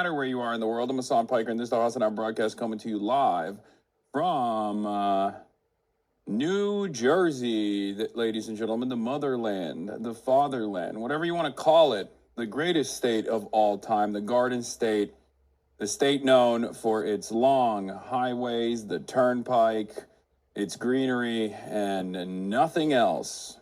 matter where you are in the world. I'm Hasan Piker, and this is the HASANABI broadcast coming to you live from New Jersey, ladies and gentlemen, the motherland, the fatherland, whatever you want to call it, the greatest state of all time, the Garden State, the state known for its long highways, the turnpike, its greenery, and nothing else.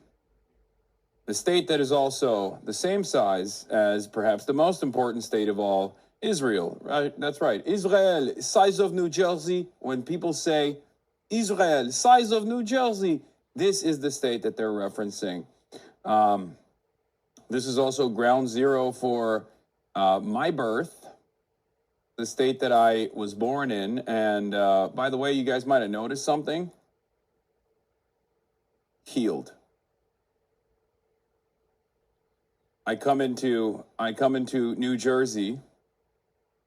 The state that is also the same size as perhaps the most important state of all, Israel. Right? That's right. Israel, size of New Jersey. When people say Israel, size of New Jersey, this is the state that they're referencing. This is also ground zero for my birth, the state that I was born in. And by the way, you guys might have noticed something. Healed. I come into New Jersey,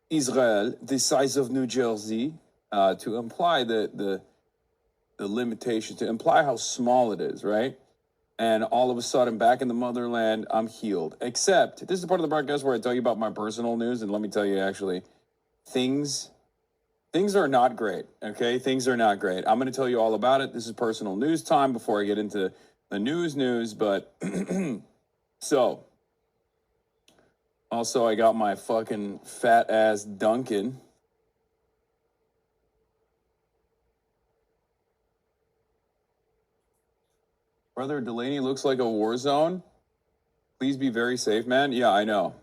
Israel, the size of New Jersey, to imply the limitation, to imply how small it is, right? And all of a sudden, back in the motherland, I'm healed. Except, this is the part of the broadcast where I tell you about my personal news, and let me tell you, actually, things are not great, okay? Things are not great. I'm going to tell you all about it. This is personal news time before I get into the news, but so... Also, I got my fucking fat ass Duncan. Brother, Delaney looks like a war zone. Please be very safe, man. Yeah, I know.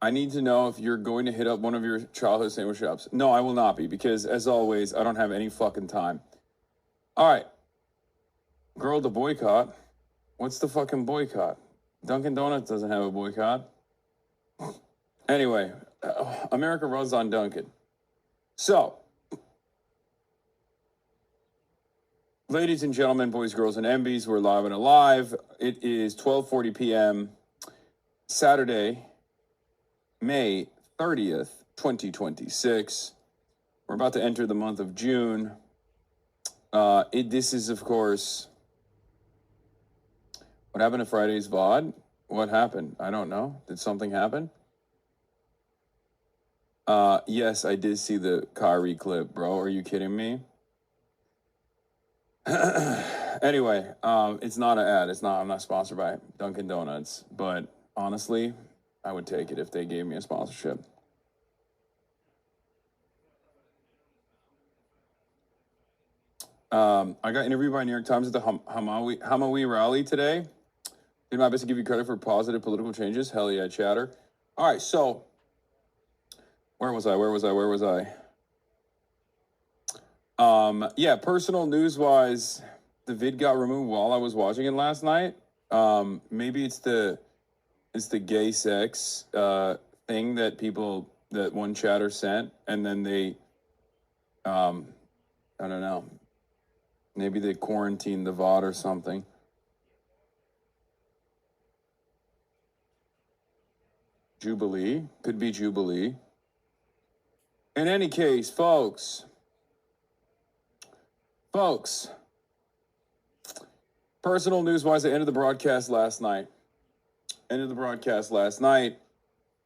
I need to know if you're going to hit up one of your childhood sandwich shops. No, I will not be, because as always, I don't have any fucking time. All right. Girl to boycott. What's the fucking boycott? Dunkin' Donuts doesn't have a boycott. Anyway, America runs on Dunkin'. So, ladies and gentlemen, boys, girls, and MBs, we're live and alive. It is 12:40 p.m. Saturday, May 30th, 2026. We're about to enter the month of June. This is, of course... What happened to Friday's VOD? What happened? I don't know. Did something happen? Yes, I did see the Kyrie clip, bro. Are you kidding me? Anyway, it's not an ad. I'm not sponsored by Dunkin' Donuts. But honestly, I would take it if they gave me a sponsorship. I got interviewed by New York Times at the Hamawy rally today. Did my best to give you credit for positive political changes. Hell yeah, chatter. All right, so where was I? Yeah, personal news-wise, the vid got removed while I was watching it last night. Maybe it's the gay sex thing that one chatter sent, and then they, I don't know. Maybe they quarantined the VOD or something. Jubilee. Could be Jubilee. In any case, folks, personal news-wise, I ended the broadcast last night.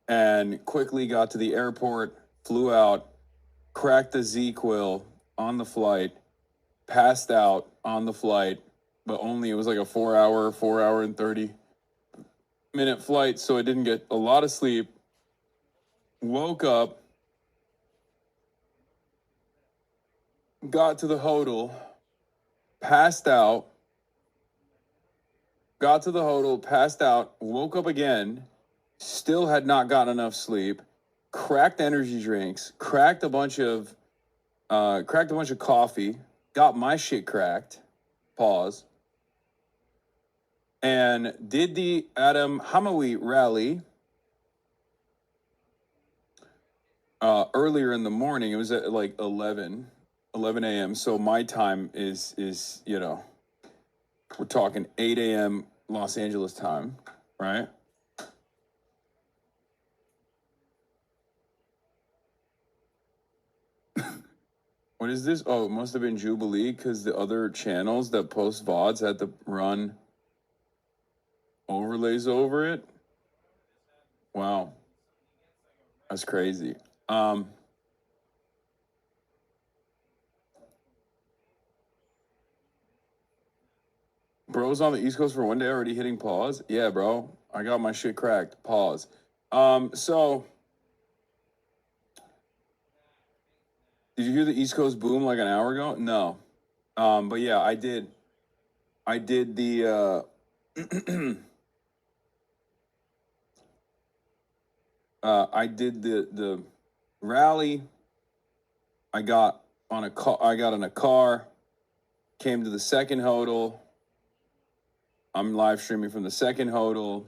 And quickly got to the airport, flew out, cracked the Z-Quil on the flight, passed out on the flight, but it was like a 4 hour and 30-minute flight, so I didn't get a lot of sleep. Woke up, got to the hotel, passed out, woke up again, still had not gotten enough sleep, cracked energy drinks, cracked a bunch of coffee, got my shit cracked, pause, and did the Hamawy rally earlier in the morning. It was at like 11 a.m. So my time is we're talking 8 a.m. Los Angeles time, right? What is this? Oh, it must have been Jubilee, because the other channels that post VODs had to run overlays over it. Wow. That's crazy. Bro's on the East Coast for one day already hitting pause. Yeah, bro. I got my shit cracked. Pause. So did you hear the East Coast boom like an hour ago? No. But yeah, I did. I did the I did the rally. I got on a car. I got in a car. Came to the second hodl. I'm live streaming from the second hodl.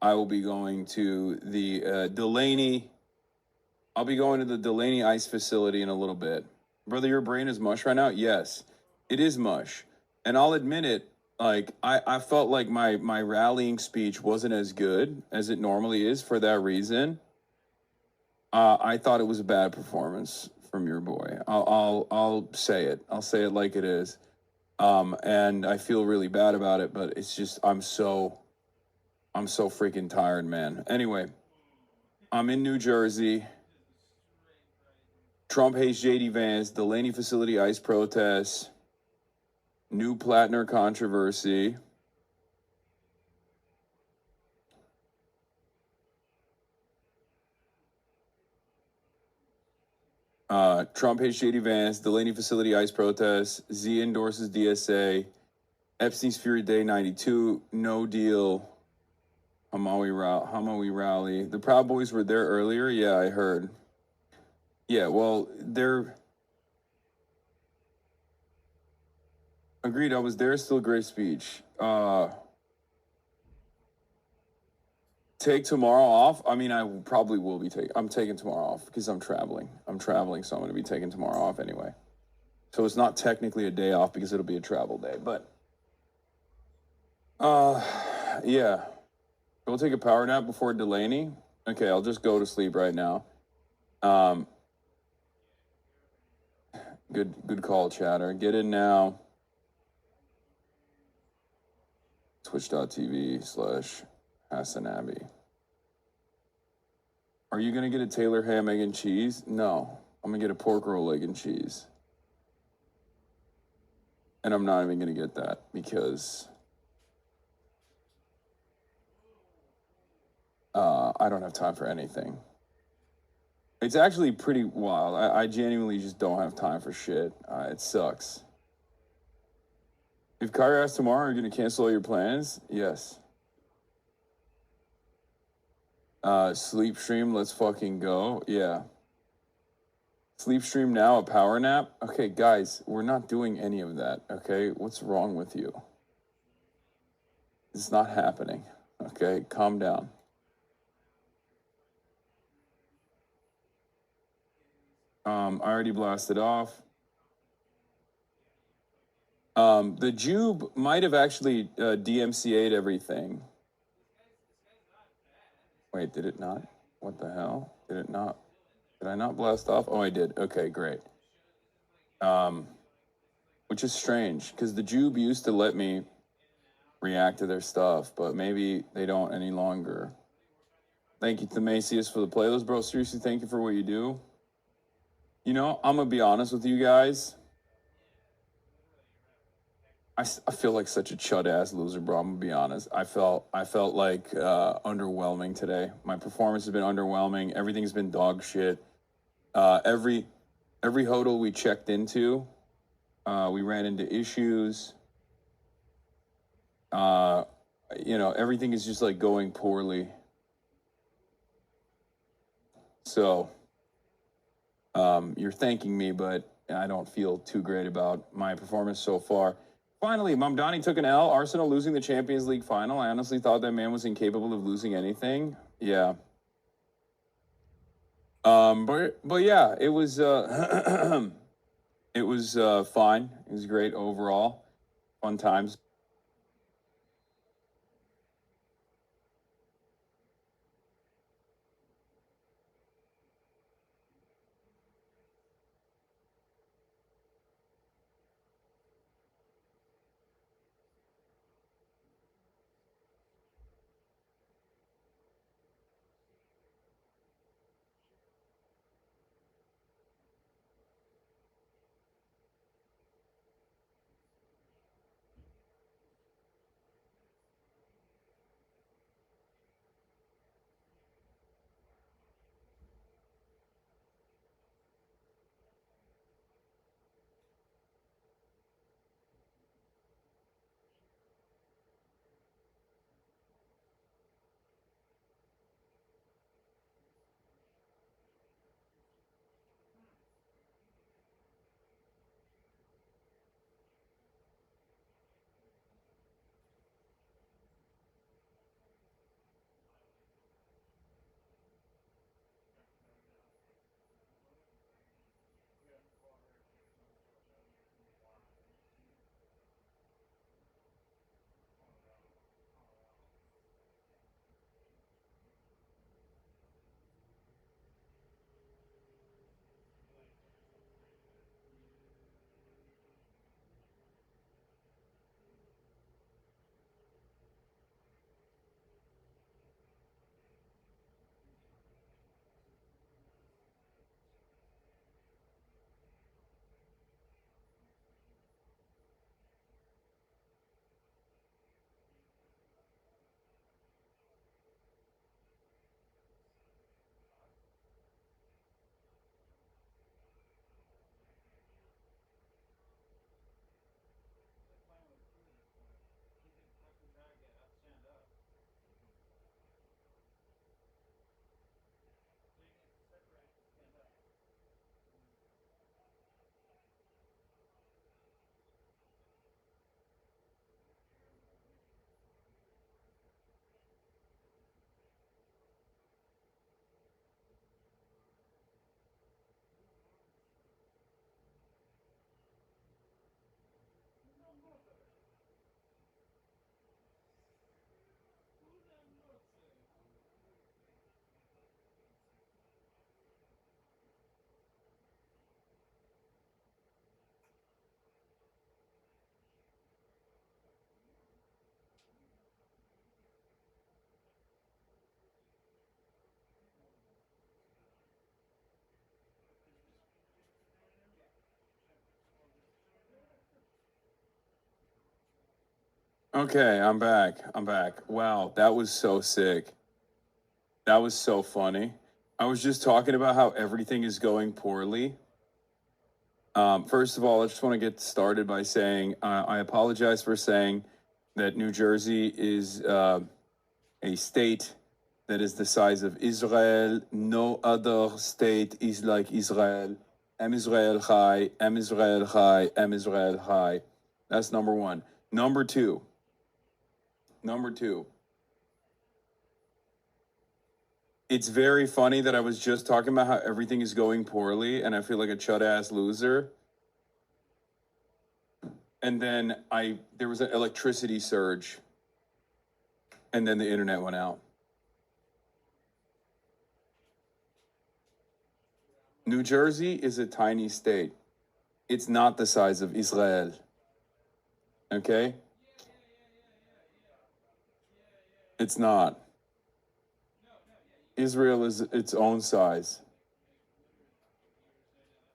I will be going to the Delaney. I'll be going to the Delaney ice facility in a little bit. Brother, your brain is mush right now? Yes, it is mush. And I'll admit it, like I felt like my rallying speech wasn't as good as it normally is for that reason. I thought it was a bad performance from your boy. I'll say it. I'll say it like it is. And I feel really bad about it, but it's just I'm so freaking tired, man. Anyway, I'm in New Jersey. Trump hates JD Vance, Delaney facility ice protests, new Platner controversy. Trump hates JD Vance, Delaney facility ice protests, Z endorses DSA, Epstein's Fury Day 92, no deal, Hamawy rally. The Proud Boys were there earlier? Yeah, I heard. Yeah, well, they're... Agreed, I was there, still a great speech. Take tomorrow off. I mean, I probably will be taking. I'm taking tomorrow off because I'm traveling. So I'm going to be taking tomorrow off anyway. So it's not technically a day off because it'll be a travel day. But, yeah. Go take a power nap before Delaney. Okay, I'll just go to sleep right now. Good call, chatter. Get in now. Twitch.tv/HASANABI. Are you going to get a Taylor ham, egg, and cheese? No. I'm going to get a pork roll, egg, and cheese. And I'm not even going to get that because I don't have time for anything. It's actually pretty wild. I genuinely just don't have time for shit. It sucks. If Kyrie asks tomorrow, are you going to cancel all your plans? Yes. Sleep stream, let's fucking go. Yeah. Sleep stream now, a power nap? Okay, guys, we're not doing any of that, okay? What's wrong with you? It's not happening, okay? Calm down. I already blasted off. The Jube might have actually DMCA'd everything. Wait, did it not? What the hell? Did it not? Did I not blast off? Oh, I did. Okay, great. Which is strange because the Jube used to let me react to their stuff, but maybe they don't any longer. Thank you to Macias for the playlist, bro. Seriously, thank you for what you do. You know, I'm gonna be honest with you guys. I feel like such a chud ass loser, bro. I'm gonna be honest. I felt like underwhelming today. My performance has been underwhelming. Everything's been dog shit. Every hodl we checked into, we ran into issues. You know, everything is just like going poorly. So, you're thanking me, but I don't feel too great about my performance so far. Finally, Mamdani took an L. Arsenal losing the Champions League final. I honestly thought that man was incapable of losing anything. Yeah. But yeah, it was it was fine. It was great overall. Fun times. Okay, I'm back. I'm back. Wow, that was so sick. That was so funny. I was just talking about how everything is going poorly. First of all, I just want to get started by saying I apologize for saying that New Jersey is a state that is the size of Israel. No other state is like Israel. Am Israel Chai, Am Israel Chai, Am Israel Chai. That's number one. Number two. It's very funny that I was just talking about how everything is going poorly and I feel like a chud ass loser. And then there was an electricity surge. And then the internet went out. New Jersey is a tiny state. It's not the size of Israel. Okay? It's not. Israel is its own size.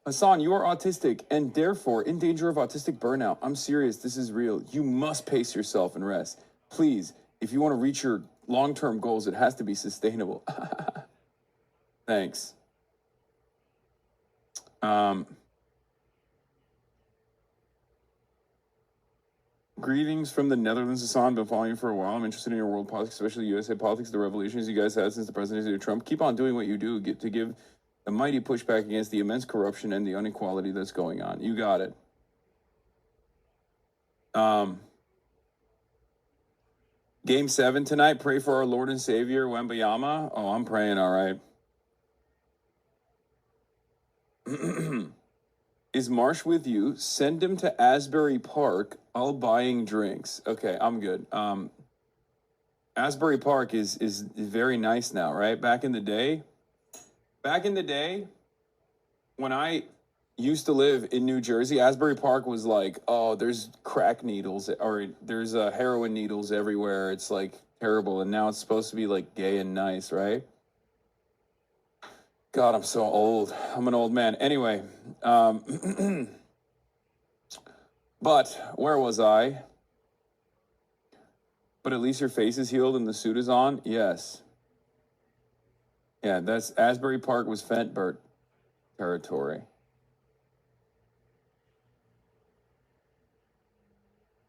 Hasan, you are autistic and therefore in danger of autistic burnout. I'm serious. This is real. You must pace yourself and rest. Please, if you want to reach your long-term goals, it has to be sustainable. Thanks. Greetings from the Netherlands, Hasan. Been following you for a while. I'm interested in your world politics, especially USA politics, the revolutions you guys had since the presidency of Trump. Keep on doing what you do to give a mighty pushback against the immense corruption and the inequality that's going on. You got it. Game 7 tonight. Pray for our Lord and Savior, Wembayama. Oh, I'm praying, all right. Is Marsh with you? Send him to Asbury Park. I'll buying drinks. Okay, I'm good. Asbury Park is very nice now, right? Back in the day, when I used to live in New Jersey, Asbury Park was like, oh, there's crack needles or there's heroin needles everywhere. It's like terrible. And now it's supposed to be like gay and nice, right? God, I'm so old. I'm an old man. Anyway, but where was I? But at least your face is healed and the suit is on? Yes. Yeah, that's Asbury Park was Fentbert territory.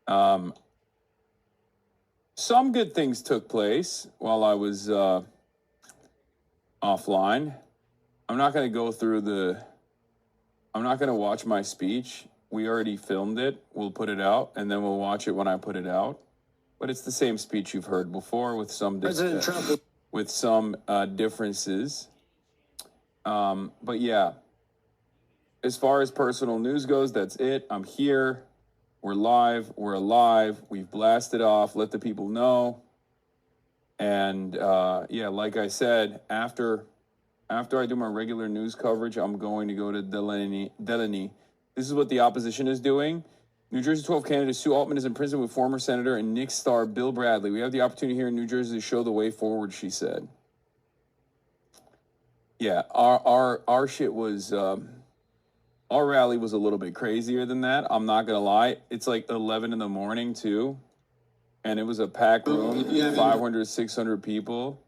Some good things took place while I was offline. I'm not going to go through I'm not going to watch my speech. We already filmed it. We'll put it out, and then we'll watch it when I put it out. But it's the same speech you've heard before with some differences. But yeah, as far as personal news goes, that's it. I'm here. We're live. We're alive. We've blasted off. Let the people know. And yeah, like I said, after I do my regular news coverage, I'm going to go to DELANEY. This is what the opposition is doing. New Jersey 12 candidate Sue Altman is in prison with former Senator and Knicks star Bill Bradley. We have the opportunity here in New Jersey to show the way forward, she said. Yeah, our shit was our rally was a little bit crazier than that. I'm not gonna lie. It's like 11 in the morning too, and it was a packed room, 500, 600 people.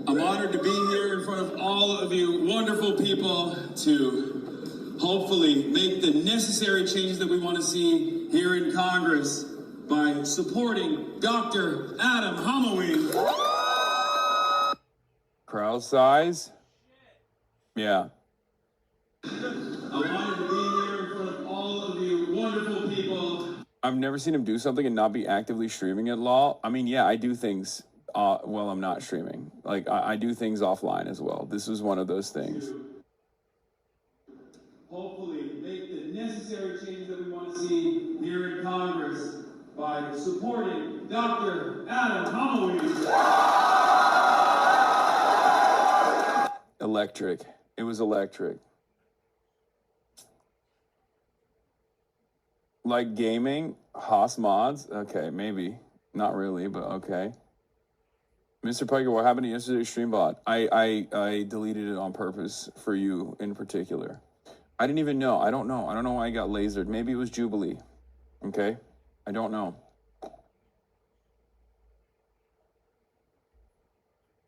I'm honored to be here in front of all of you wonderful people to hopefully make the necessary changes that we want to see here in Congress by supporting Dr. Adam Hamawy. Crowd size? Yeah. I'm honored to be here in front of all of you wonderful people. I've never seen him do something and not be actively streaming it, lol. I mean, yeah, I do things well, I'm not streaming. Like, I do things offline as well. This was one of those things. Hopefully make the necessary changes that we want to see here in Congress by supporting Dr. Adam Hamawy. Electric. It was electric. Like gaming, Haas mods? Okay, maybe. Not really, but okay. Mr. Piker, what happened to yesterday's stream bot? I deleted it on purpose for you in particular. I didn't even know. I don't know. I don't know why I got lasered. Maybe it was Jubilee. Okay? I don't know.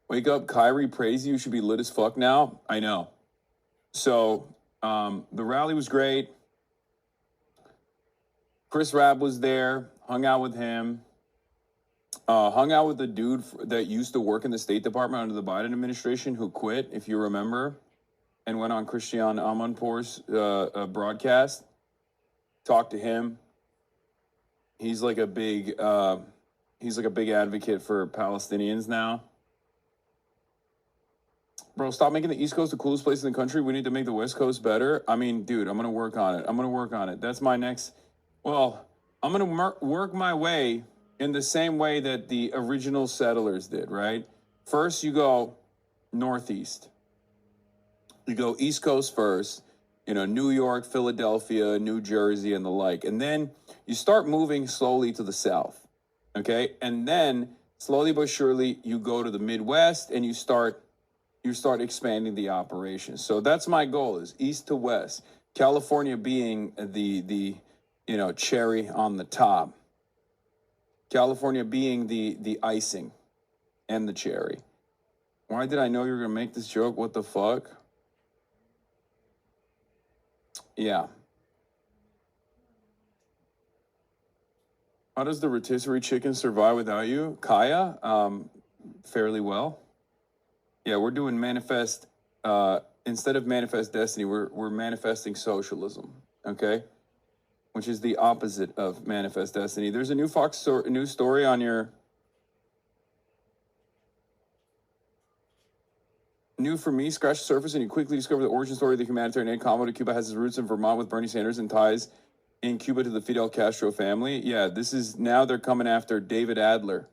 Wake up, Kyrie, praise you. Should be lit as fuck now. I know. So, the rally was great. Chris Rabb was there, hung out with him. Hung out with the dude that used to work in the State Department under the Biden administration who quit, if you remember, and went on Christian Amanpour's broadcast. Talked to him. He's like a big advocate for Palestinians now. Bro, stop making the East Coast the coolest place in the country. We need to make the West Coast better. I mean, dude, I'm going to work on it. That's my next... Well, I'm going to work my way in the same way that the original settlers did, right? First, you go northeast. You go East Coast first, New York, Philadelphia, New Jersey, and the like. And then you start moving slowly to the south, okay? And then, slowly but surely, you go to the Midwest and you start expanding the operation. So that's my goal, is east to west. California being the cherry on the top. California being the icing and the cherry. Why did I know you were going to make this joke? What the fuck? Yeah. How does the rotisserie chicken survive without you? Kaya? Fairly well. Yeah, we're doing manifest, instead of manifest destiny, we're manifesting socialism, okay? Which is the opposite of manifest destiny. There's a new Fox news story on your... New for me, scratch the surface and you quickly discover the origin story of the humanitarian aid convoy to Cuba has its roots in Vermont with Bernie Sanders and ties in Cuba to the Fidel Castro family. Yeah, this is... Now they're coming after David Adler.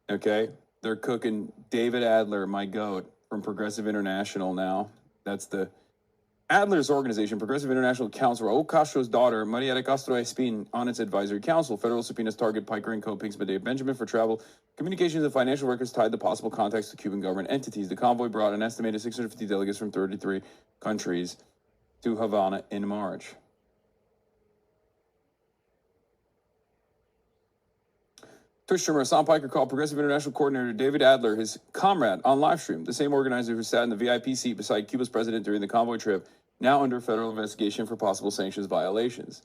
Okay? They're cooking David Adler, my goat, from Progressive International now. That's the... Adler's organization, Progressive International, accounts Raul Castro's daughter, Maria de Castro Espin, on its advisory council. Federal subpoenas target Piker and co-Pinks Dave Benjamin for travel, communications, and financial records tied to possible contacts to Cuban government entities. The convoy brought an estimated 650 delegates from 33 countries to Havana in March. Twitch streamer Hasan Piker called Progressive International coordinator David Adler his comrade on livestream, the same organizer who sat in the VIP seat beside Cuba's president during the convoy trip, now under federal investigation for possible sanctions violations.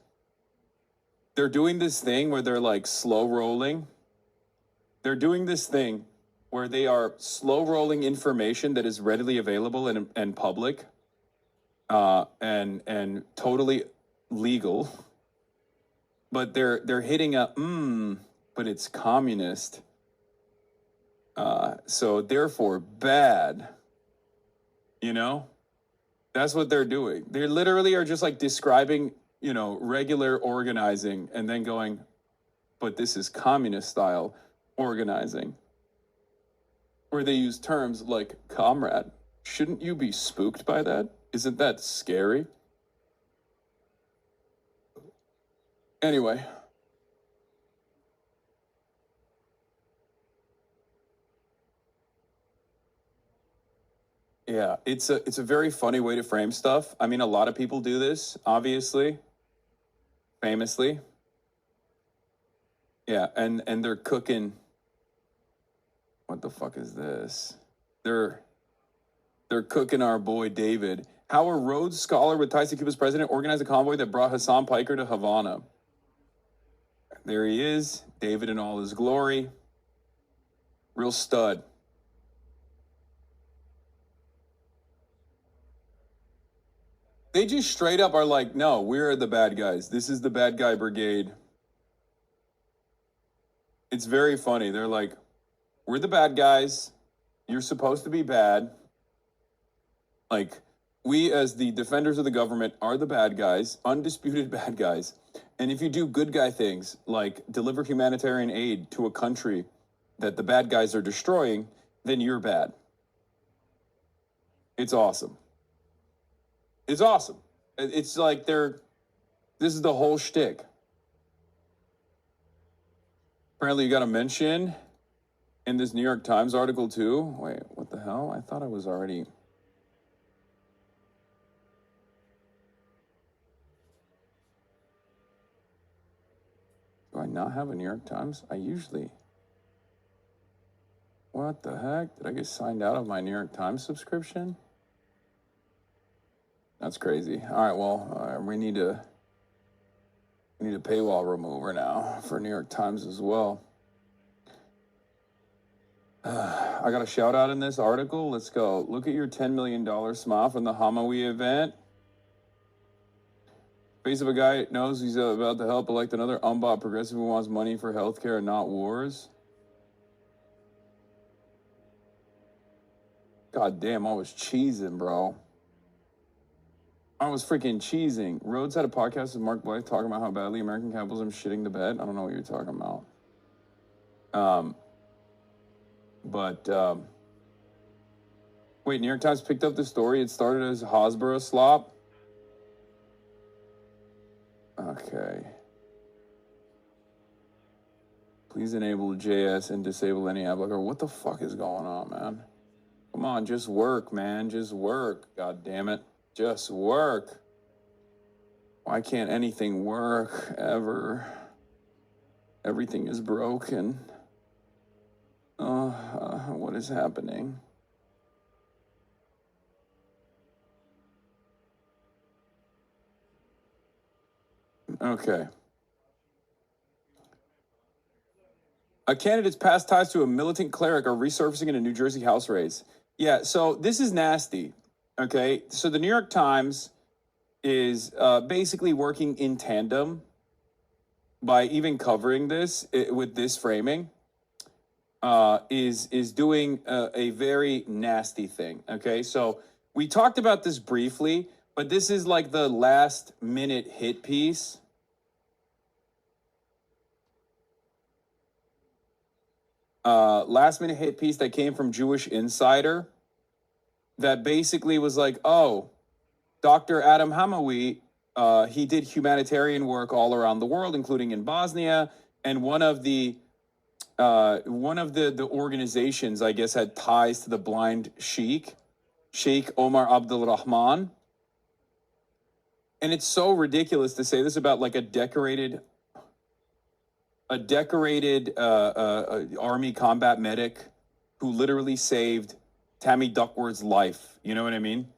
They're doing this thing where they're like slow rolling. They're doing this thing where they are slow rolling information that is readily available and public, and totally legal. But they're hitting but it's communist. So therefore bad. That's what they're doing. They literally are just like describing, regular organizing and then going, but this is communist style organizing. Where they use terms like comrade. Shouldn't you be spooked by that? Isn't that scary? Anyway. Yeah, it's a very funny way to frame stuff. I mean, a lot of people do this, obviously, famously. Yeah, and they're cooking. What the fuck is this? They're cooking our boy David. How a Rhodes Scholar with ties to Cuba's president organized a convoy that brought Hasan Piker to Havana. There he is, David in all his glory. Real stud. They just straight up are like, no, we're the bad guys. This is the bad guy brigade. It's very funny. They're like, we're the bad guys. You're supposed to be bad. Like, we as the defenders of the government are the bad guys, undisputed bad guys. And if you do good guy things, like deliver humanitarian aid to a country that the bad guys are destroying, then you're bad. It's awesome. It's awesome. It's like this is the whole shtick. Apparently you got a mention. in this New York Times article too. Wait, what the hell? I thought I was already... Do I not have a New York Times? I usually... What the heck? Did I get signed out of my New York Times subscription? That's crazy. All right, well, we need a paywall remover now for New York Times as well. I got a shout out in this article. Let's go. Look at your $10 million smile from the Hamawy event. Face of a guy knows he's about to help elect another umbot progressive who wants money for healthcare and not wars. God damn, I was cheesing, bro. I was freaking cheesing. Rhodes had a podcast with Mark Blythe talking about how badly American capitalism is shitting the bed. I don't know what you're talking about. Wait, New York Times picked up the story. It started as Hasbro slop. Okay. Please enable JS and disable any app blocker. What the fuck is going on, man? Come on, just work, man. Just work. God damn it. Just work. Why can't anything work ever? Everything is broken. What is happening? Okay. A candidate's past ties to a militant cleric are resurfacing in a New Jersey House race. Yeah, so this is nasty. Okay, so the New York Times is basically working in tandem by even covering this with this framing. Is doing a very nasty thing. Okay, so we talked about this briefly, but this is like the last minute hit piece. Last minute hit piece that came from Jewish Insider that basically was like, oh, Dr. Adam Hamawy, he did humanitarian work all around the world, including in Bosnia, and one of the organizations, I guess, had ties to the blind Sheikh Omar Abdul Rahman. And it's so ridiculous to say this about like a decorated army combat medic who literally saved Tammy Duckworth's life. You know what I mean?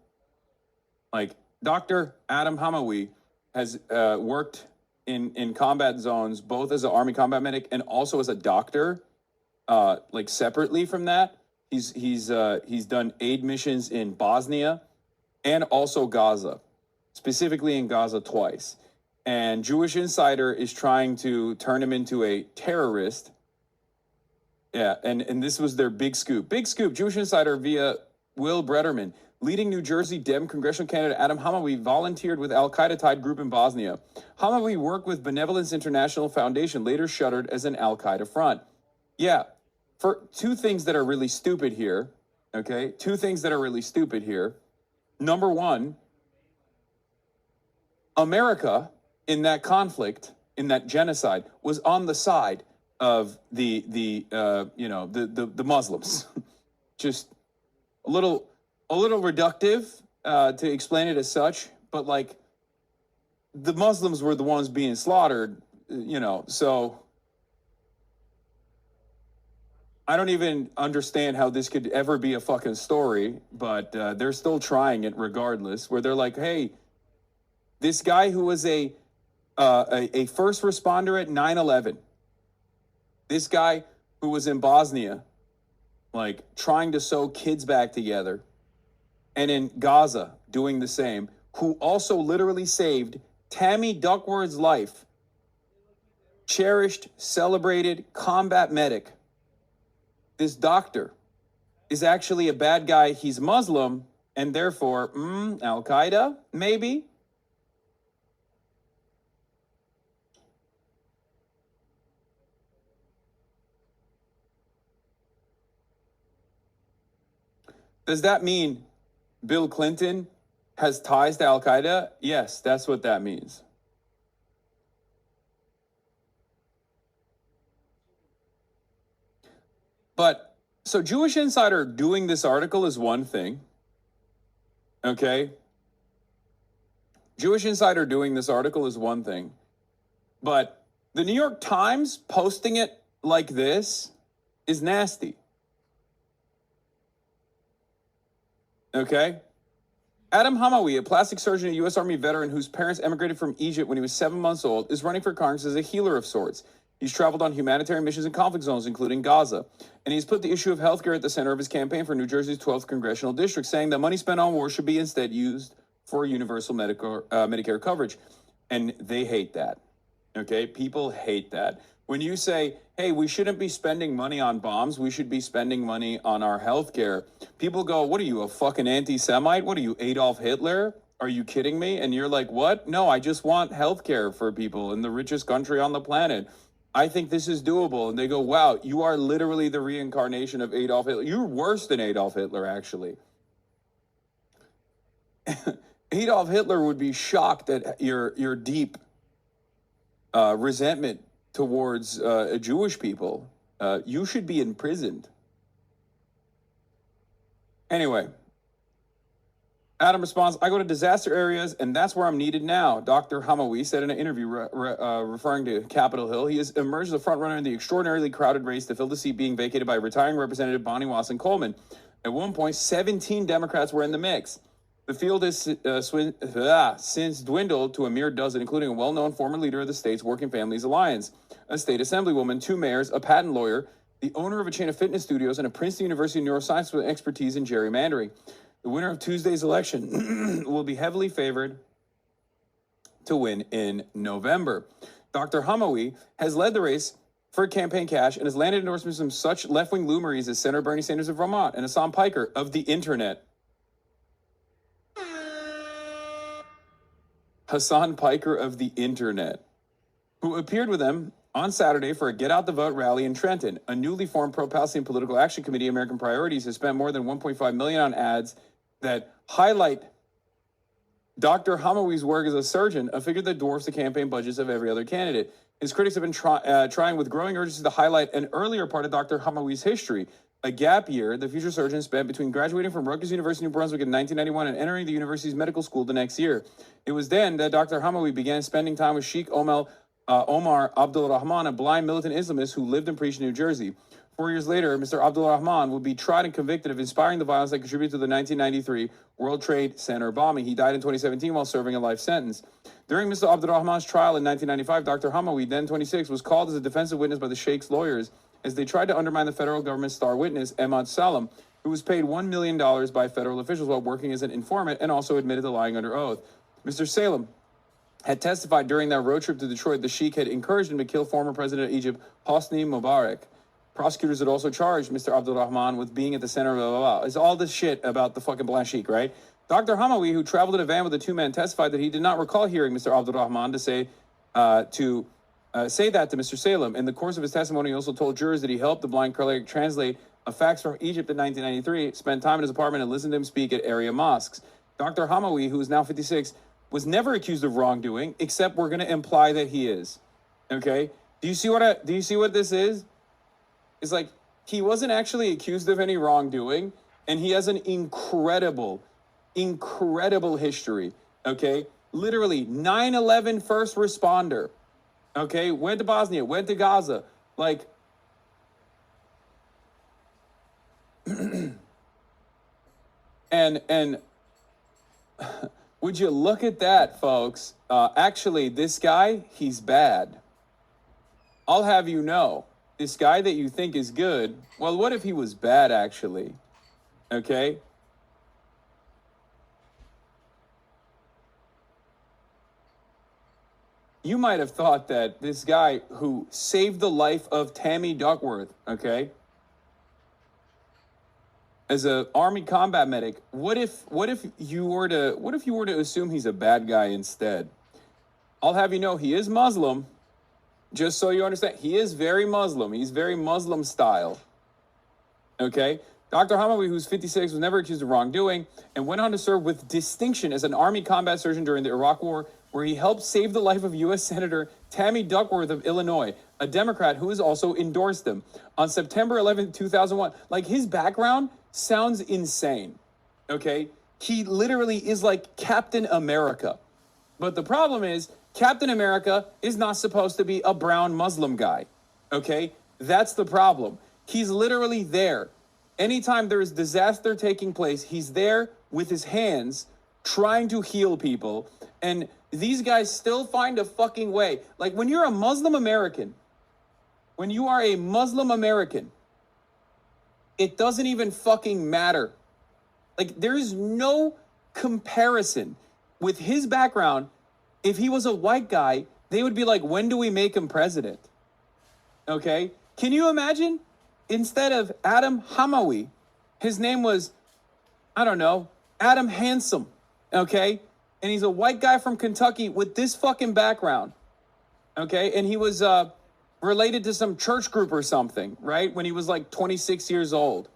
Like, Dr. Adam Hamawy has worked in combat zones, both as an army combat medic and also as a doctor, like separately from that. He's done aid missions in Bosnia and also Gaza, specifically in Gaza twice. And Jewish Insider is trying to turn him into a terrorist. Yeah, and this was their big scoop. Big scoop, Jewish Insider via Will Brederman. Leading New Jersey Dem congressional candidate Adam Hamawy volunteered with al-Qaeda-tied group in Bosnia. Hamawy worked with Benevolence International Foundation, later shuttered as an al-Qaeda front. Yeah, for two things that are really stupid here, okay? Two things that are really stupid here. Number one, America in that conflict, in that genocide, was on the side of the Muslims. Just a little reductive to explain it as such, but like the Muslims were the ones being slaughtered, so I don't even understand how this could ever be a fucking story, but they're still trying it regardless, where they're like, hey, this guy who was a first responder at 9/11, this guy who was in Bosnia, like trying to sew kids back together, and in Gaza doing the same, who also literally saved Tammy Duckworth's life, cherished, celebrated combat medic. This doctor is actually a bad guy. He's Muslim, and therefore, al-Qaeda, maybe? Does that mean Bill Clinton has ties to al-Qaeda? Yes, that's what that means. But so Jewish Insider doing this article is one thing. Okay. Jewish Insider doing this article is one thing. But the New York Times posting it like this is nasty. Okay? Adam Hamawy, a plastic surgeon, a U.S. Army veteran whose parents emigrated from Egypt when he was 7 months old, is running for Congress as a healer of sorts. He's traveled on humanitarian missions in conflict zones, including Gaza. And he's put the issue of healthcare at the center of his campaign for New Jersey's 12th congressional district, saying that money spent on war should be instead used for universal Medicare coverage. And they hate that. Okay? People hate that. When you say, hey, we shouldn't be spending money on bombs, we should be spending money on our health care, people go, what are you, a fucking anti-Semite? What are you, Adolf Hitler? Are you kidding me? And you're like, what? No, I just want health care for people in the richest country on the planet. I think this is doable. And they go, wow, you are literally the reincarnation of Adolf Hitler. You're worse than Adolf Hitler, actually. Adolf Hitler would be shocked at your deep resentment towards Jewish people. You should be imprisoned. Anyway, Adam responds, I go to disaster areas, and that's where I'm needed now, Dr. Hamawy said in an interview referring to Capitol Hill. He has emerged as a frontrunner in the extraordinarily crowded race to fill the seat being vacated by retiring Representative Bonnie Wasson-Coleman. At one point, 17 Democrats were in the mix. The field has since dwindled to a mere dozen, including a well-known former leader of the state's Working Families Alliance, a state assemblywoman, 2 mayors, a patent lawyer, the owner of a chain of fitness studios, and a Princeton University neuroscience with expertise in gerrymandering. The winner of Tuesday's election will be heavily favored to win in November. Dr. Hamawy has led the race for campaign cash and has landed endorsements from such left-wing luminaries as Senator Bernie Sanders of Vermont and Hasan Piker of the internet. Hasan Piker of the internet, who appeared with them on Saturday for a Get Out the Vote rally in Trenton. A newly formed pro-Palestine political action committee, American Priorities, has spent more than $1.5 million on ads that highlight Dr. Hamawy's work as a surgeon, a figure that dwarfs the campaign budgets of every other candidate. His critics have been trying with growing urgency to highlight an earlier part of Dr. Hamawy's history, a gap year the future surgeon spent between graduating from Rutgers University, New Brunswick in 1991 and entering the university's medical school the next year. It was then that Dr. Hamawy began spending time with Sheikh Omar Abdul Rahman, a blind militant Islamist who lived and preached in New Jersey. 4 years later, Mr. Abdul Rahman would be tried and convicted of inspiring the violence that contributed to the 1993 World Trade Center bombing. He died in 2017 while serving a life sentence. During Mr. Abdul Rahman's trial in 1995, Dr. Hamawy, then 26, was called as a defensive witness by the Sheikh's lawyers as they tried to undermine the federal government's star witness, Ahmad Salam, who was paid $1 million by federal officials while working as an informant and also admitted to lying under oath. Mr. Salam had testified during that road trip to Detroit the Sheikh had encouraged him to kill former president of Egypt, Hosni Mubarak. Prosecutors had also charged Mr. Abdul Rahman with being at the center of It's all this shit about the fucking blind Sheikh, right? Dr. Hamawy, who traveled in a van with the 2 men, testified that he did not recall hearing Mr. Abdul Rahman say that to Mr. Salem. In the course of his testimony, he also told jurors that he helped the blind cleric translate a fax from Egypt in 1993, spent time in his apartment, and listened to him speak at area mosques. Dr. Hamawy, who is now 56, was never accused of wrongdoing, except we're going to imply that he is. Okay? Do you see what this is? It's like he wasn't actually accused of any wrongdoing, and he has an incredible history. Okay? Literally 9/11 first responder. Okay, went to Bosnia, went to Gaza, like, and would you look at that, folks? Actually, this guy, he's bad. I'll have you know, this guy that you think is good, well, what if he was bad, actually? Okay? You might have thought that this guy who saved the life of Tammy Duckworth, okay, as an Army combat medic, what if you were to assume he's a bad guy instead? I'll have you know he is Muslim. Just so you understand, he is very Muslim. He's very Muslim style. Okay? Dr. Hamawy, who's 56, was never accused of wrongdoing and went on to serve with distinction as an Army combat surgeon during the Iraq War, where he helped save the life of U.S. Senator Tammy Duckworth of Illinois, a Democrat who has also endorsed him. On September 11th, 2001, like, his background sounds insane, okay? He literally is like Captain America. But the problem is, Captain America is not supposed to be a brown Muslim guy, okay? That's the problem. He's literally there. Anytime there is disaster taking place, he's there with his hands trying to heal people. And these guys still find a fucking way. Like, when you're a Muslim American, when you are a Muslim American, it doesn't even fucking matter. Like, there's no comparison with his background. If he was a white guy, they would be like, when do we make him president? Okay? Can you imagine? Instead of Adam Hamawy, his name was, I don't know, Adam Handsome. Okay? And he's a white guy from Kentucky with this fucking background. Okay? And he was related to some church group or something, right? When he was like 26 years old.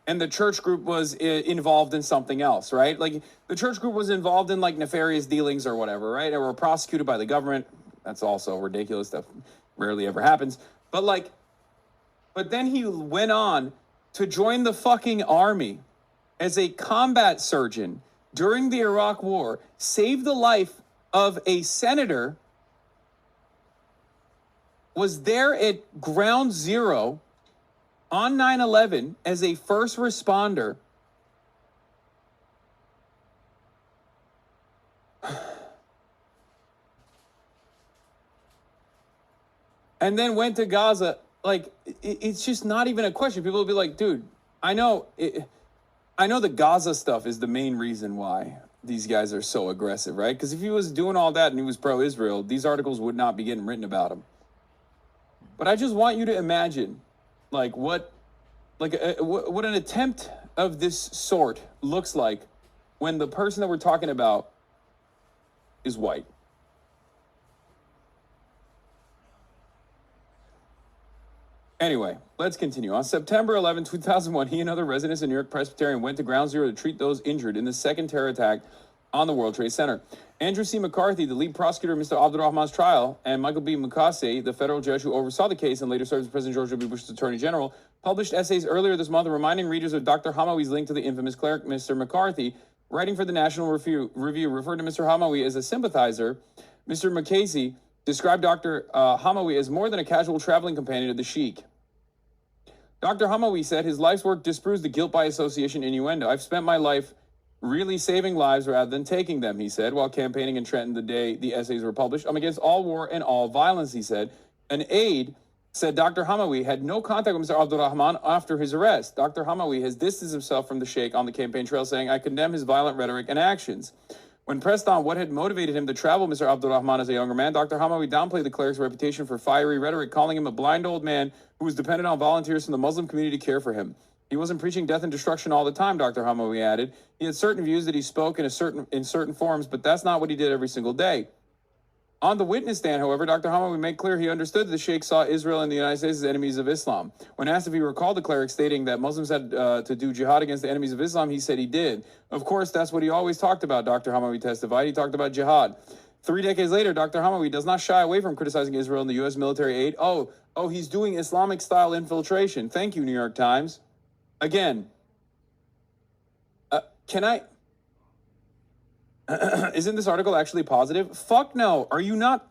And the church group was involved in something else, right? Like, the church group was involved in like nefarious dealings or whatever, right? Or were prosecuted by the government. That's also ridiculous. Stuff rarely ever happens. But then he went on to join the fucking army as a combat surgeon during the Iraq War, saved the life of a senator, was there at ground zero on 9/11 as a first responder. And then went to Gaza. Like, it's just not even a question. People will be like, dude, I know the Gaza stuff is the main reason why these guys are so aggressive, right? Because if he was doing all that and he was pro-Israel, these articles would not be getting written about him. But I just want you to imagine, like, what an attempt of this sort looks like when the person that we're talking about is white. Anyway, let's continue. On September 11, 2001, he and other residents of New York Presbyterian went to Ground Zero to treat those injured in the second terror attack on the World Trade Center. Andrew C. McCarthy, the lead prosecutor of Mr. Abdurrahman's trial, and Michael B. Mukasey, the federal judge who oversaw the case and later served as President George W. Bush's attorney general, published essays earlier this month reminding readers of Dr. Hamawy's link to the infamous cleric, Mr. McCarthy. Writing for the National Review, referred to Mr. Hamawy as a sympathizer. Mr. Mukasey described Dr. Hamawy as more than a casual traveling companion of the Sheikh. Dr. Hamawy said his life's work disproves the guilt by association innuendo. I've spent my life really saving lives rather than taking them, he said, while campaigning in Trenton the day the essays were published. I'm against all war and all violence, he said. An aide said Dr. Hamawy had no contact with Mr. Abdurrahman after his arrest. Dr. Hamawy has distanced himself from the Sheikh on the campaign trail, saying, I condemn his violent rhetoric and actions. When pressed on what had motivated him to travel Mr. Abdurrahman as a younger man, Dr. Hamawy downplayed the cleric's reputation for fiery rhetoric, calling him a blind old man who was dependent on volunteers from the Muslim community to care for him. He wasn't preaching death and destruction all the time, Dr. Hamawy added. He had certain views that he spoke in certain forms, but that's not what he did every single day. On the witness stand, however, Dr. Hamawy made clear he understood that the Sheikh saw Israel and the United States as enemies of Islam. When asked if he recalled the cleric stating that Muslims had to do jihad against the enemies of Islam, he said he did. Of course, that's what he always talked about, Dr. Hamawy testified. He talked about jihad. 3 decades later, Dr. Hamawy does not shy away from criticizing Israel and the U.S. military aid. Oh, he's doing Islamic-style infiltration. Thank you, New York Times. Again, isn't this article actually positive? Fuck no. Are you not?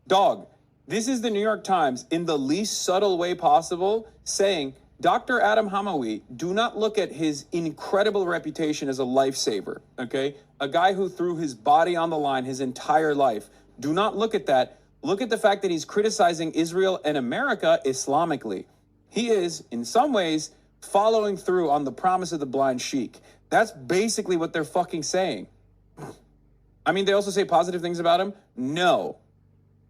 Dog, this is the New York Times in the least subtle way possible saying, Dr. Adam Hamawy, do not look at his incredible reputation as a lifesaver, okay? A guy who threw his body on the line his entire life. Do not look at that. Look at the fact that he's criticizing Israel and America Islamically. He is, in some ways, following through on the promise of the blind sheik. That's basically what they're fucking saying. I mean, they also say positive things about him? No,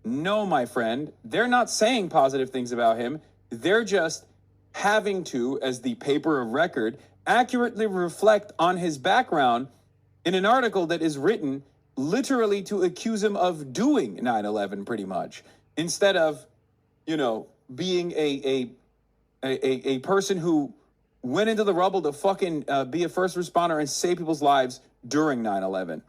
my friend. They're not saying positive things about him. They're just having to, as the paper of record, accurately reflect on his background in an article that is written literally to accuse him of doing 9/11 pretty much, instead of, being a person who went into the rubble to fucking be a first responder and save people's lives during 9/11.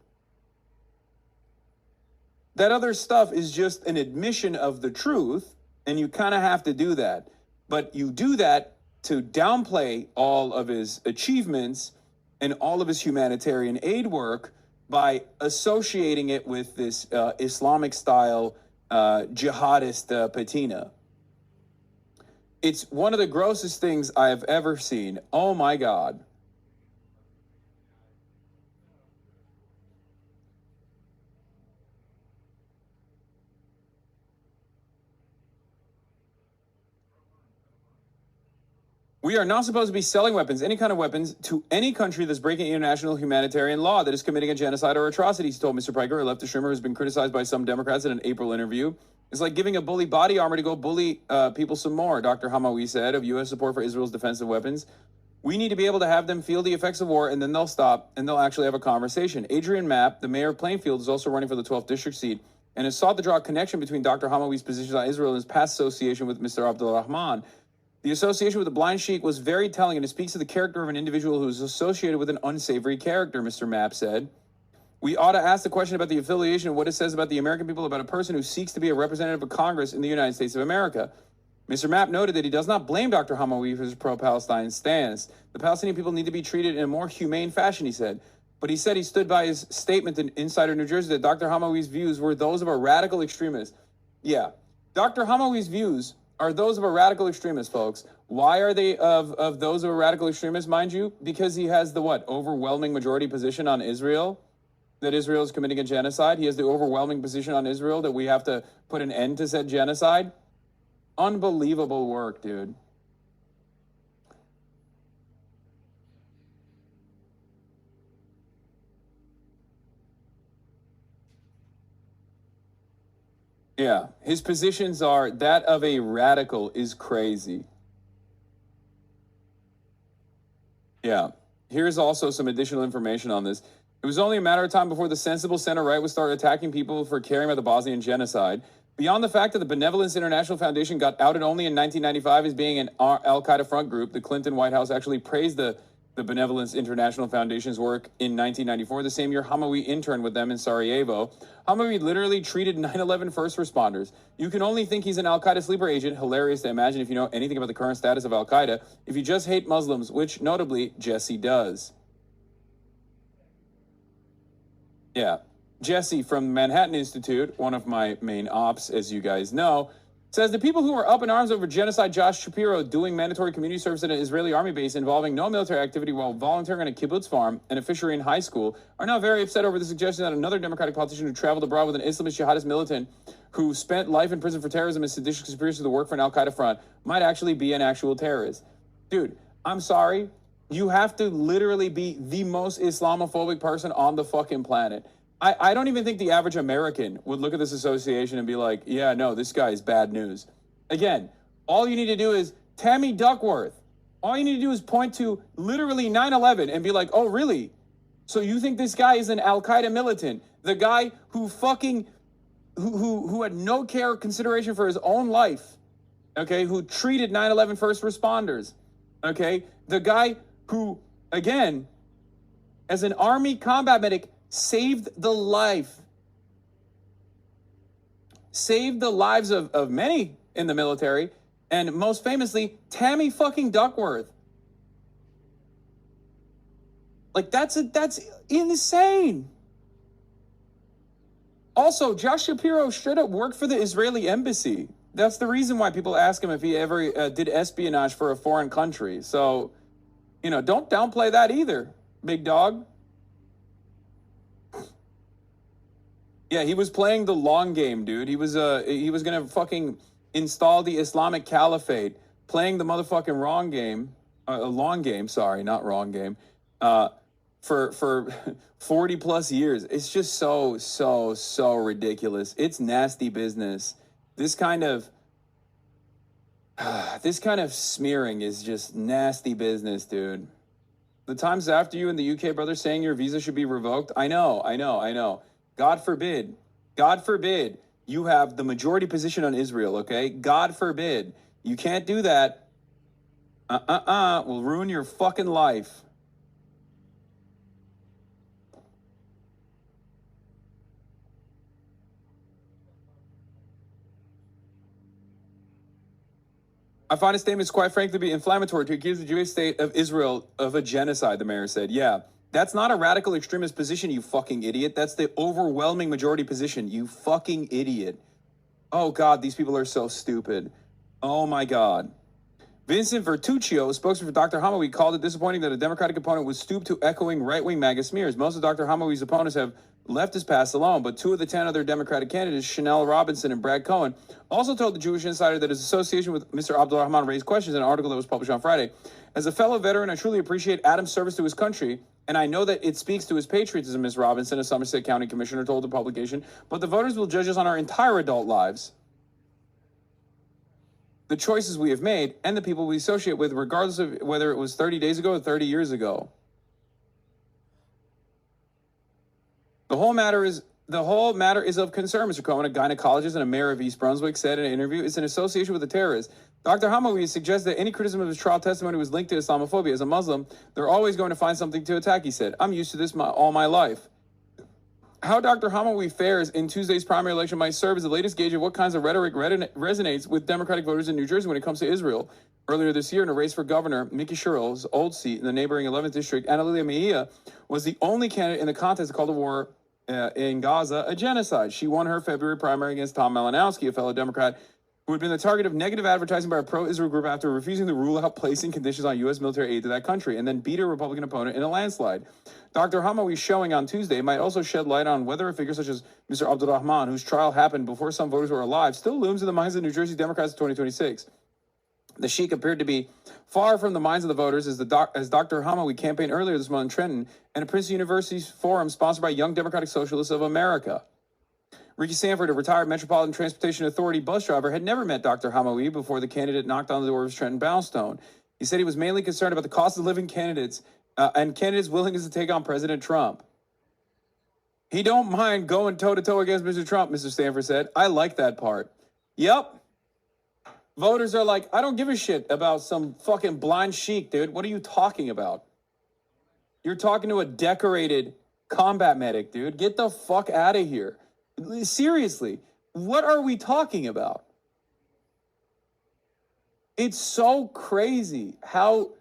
That other stuff is just an admission of the truth, and you kind of have to do that. But you do that to downplay all of his achievements and all of his humanitarian aid work by associating it with this Islamic style jihadist patina. It's one of the grossest things I have ever seen. Oh my God. We are not supposed to be selling weapons, any kind of weapons, to any country that's breaking international humanitarian law that is committing a genocide or atrocities, told Mr. Piker, a leftist streamer who's been criticized by some Democrats in an April interview. It's like giving a bully body armor to go bully people some more, Dr. Hamawy said, of U.S. support for Israel's defensive weapons. We need to be able to have them feel the effects of war, and then they'll stop, and they'll actually have a conversation. Adrian Mapp, the mayor of Plainfield, is also running for the 12th district seat, and has sought to draw a connection between Dr. Hamawy's positions on Israel and his past association with Mr. Abdul Rahman. The association with the blind sheik was very telling, and it speaks to the character of an individual who is associated with an unsavory character, Mr. Mapp said. We ought to ask the question about the affiliation and what it says about the American people about a person who seeks to be a representative of Congress in the United States of America. Mr. Mapp noted that he does not blame Dr. Hamawy for his pro-Palestine stance. The Palestinian people need to be treated in a more humane fashion, he said. But he said he stood by his statement in Insider New Jersey that Dr. Hamawy's views were those of a radical extremist. Yeah, Dr. Hamawy's views are those of a radical extremist, folks. Why are they of those of a radical extremist, mind you? Because he has the what? Overwhelming majority position on Israel, that Israel is committing a genocide. He has the overwhelming position on Israel that we have to put an end to said genocide. Unbelievable work, dude. Yeah, his positions are that of a radical is crazy. Yeah. Here's also some additional information on this. It was only a matter of time before the sensible center right would start attacking people for caring about the Bosnian genocide. Beyond the fact that the Benevolence International Foundation got outed only in 1995 as being an al-Qaeda front group, the Clinton White House actually praised the Benevolence International Foundation's work in 1994, the same year Hamawy interned with them in Sarajevo. Hamawy literally treated 9/11 first responders. You can only think he's an al-Qaeda sleeper agent. Hilarious to imagine if you know anything about the current status of al-Qaeda, if you just hate Muslims, which notably Jesse does. Yeah. Jesse from Manhattan Institute, one of my main ops, as you guys know, says the people who are up in arms over genocide Josh Shapiro doing mandatory community service at an Israeli army base involving no military activity while volunteering on a kibbutz farm and a fishery in high school are now very upset over the suggestion that another Democratic politician who traveled abroad with an Islamist jihadist militant who spent life in prison for terrorism and seditious conspiracy to work for an al-Qaeda front might actually be an actual terrorist. Dude, I'm sorry. You have to literally be the most Islamophobic person on the fucking planet. I don't even think the average American would look at this association and be like, yeah, no, this guy is bad news. Again, all you need to do is Tammy Duckworth. All you need to do is point to literally 9/11 and be like, oh, really? So you think this guy is an al-Qaeda militant? The guy who fucking, who had no care or consideration for his own life, okay, who treated 9/11 first responders, okay? The guy who, again, as an Army combat medic, saved the lives of many in the military, and most famously, Tammy fucking Duckworth. Like, that's insane. Also, Josh Shapiro straight up worked for the Israeli embassy. That's the reason why people ask him if he ever did espionage for a foreign country. So, don't downplay that either, big dog. Yeah, he was playing the long game, dude. He was gonna fucking install the Islamic Caliphate, playing the motherfucking wrong game, long game. Sorry, not wrong game. For 40 plus years. It's just so ridiculous. It's nasty business. This kind of smearing is just nasty business, dude. The times after you in the UK, brother, saying your visa should be revoked. I know. God forbid you have the majority position on Israel, okay? God forbid. You can't do that. Will ruin your fucking life. I find his statements quite frankly to be inflammatory to accuse the Jewish state of Israel of a genocide, the mayor said. Yeah, that's not a radical extremist position, you fucking idiot. That's the overwhelming majority position, you fucking idiot. Oh, God, these people are so stupid. Oh, my God. Vincent Vertuccio, spokesman for Dr. Hamawy, called it disappointing that a Democratic opponent would stoop to echoing right-wing MAGA smears. Most of Dr. Hamawy's opponents have left his past alone, but 2 of the 10 other Democratic candidates, Chanel Robinson and Brad Cohen, also told the Jewish Insider that his association with Mr. Abdulrahman raised questions in an article that was published on Friday. As a fellow veteran, I truly appreciate Adam's service to his country, and I know that it speaks to his patriotism, Ms. Robinson, a Somerset County commissioner, told the publication, but the voters will judge us on our entire adult lives, the choices we have made, and the people we associate with, regardless of whether it was 30 days ago or 30 years ago. The whole matter is of concern, Mr. Cohen, a gynecologist and a mayor of East Brunswick, said in an interview. It's an association with a terrorist. Dr. Hamawy suggests that any criticism of his trial testimony was linked to Islamophobia. As a Muslim, they're always going to find something to attack, he said. I'm used to this all my life. How Dr. Hamawy fares in Tuesday's primary election might serve as the latest gauge of what kinds of rhetoric resonates with Democratic voters in New Jersey when it comes to Israel. Earlier this year, in a race for governor, Mickey Sherrill's old seat in the neighboring 11th district, Analilia Mejia was the only candidate in the contest that called the war in Gaza a genocide. She won her February primary against Tom Malinowski, a fellow Democrat who had been the target of negative advertising by a pro-Israel group after refusing to rule out placing conditions on U.S. military aid to that country, and then beat her Republican opponent in a landslide. Dr. Hamawy's showing on Tuesday might also shed light on whether a figure such as Mr. Abdulrahman, whose trial happened before some voters were alive, still looms in the minds of New Jersey Democrats in 2026. The sheik appeared to be far from the minds of the voters as Dr. Hamawy campaigned earlier this month in Trenton and a Princeton University's forum sponsored by Young Democratic Socialists of America. Ricky Sanford, a retired Metropolitan Transportation Authority bus driver, had never met Dr. Hamawy before the candidate knocked on the door of his Trenton brownstone. He said he was mainly concerned about the cost of living candidates and candidates' willingness to take on President Trump. He don't mind going toe-to-toe against Mr. Trump, Mr. Sanford said. I like that part. Yep. Voters are like, I don't give a shit about some fucking blind sheik, dude. What are you talking about? You're talking to a decorated combat medic, dude. Get the fuck out of here. Seriously, what are we talking about? It's so crazy how,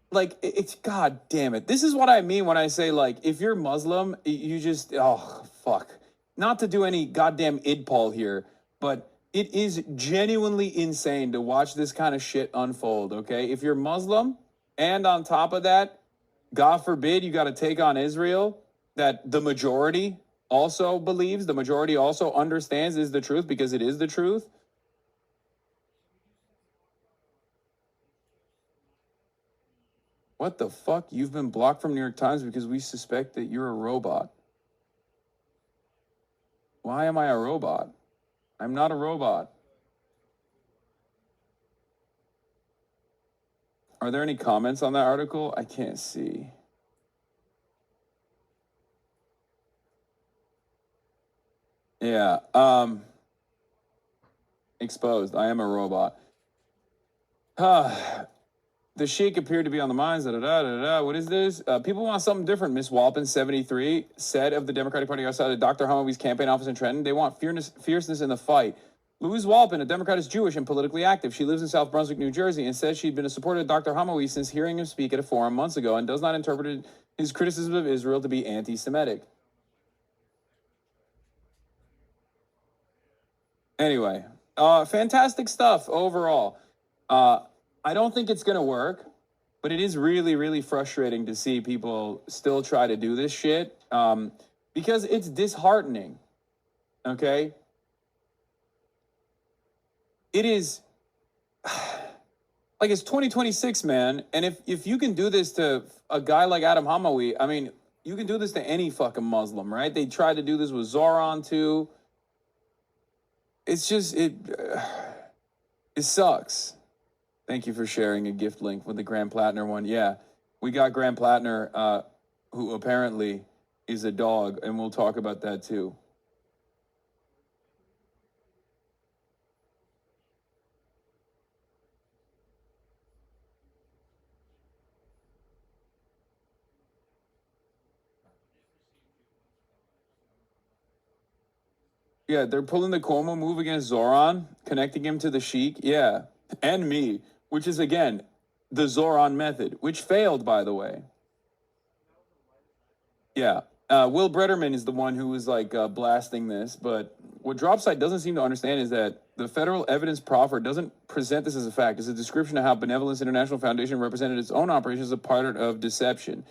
like, it's, God damn it. This is what I mean when I say, like, if you're Muslim, you just, oh, fuck. Not to do any goddamn idpol here, but it is genuinely insane to watch this kind of shit unfold, okay? If you're Muslim, and on top of that, God forbid you got to take on Israel, that the majority also believes, the majority also understands is the truth because it is the truth. What the fuck? You've been blocked from New York Times because we suspect that you're a robot. Why am I a robot? I'm not a robot. Are there any comments on that article? I can't see. Yeah. Exposed. I am a robot. The sheik appeared to be on the minds. What is this? People want something different, Miss Walpin, 73, said of the Democratic Party outside of Dr. Hamawy's campaign office in Trenton. They want fierceness in the fight. Louise Walpin, a Democrat, is Jewish and politically active. She lives in South Brunswick, New Jersey, and says she'd been a supporter of Dr. Hamawy since hearing him speak at a forum months ago and does not interpret his criticism of Israel to be anti-Semitic. Anyway, fantastic stuff overall. I don't think it's going to work, but it is really, really frustrating to see people still try to do this shit because it's disheartening, okay? It is, like, it's 2026, man, and if you can do this to a guy like Adam Hamawy, I mean, you can do this to any fucking Muslim, right? They tried to do this with Zoran, too. It's just, it sucks. Thank you for sharing a gift link with the Graham Platner one. Yeah, we got Graham Platner, who apparently is a dog, and we'll talk about that too. Yeah, they're pulling the Cuomo move against Zoran, connecting him to the sheik. Yeah, and me. which is, again, the Zoran method, which failed, by the way. Yeah. Will Bretterman is the one who was like blasting this, but what Dropsite doesn't seem to understand is that the federal evidence proffered doesn't present this as a fact. It's a description of how Benevolence International Foundation represented its own operations as a part of deception.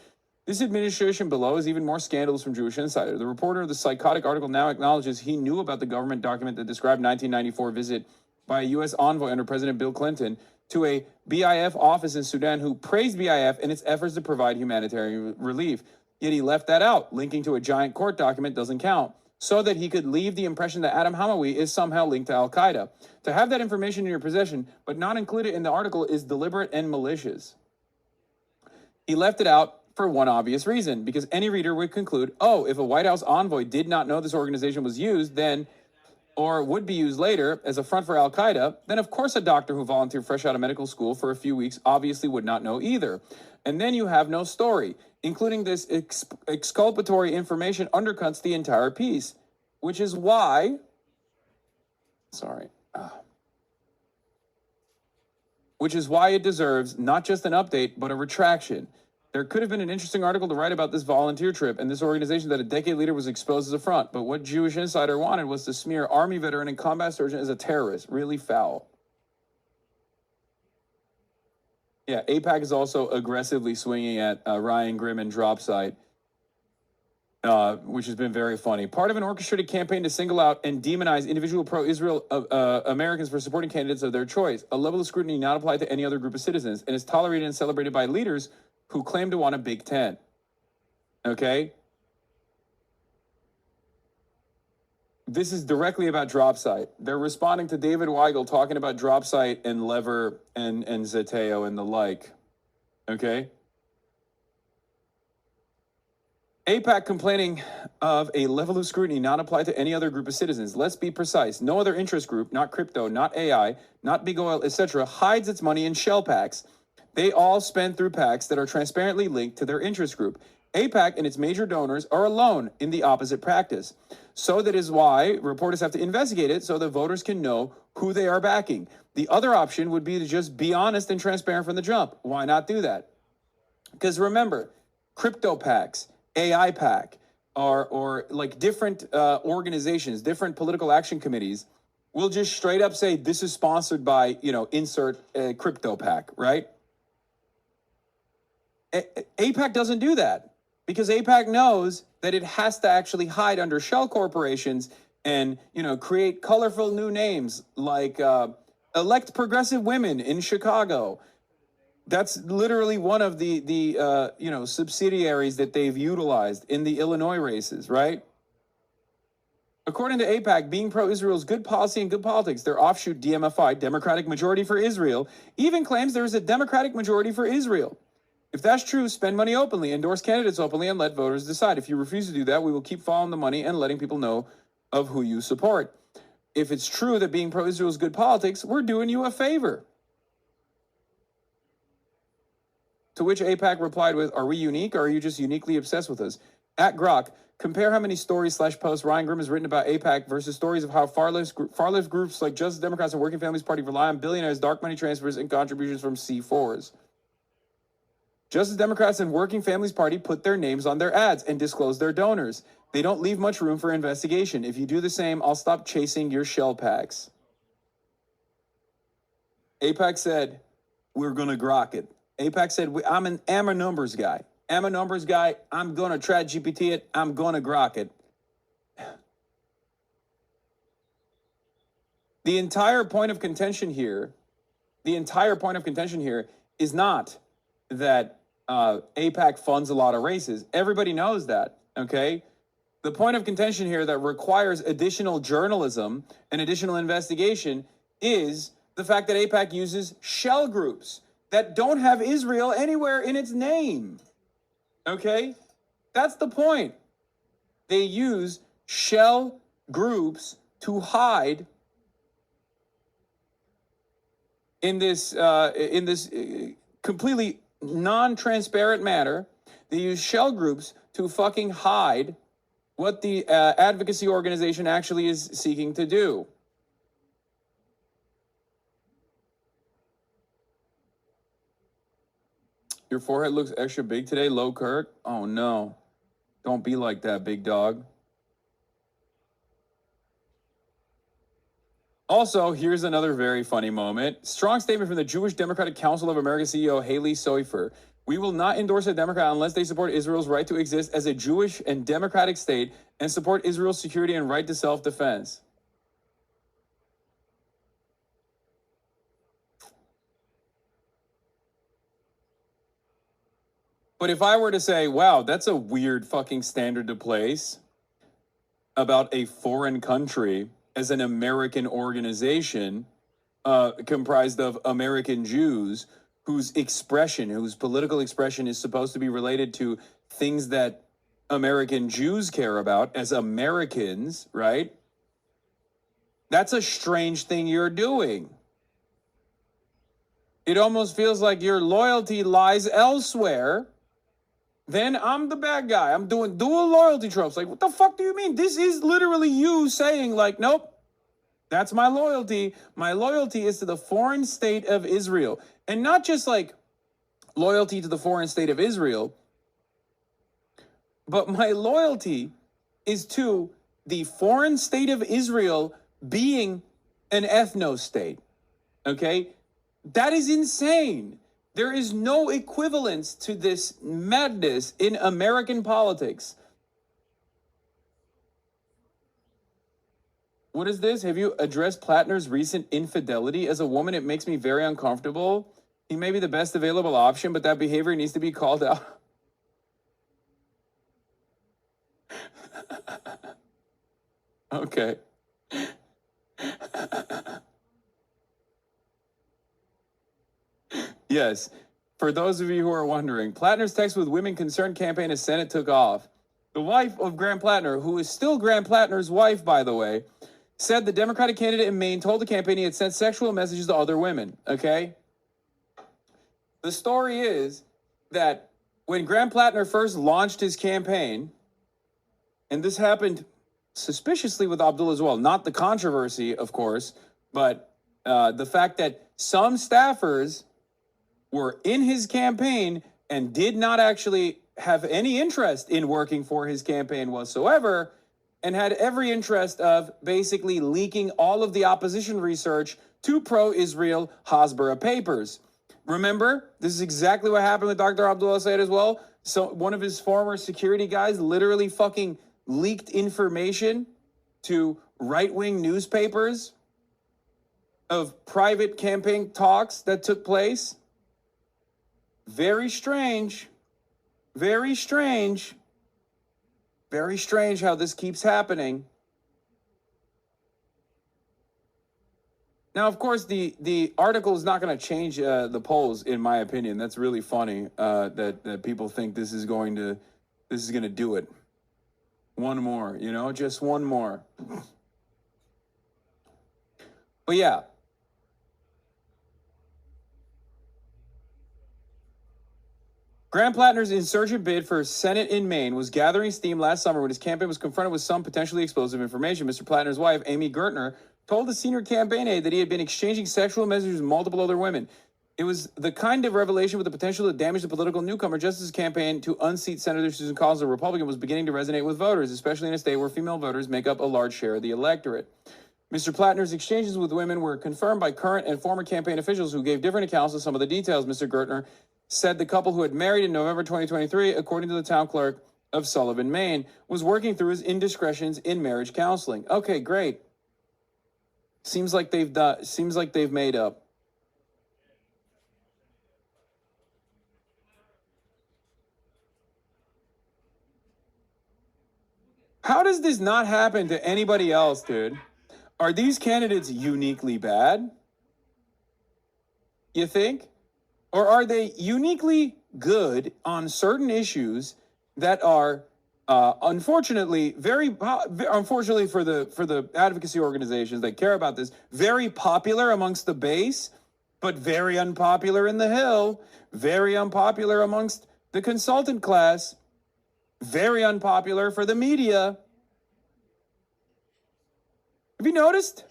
This administration below is even more scandalous from Jewish Insider. The reporter of the psychotic article now acknowledges he knew about the government document that described 1994 visit by a U.S. envoy under President Bill Clinton to a BIF office in Sudan who praised BIF in its efforts to provide humanitarian relief. Yet he left that out. Linking to a giant court document doesn't count, so that he could leave the impression that Adam Hamawy is somehow linked to al-Qaeda. To have that information in your possession, but not include it in the article, is deliberate and malicious. He left it out for one obvious reason, because any reader would conclude, oh, if a White House envoy did not know this organization was used, then, or would be used later as a front for al-Qaeda, then of course a doctor who volunteered fresh out of medical school for a few weeks obviously would not know either. And then you have no story. Including this exculpatory information undercuts the entire piece, which is why, which is why it deserves not just an update, but a retraction. There could have been an interesting article to write about this volunteer trip and this organization that a decade later was exposed as a front, but what Jewish Insider wanted was to smear Army veteran and combat sergeant as a terrorist. Really foul. Yeah, AIPAC is also aggressively swinging at Ryan Grimm and Dropsite, which has been very funny. Part of an orchestrated campaign to single out and demonize individual pro-Israel Americans for supporting candidates of their choice, a level of scrutiny not applied to any other group of citizens, and is tolerated and celebrated by leaders who claim to want a Big Tent. Okay? This is directly about Dropsite. They're responding to David Weigel talking about Dropsite and Lever and Zeteo and the like. Okay? AIPAC complaining of a level of scrutiny not applied to any other group of citizens. Let's be precise. No other interest group, not crypto, not AI, not big oil, etc., hides its money in shell packs. They all spend through packs that are transparently linked to their interest group. AIPAC and its major donors are alone in the opposite practice. So that is why reporters have to investigate it so that voters can know who they are backing. The other option would be to just be honest and transparent from the jump. Why not do that? Because remember, crypto packs, AI PAC, or like different organizations, different political action committees will just straight up say, this is sponsored by, insert crypto PAC, right? AIPAC doesn't do that because AIPAC knows that it has to actually hide under shell corporations and, create colorful new names like elect progressive women in Chicago. That's literally one of the subsidiaries that they've utilized in the Illinois races, right? According to AIPAC, being pro-Israel is good policy and good politics. Their offshoot DMFI, Democratic Majority for Israel, even claims there is a Democratic majority for Israel. If that's true, spend money openly, endorse candidates openly, and let voters decide. If you refuse to do that, we will keep following the money and letting people know of who you support. If it's true that being pro-Israel is good politics, we're doing you a favor. To which AIPAC replied with, are we unique or are you just uniquely obsessed with us? At Grok, compare how many stories/posts Ryan Grimm has written about AIPAC versus stories of how far-left groups like Justice Democrats and Working Families Party rely on billionaires, dark money transfers, and contributions from C4s. Justice Democrats and Working Families Party put their names on their ads and disclose their donors. They don't leave much room for investigation. If you do the same, I'll stop chasing your shell packs. AIPAC said, we're going to grok it. AIPAC said, I'm a numbers guy. I'm a numbers guy. I'm going to try GPT it. I'm going to grok it. The entire point of contention here is not that AIPAC funds a lot of races. Everybody knows that, okay? The point of contention here that requires additional journalism and additional investigation is the fact that AIPAC uses shell groups that don't have Israel anywhere in its name, okay? That's the point. They use shell groups to hide in this completely non-transparent manner. They use shell groups to fucking hide what the advocacy organization actually is seeking to do. Your forehead looks extra big today, Low Kirk. Oh no. Don't be like that, big dog. Also, here's another very funny moment. Strong statement from the Jewish Democratic Council of America CEO Haley Soifer. We will not endorse a Democrat unless they support Israel's right to exist as a Jewish and democratic state and support Israel's security and right to self-defense. But if I were to say, wow, that's a weird fucking standard to place about a foreign country as an American organization comprised of American Jews whose political expression is supposed to be related to things that American Jews care about as Americans, right? That's a strange thing you're doing. It almost feels like your loyalty lies elsewhere. Then I'm the bad guy. I'm doing dual loyalty tropes. Like, what the fuck do you mean? This is literally you saying, like, nope, that's my loyalty. My loyalty is to the foreign state of Israel. And not just like loyalty to the foreign state of Israel, but my loyalty is to the foreign state of Israel being an ethno-state. Okay? That is insane. There is no equivalence to this madness in American politics. What is this? Have you addressed Platner's recent infidelity? As a woman, it makes me very uncomfortable. He may be the best available option, but that behavior needs to be called out. Okay. Yes. For those of you who are wondering, Platner's Text with Women Concerned campaign as Senate took off. The wife of Graham Platner, who is still Graham Platner's wife, by the way, said the Democratic candidate in Maine told the campaign he had sent sexual messages to other women, okay? The story is that when Graham Platner first launched his campaign, and this happened suspiciously with Abdullah as well, not the controversy, of course, but the fact that some staffers were in his campaign and did not actually have any interest in working for his campaign whatsoever, and had every interest of basically leaking all of the opposition research to pro-Israel Hasbara papers. Remember, this is exactly what happened with Dr. Abdullah Sayed as well. So one of his former security guys literally fucking leaked information to right-wing newspapers of private campaign talks that took place. Very strange. Very strange. Very strange how this keeps happening. Now, of course, the article is not going to change the polls, in my opinion. That's really funny that people think this is going to do it. One more, just one more. But yeah. Graham Platner's insurgent bid for Senate in Maine was gathering steam last summer when his campaign was confronted with some potentially explosive information. Mr. Platner's wife, Amy Gertner, told the senior campaign aide that he had been exchanging sexual messages with multiple other women. It was the kind of revelation with the potential to damage the political newcomer just as his campaign to unseat Senator Susan Collins, a Republican, was beginning to resonate with voters, especially in a state where female voters make up a large share of the electorate. Mr. Platner's exchanges with women were confirmed by current and former campaign officials who gave different accounts of some of the details. Mr. Gertner said the couple who had married in November 2023, according to the town clerk of Sullivan, Maine, was working through his indiscretions in marriage counseling. Okay, great. Seems like they've made up. How does this not happen to anybody else, dude? Are these candidates uniquely bad? You think? Or are they uniquely good on certain issues that are, unfortunately, unfortunately for the advocacy organizations that care about this, very popular amongst the base, but very unpopular in the Hill, very unpopular amongst the consultant class, very unpopular for the media. Have you noticed?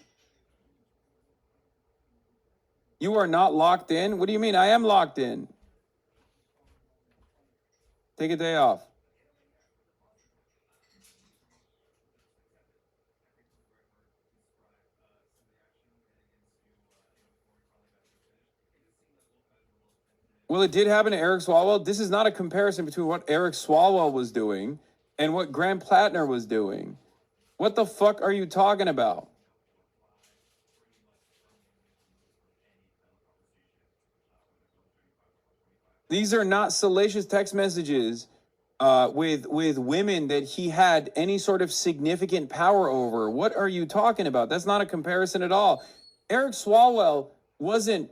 You are not locked in? What do you mean? I am locked in. Take a day off. Well, it did happen to Eric Swalwell. This is not a comparison between what Eric Swalwell was doing and what Graham Platner was doing. What the fuck are you talking about? These are not salacious text messages with women that he had any sort of significant power over. What are you talking about? That's not a comparison at all. Eric Swalwell wasn't.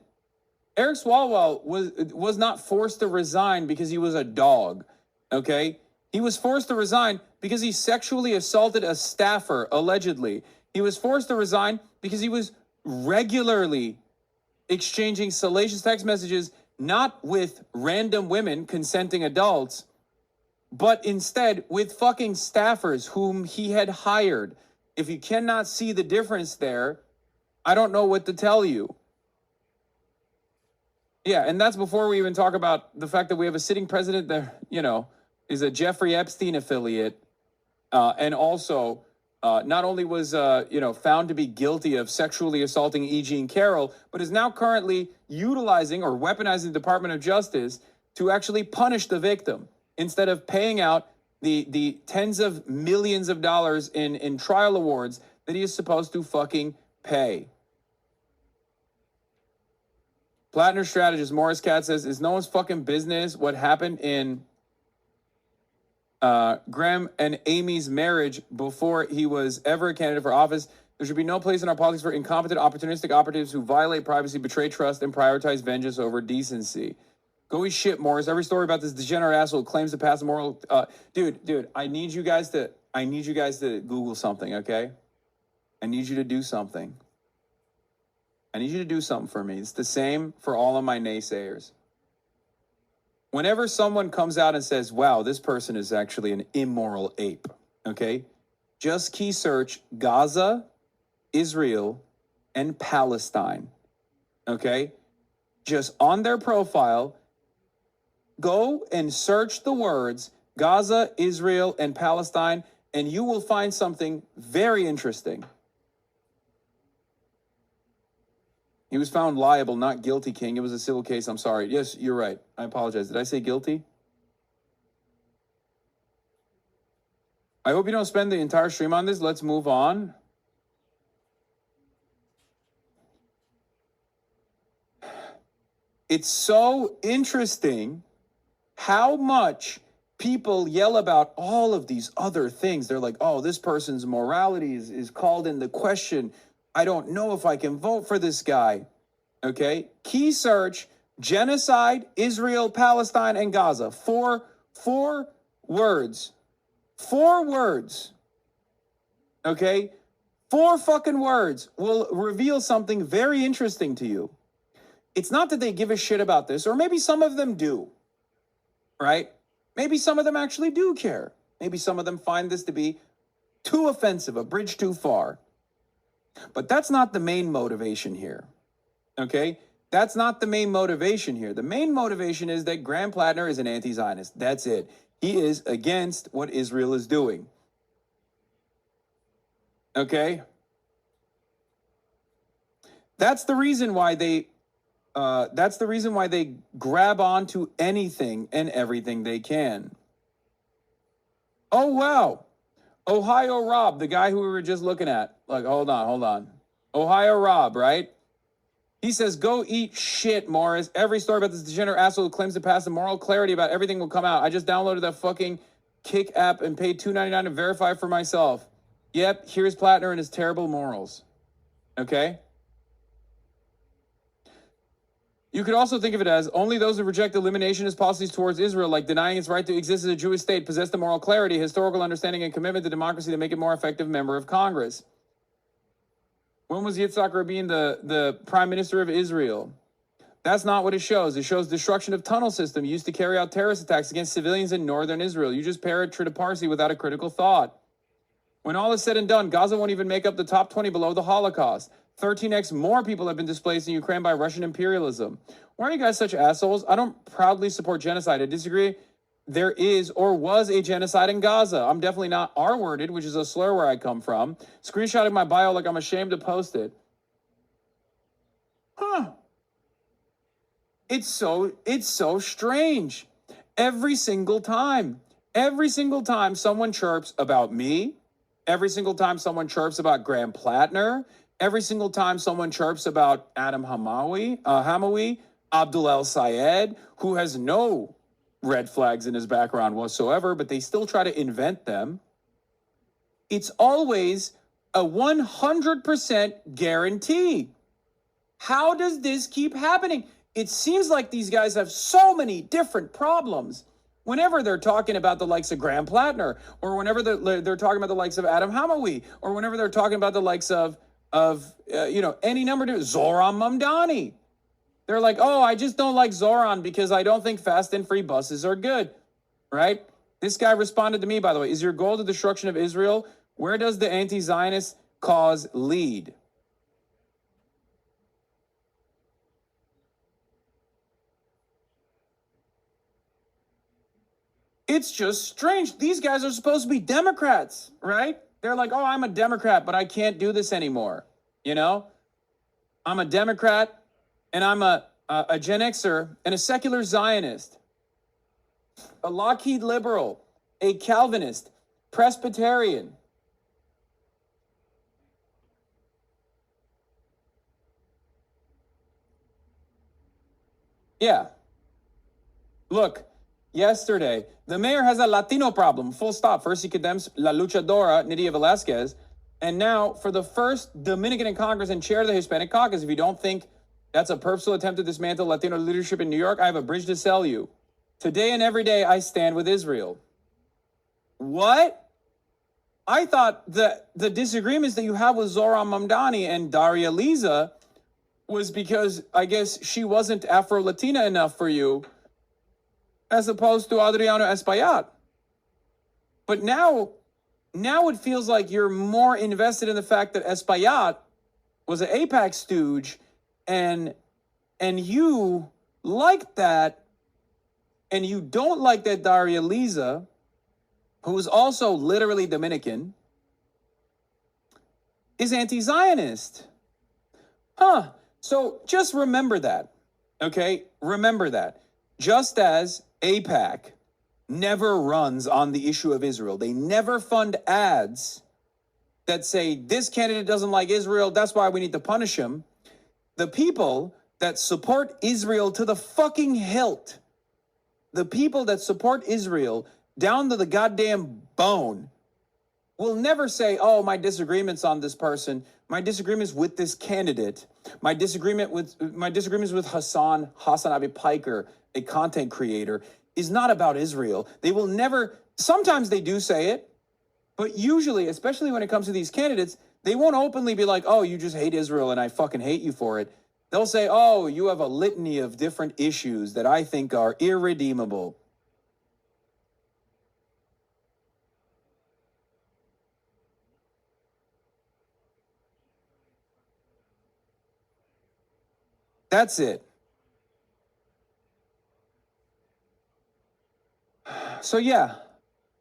Eric Swalwell was not forced to resign because he was a dog. Okay, he was forced to resign because he sexually assaulted a staffer, allegedly. He was forced to resign because he was regularly exchanging salacious text messages, not with random women, consenting adults, but instead with fucking staffers whom he had hired. If you cannot see the difference there, I don't know what to tell you. Yeah, and that's before we even talk about the fact that we have a sitting president that, is a Jeffrey Epstein affiliate, and also not only was, found to be guilty of sexually assaulting E. Jean Carroll, but is now currently utilizing or weaponizing the Department of Justice to actually punish the victim instead of paying out the tens of millions of dollars in trial awards that he is supposed to fucking pay. Platner strategist Morris Katz says, "It's no one's fucking business what happened in Graham and Amy's marriage before he was ever a candidate for office. There should be no place in our politics for incompetent, opportunistic operatives who violate privacy, betray trust, and prioritize vengeance over decency." Go eat shit, Morris. Every story about this degenerate asshole who claims to pass a moral. Dude, I need you guys to Google something, okay? I need you to do something. I need you to do something for me. It's the same for all of my naysayers. Whenever someone comes out and says, wow, this person is actually an immoral ape, okay? Just key search Gaza, Israel, and Palestine, okay? Just on their profile, go and search the words Gaza, Israel, and Palestine, and you will find something very interesting. He was found liable, not guilty, King. It was a civil case. I'm sorry. Yes, you're right. I apologize. Did I say guilty? I hope you don't spend the entire stream on this. Let's move on. It's so interesting how much people yell about all of these other things. They're like, oh, this person's morality is called into question. I don't know if I can vote for this guy. Okay? Key search, genocide, Israel, Palestine, and Gaza. Four words. 4 words. Okay? 4 fucking words will reveal something very interesting to you. It's not that they give a shit about this, or maybe some of them do. Right? Maybe some of them actually do care. Maybe some of them find this to be too offensive, a bridge too far. But that's not the main motivation here, okay? That's not the main motivation here. The main motivation is that Graham Platner is an anti-Zionist. That's it. He is against what Israel is doing, okay? That's the reason why they grab onto anything and everything they can. Oh, wow. Ohio Rob, the guy who we were just looking at. Like, hold on. Ohio Rob, right? He says, go eat shit, Morris. Every story about this degenerate asshole who claims to pass the moral clarity about everything will come out. I just downloaded that fucking Kick app and paid $2.99 to verify for myself. Yep, here's Platner and his terrible morals. Okay? You could also think of it as only those who reject eliminationist policies towards Israel, like denying its right to exist as a Jewish state, possess the moral clarity, historical understanding, and commitment to democracy that make it more effective member of Congress. When was Yitzhak Rabin the prime minister of Israel? That's not what it shows. It shows destruction of tunnel system used to carry out terrorist attacks against civilians in northern Israel. You just parrot Parsi without a critical thought. When all is said and done, Gaza won't even make up the top 20 below the Holocaust. 13x more people have been displaced in Ukraine by Russian imperialism. Why are you guys such assholes? I don't proudly support genocide. I disagree there is or was a genocide in Gaza. I'm definitely not R-worded, which is a slur where I come from. Screenshotting my bio like I'm ashamed to post it. Huh. It's so strange. Every single time someone chirps about me, every single time someone chirps about Graham Platner, every single time someone chirps about Adam Hamawy, Abdul El Sayed, who has no red flags in his background whatsoever, but they still try to invent them. It's always a 100% guarantee. How does this keep happening? It seems like these guys have so many different problems. Whenever they're talking about the likes of Graham Platner, or whenever they're talking about the likes of Adam Hamawy, or whenever they're talking about the likes of any number of Zoran Mamdani, they're like, oh, I just don't like Zoran because I don't think fast and free buses are good, right? This guy responded to me, by the way, is your goal the destruction of Israel? Where does the anti-Zionist cause lead? It's just strange. These guys are supposed to be Democrats, right? They're like, oh, I'm a Democrat, but I can't do this anymore. You know, I'm a Democrat and I'm a Gen Xer and a secular Zionist, a Lockheed liberal, a Calvinist, Presbyterian. Yeah. Look, yesterday, the mayor has a Latino problem, full stop. First, he condemns La Luchadora, Nydia Velasquez. And now, for the first Dominican in Congress and chair of the Hispanic caucus, if you don't think that's a purposeful attempt to dismantle Latino leadership in New York, I have a bridge to sell you. Today and every day, I stand with Israel. What? I thought that the disagreements that you have with Zoran Mamdani and Daria Liza was because, I guess, she wasn't Afro-Latina enough for you, as opposed to Adriano Espaillat. But now it feels like you're more invested in the fact that Espaillat was an AIPAC stooge, and you like that, and you don't like that Daria Liza, who is also literally Dominican, is anti-Zionist. Huh. So just remember that, okay? Remember that. Just as AIPAC never runs on the issue of Israel, they never fund ads that say, this candidate doesn't like Israel, that's why we need to punish him. The people that support Israel to the fucking hilt, the people that support Israel down to the goddamn bone, will never say, oh, my disagreements on this person, my disagreements with this candidate, my disagreements with Hasan Piker, a content creator, is not about Israel. They will never, sometimes they do say it, but usually, especially when it comes to these candidates, they won't openly be like, oh, you just hate Israel and I fucking hate you for it. They'll say, oh, you have a litany of different issues that I think are irredeemable. That's it. So yeah,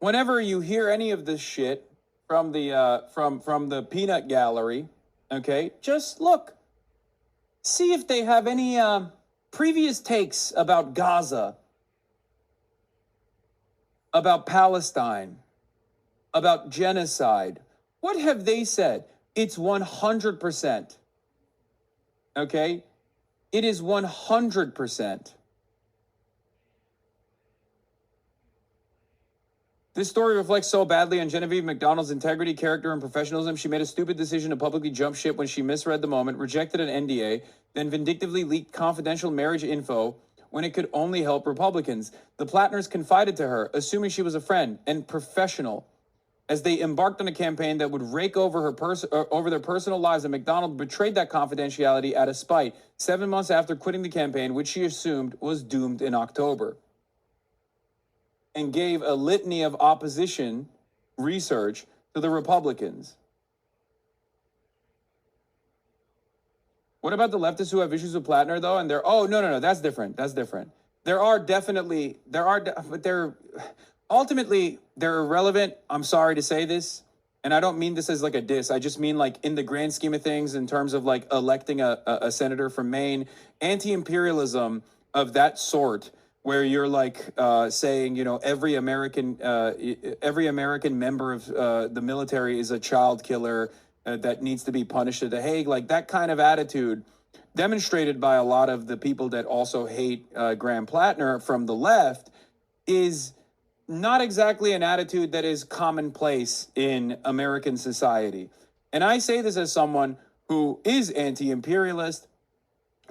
whenever you hear any of this shit from the from the peanut gallery, okay, just look, see if they have any previous takes about Gaza, about Palestine, about genocide. What have they said? It's 100%. Okay? It is 100%. This story reflects so badly on Genevieve McDonald's integrity, character, and professionalism. She made a stupid decision to publicly jump ship when she misread the moment, rejected an NDA, then vindictively leaked confidential marriage info when it could only help Republicans. The Platners confided to her, assuming she was a friend and professional, as they embarked on a campaign that would rake over over their personal lives, and McDonald betrayed that confidentiality out of spite 7 months after quitting the campaign, which she assumed was doomed in October, and gave a litany of opposition research to the Republicans. What about the leftists who have issues with Platner, though? And they're, oh, no, that's different. That's different. there are definitely, but they're ultimately, they're irrelevant. I'm sorry to say this. And I don't mean this as like a diss. I just mean like in the grand scheme of things, in terms of like electing a senator from Maine, anti-imperialism of that sort, where you're like saying, you know, every American member of the military is a child killer that needs to be punished at The Hague, like that kind of attitude, demonstrated by a lot of the people that also hate Graham Platner from the left, is not exactly an attitude that is commonplace in American society. And I say this as someone who is anti-imperialist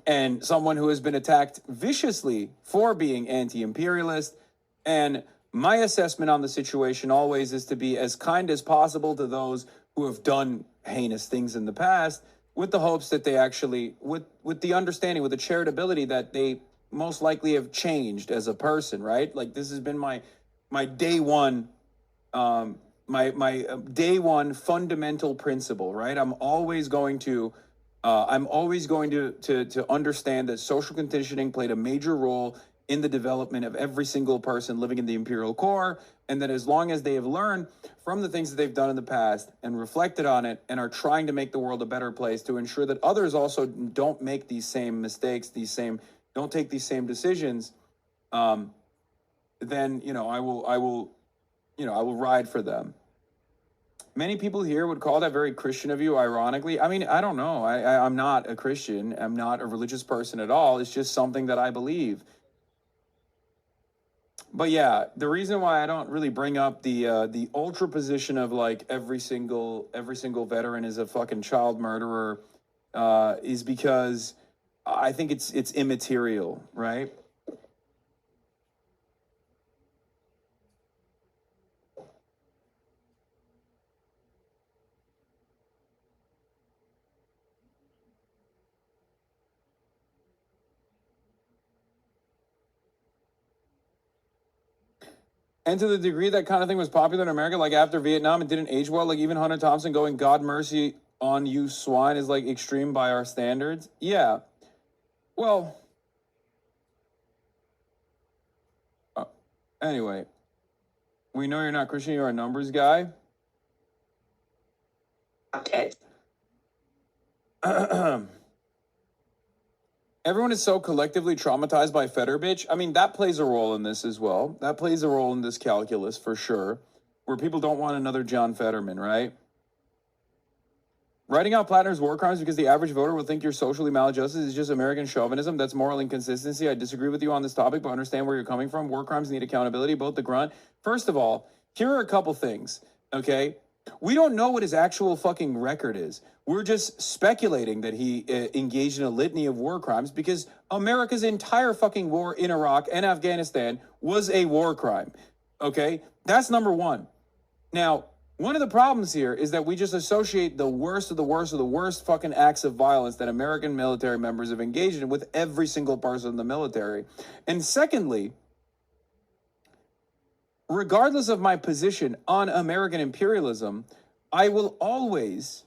and someone who has been attacked viciously for being anti-imperialist. And my assessment on the situation always is to be as kind as possible to those who have done heinous things in the past, with the hopes that they actually, with the understanding, with the charitability that they most likely have changed as a person, right? Like, this has been my day one, my day one fundamental principle, right? I'm always going to understand that social conditioning played a major role in the development of every single person living in the imperial core, and that as long as they have learned from the things that they've done in the past and reflected on it and are trying to make the world a better place to ensure that others also don't make these same mistakes, don't take these same decisions, then, you know, I will ride for them. Many people here would call that very Christian of you, ironically. I mean, I don't know. I'm not a Christian. I'm not a religious person at all. It's just something that I believe. But yeah, the reason why I don't really bring up the ultra position of like every single veteran is a fucking child murderer is because I think it's immaterial, right? And to the degree that kind of thing was popular in America, like after Vietnam, it didn't age well. Like even Hunter Thompson going, "God mercy on you, swine," is like extreme by our standards. Yeah. Well, anyway, we know you're not Christian. You're a numbers guy. Okay. Everyone is so collectively traumatized by Feder bitch. I mean, that plays a role in this as well. That plays a role in this calculus for sure, where people don't want another John Fetterman, right? Writing out Platner's war crimes because the average voter will think you're socially maladjusted is just American chauvinism. That's moral inconsistency. I disagree with you on this topic, but understand where you're coming from. War crimes need accountability, both the grunt. First of all, here are a couple things, okay? We don't know what his actual fucking record is. We're just speculating that he engaged in a litany of war crimes because America's entire fucking war in Iraq and Afghanistan was a war crime, okay? That's number one. Now, one of the problems here is that we just associate the worst of the worst of the worst fucking acts of violence that American military members have engaged in with every single person in the military. And secondly, regardless of my position on American imperialism, I will always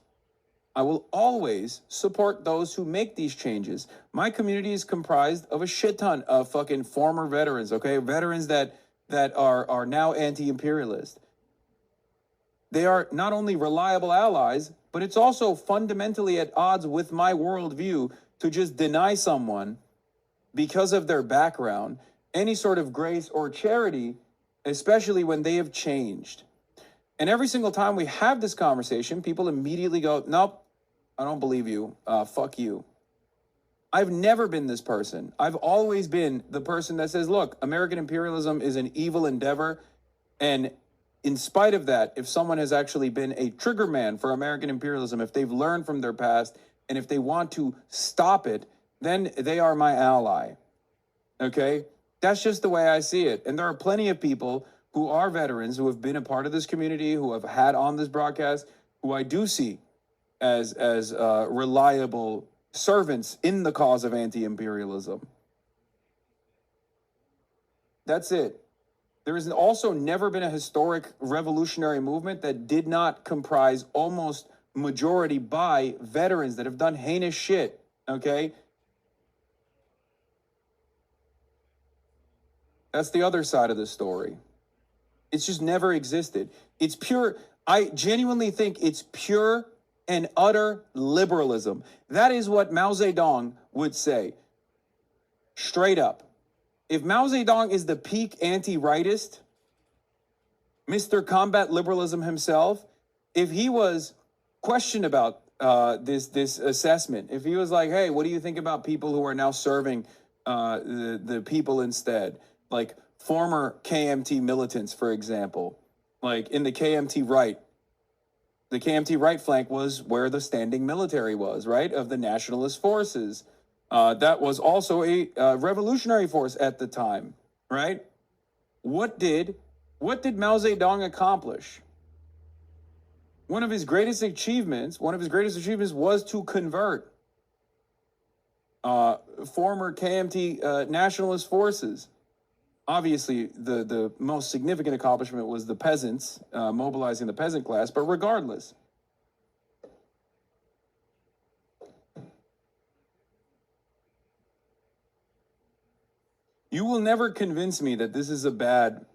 support those who make these changes. My community is comprised of a shit ton of fucking former veterans, okay? Veterans that are now anti-imperialist. They are not only reliable allies, but it's also fundamentally at odds with my worldview to just deny someone, because of their background, any sort of grace or charity, especially when they have changed. And every single time we have this conversation, people immediately go, "Nope, I don't believe you. Fuck you." I've never been this person. I've always been the person that says, look, American imperialism is an evil endeavor, and in spite of that, if someone has actually been a trigger man for American imperialism, if they've learned from their past, and if they want to stop it, then they are my ally. Okay? That's just the way I see it. And there are plenty of people who are veterans, who have been a part of this community, who have had on this broadcast, who I do see as reliable servants in the cause of anti-imperialism. That's it. There has also never been a historic revolutionary movement that did not comprise almost majority by veterans that have done heinous shit, okay? That's the other side of the story. It's just never existed. It's pure, I genuinely think it's pure and utter liberalism. That is what Mao Zedong would say. Straight up. If Mao Zedong is the peak anti-rightist, Mr. Combat Liberalism himself, if he was questioned about this assessment, if he was like, hey, what do you think about people who are now serving the people instead? Like former KMT militants, for example, like in the KMT right flank was where the standing military was, right, of the nationalist forces. That was also a revolutionary force at the time, right? What did Mao Zedong accomplish? One of his greatest achievements was to convert former KMT nationalist forces. Obviously, the most significant accomplishment was the peasants, mobilizing the peasant class, but regardless. You will never convince me that this is a bad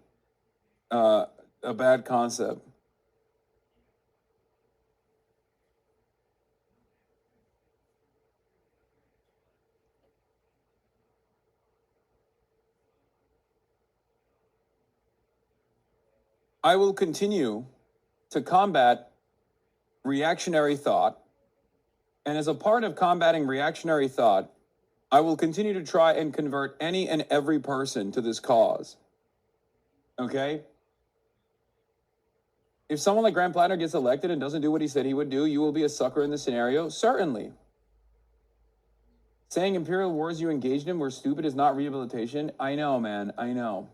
concept. I will continue to combat reactionary thought. And as a part of combating reactionary thought, I will continue to try and convert any and every person to this cause. Okay? If someone like Graham Platner gets elected and doesn't do what he said he would do, you will be a sucker in the scenario? Certainly. Saying imperial wars you engaged in were stupid is not rehabilitation? I know, man. I know.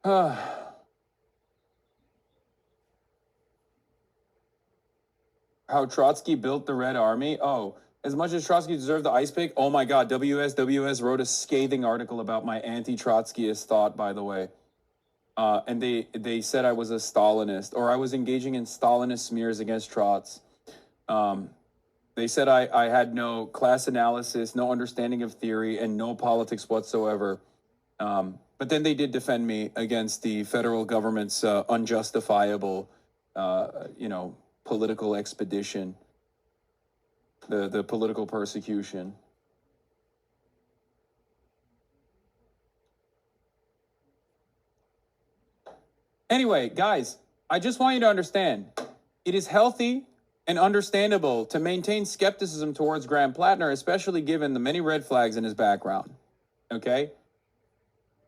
How Trotsky built the Red Army? Oh, as much as Trotsky deserved the ice pick, oh my God, WSWS wrote a scathing article about my anti-Trotskyist thought, by the way. And they said I was a Stalinist, or I was engaging in Stalinist smears against Trots. They said I had no class analysis, no understanding of theory, and no politics whatsoever. But then they did defend me against the federal government's unjustifiable, political expedition, the political persecution. Anyway, guys, I just want you to understand, it is healthy and understandable to maintain skepticism towards Graham Platner, especially given the many red flags in his background. Okay?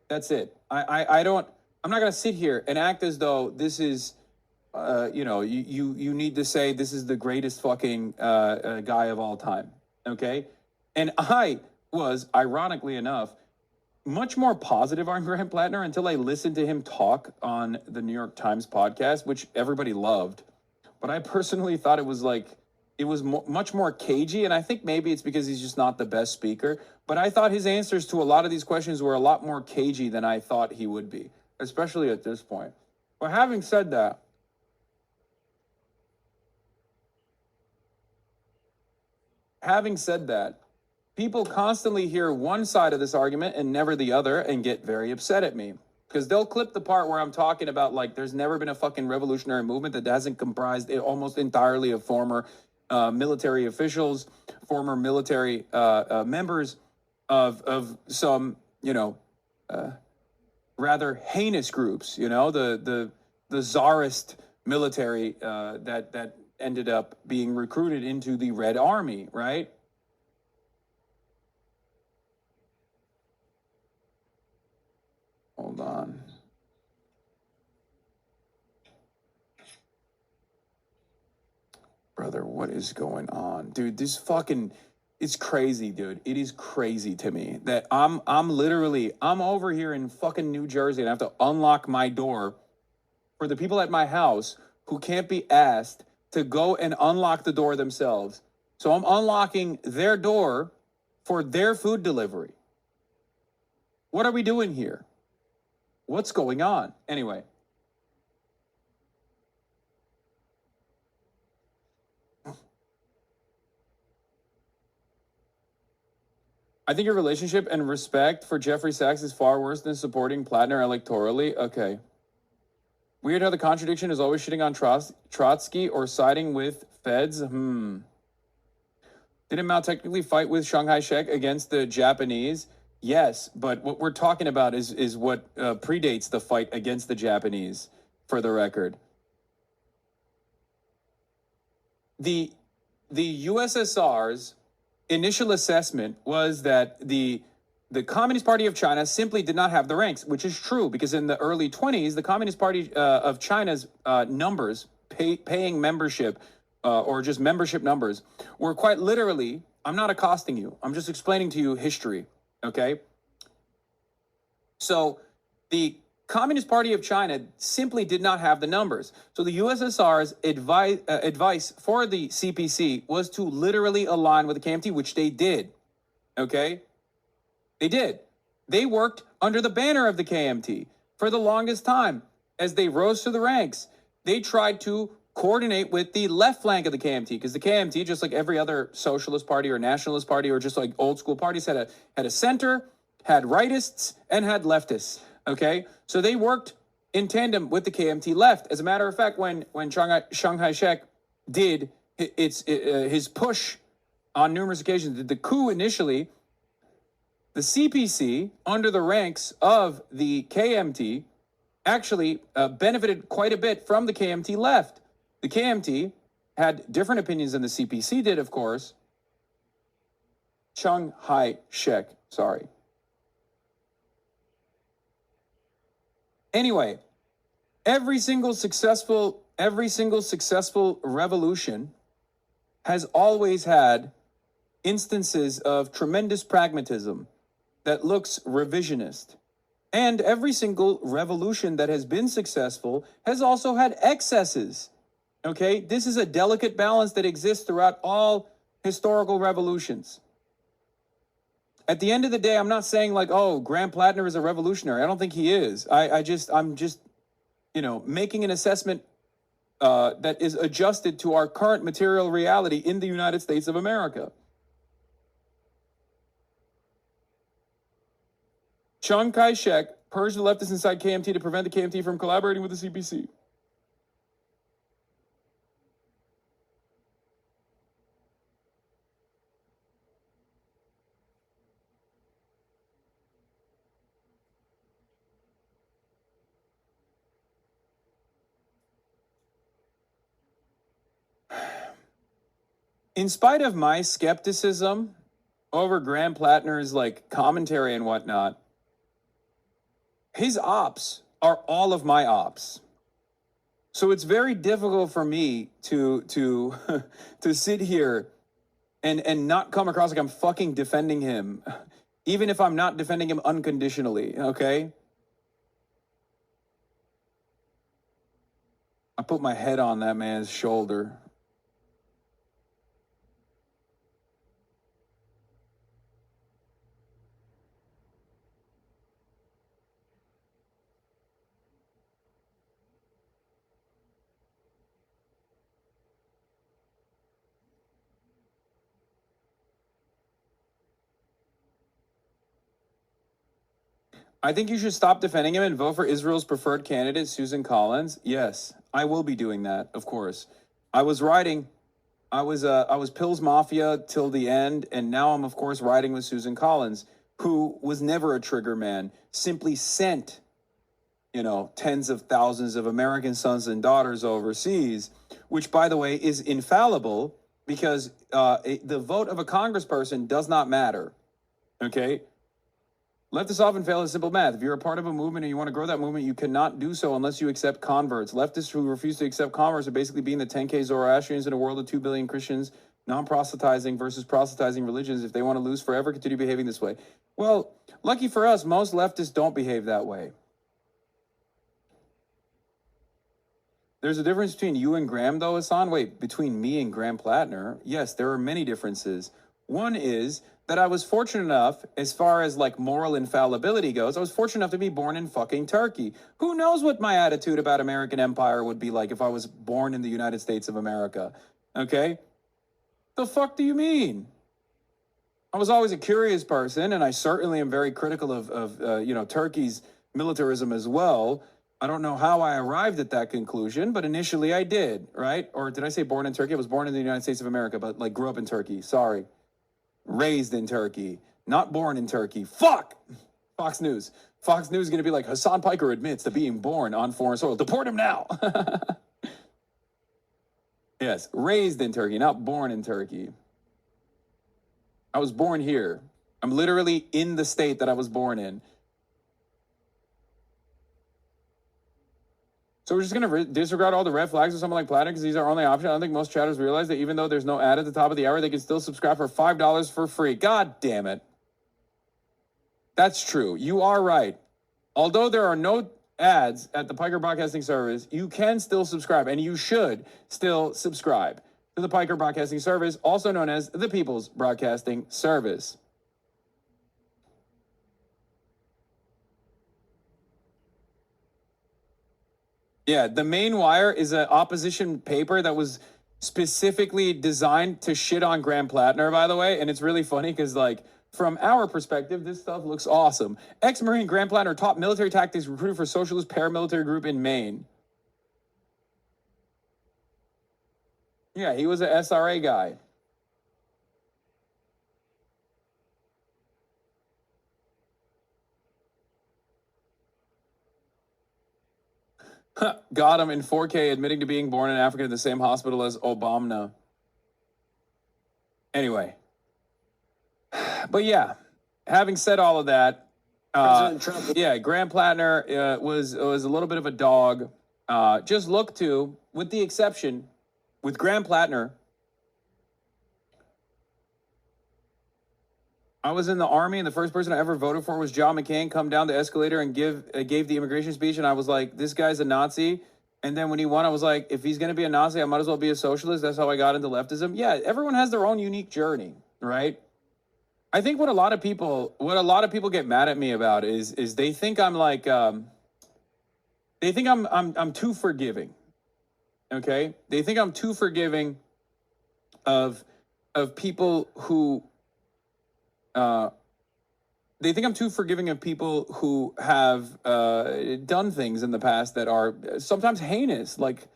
That's it. I'm not going to sit here and act as though this is, you need to say this is the greatest fucking guy of all time. Okay? And I was, ironically enough, much more positive on Graham Platner until I listened to him talk on the New York Times podcast, which everybody loved. But I personally thought it was much more cagey, and I think maybe it's because he's just not the best speaker. But I thought his answers to a lot of these questions were a lot more cagey than I thought he would be, especially at this point. But having said that, people constantly hear one side of this argument and never the other and get very upset at me. Because they'll clip the part where I'm talking about, like, there's never been a fucking revolutionary movement that hasn't comprised almost entirely of former military officials, former military members of some, rather heinous groups, the czarist military that ended up being recruited into the Red Army, right? Hold on. Brother, what is going on? Dude, it's crazy, dude. It is crazy to me that I'm over here in fucking New Jersey and I have to unlock my door for the people at my house who can't be asked to go and unlock the door themselves. So I'm unlocking their door for their food delivery. What are we doing here? What's going on? Anyway. I think your relationship and respect for Jeffrey Sachs is far worse than supporting Platner electorally. Okay. Weird how the contradiction is always shitting on Trotsky or siding with feds. Didn't Mao technically fight with Shanghai Shek against the Japanese? Yes, but what we're talking about is what predates the fight against the Japanese, for the record. The USSR's initial assessment was that the Communist Party of China simply did not have the ranks, which is true because in the early 20s, the Communist Party of China's numbers, paying membership or just membership numbers, were quite literally, I'm not accosting you, I'm just explaining to you history, okay? So the Communist Party of China simply did not have the numbers. So the USSR's advice for the CPC was to literally align with the KMT, which they did, okay? They did. They worked under the banner of the KMT for the longest time. As they rose through the ranks, they tried to coordinate with the left flank of the KMT, because the KMT, just like every other socialist party or nationalist party or just like old school parties, had a center, had rightists, and had leftists. Okay, so they worked in tandem with the KMT left. As a matter of fact, when Shanghai Shek did his push on numerous occasions, the coup initially, the CPC, under the ranks of the KMT, actually benefited quite a bit from the KMT left. The KMT had different opinions than the CPC did, of course. Shanghai Shek, sorry. Anyway, every single successful revolution has always had instances of tremendous pragmatism that looks revisionist. And every single revolution that has been successful has also had excesses. Okay? This is a delicate balance that exists throughout all historical revolutions. At the end of the day, I'm not saying like, oh, Graham Platner is a revolutionary. I don't think he is. I'm just, making an assessment that is adjusted to our current material reality in the United States of America. Chiang Kai-shek purged the leftists inside KMT to prevent the KMT from collaborating with the CPC. In spite of my skepticism over Graham Platner's like commentary and whatnot, his ops are all of my ops. So it's very difficult for me to to sit here and not come across like I'm fucking defending him, even if I'm not defending him unconditionally, okay? I put my head on that man's shoulder. I think you should stop defending him and vote for Israel's preferred candidate, Susan Collins. Yes, I will be doing that, of course. I was Pill's Mafia till the end, and now I'm, of course, riding with Susan Collins, who was never a trigger man, simply sent, tens of thousands of American sons and daughters overseas, which, by the way, is infallible because the vote of a congressperson does not matter, okay? Leftists often fail at simple math. If you're a part of a movement and you want to grow that movement, you cannot do so unless you accept converts. Leftists who refuse to accept converts are basically being the 10K Zoroastrians in a world of 2 billion Christians, non-proselytizing versus proselytizing religions. If they want to lose forever, continue behaving this way. Well, lucky for us, most leftists don't behave that way. There's a difference between you and Graham, though, Hasan. Wait, between me and Graham Platner? Yes, there are many differences. One is that I was fortunate enough, as far as like moral infallibility goes, I was fortunate enough to be born in fucking Turkey. Who knows what my attitude about American empire would be like if I was born in the United States of America? Okay? The fuck do you mean? I was always a curious person, and I certainly am very critical of Turkey's militarism as well. I don't know how I arrived at that conclusion, but initially I did, right? Or did I say born in Turkey? I was born in the United States of America, but like grew up in Turkey. Sorry. Raised in Turkey, not born in Turkey. Fuck! Fox News. Fox News is going to be like, Hasan Piker admits to being born on foreign soil. Deport him now. Yes, raised in Turkey, not born in Turkey. I was born here. I'm literally in the state that I was born in. So we're just going to disregard all the red flags of someone like Platner because he's our only option. I don't think most chatters realize that even though there's no ad at the top of the hour, they can still subscribe for $5 for free. God damn it. That's true. You are right. Although there are no ads at the Piker Broadcasting Service, you can still subscribe, and you should still subscribe to the Piker Broadcasting Service, also known as the People's Broadcasting Service. Yeah, the main wire is an opposition paper that was specifically designed to shit on Graham Platner, by the way, and it's really funny because, like, from our perspective, this stuff looks awesome. Ex-Marine Graham Platner, top military tactics recruited for socialist paramilitary group in Maine. Yeah, he was an SRA guy. Got him in 4K admitting to being born in Africa in the same hospital as Obama. Anyway. But yeah, having said all of that, yeah, Graham Platner was a little bit of a dog. Just look to, with the exception, with Graham Platner, I was in the Army, and the first person I ever voted for was John McCain. Come down the escalator and gave the immigration speech, and I was like, this guy's a Nazi. And then when he won, I was like, if he's going to be a Nazi, I might as well be a socialist. That's how I got into leftism. Yeah, everyone has their own unique journey, right? I think what a lot of people get mad at me about is they think I'm like they think I'm too forgiving. Okay? They think I'm too forgiving of people who they think I'm too forgiving of people who have done things in the past that are sometimes heinous, like.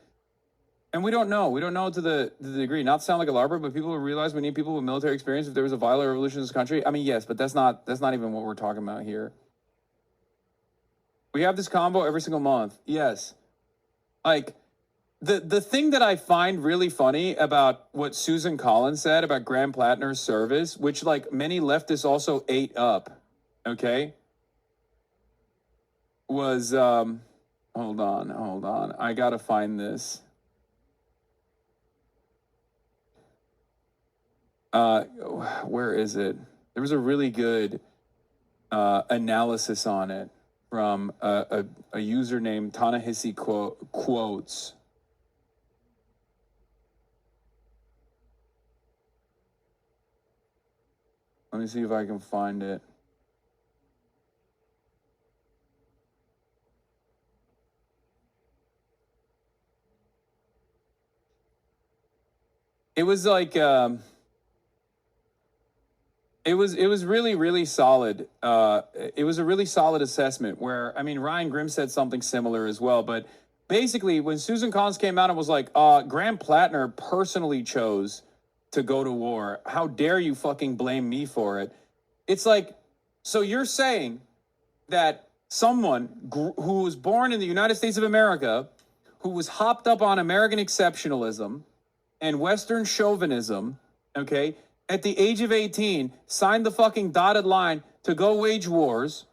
And we don't know. We don't know to the degree. Not to sound like a LARPer, but people will realize we need people with military experience if there was a violent revolution in this country. I mean, yes, but that's not even what we're talking about here. We have this combo every single month. Yes. Like, the thing that I find really funny about what Susan Collins said about Graham Platner's service, which, like, many leftists also ate up, okay, was, hold on. I gotta find this. Where is it? There was a really good analysis on it from a user named Ta-Nehisi Quotes. Let me see if I can find it. It was like it was really, really solid. It was a really solid assessment where, I mean, Ryan Grimm said something similar as well. But basically, when Susan Collins came out and was like, Graham Platner personally chose to go to war. How dare you fucking blame me for it? It's like, so you're saying that someone who was born in the United States of America, who was hopped up on American exceptionalism and Western chauvinism, okay, at the age of 18, signed the fucking dotted line to go wage wars,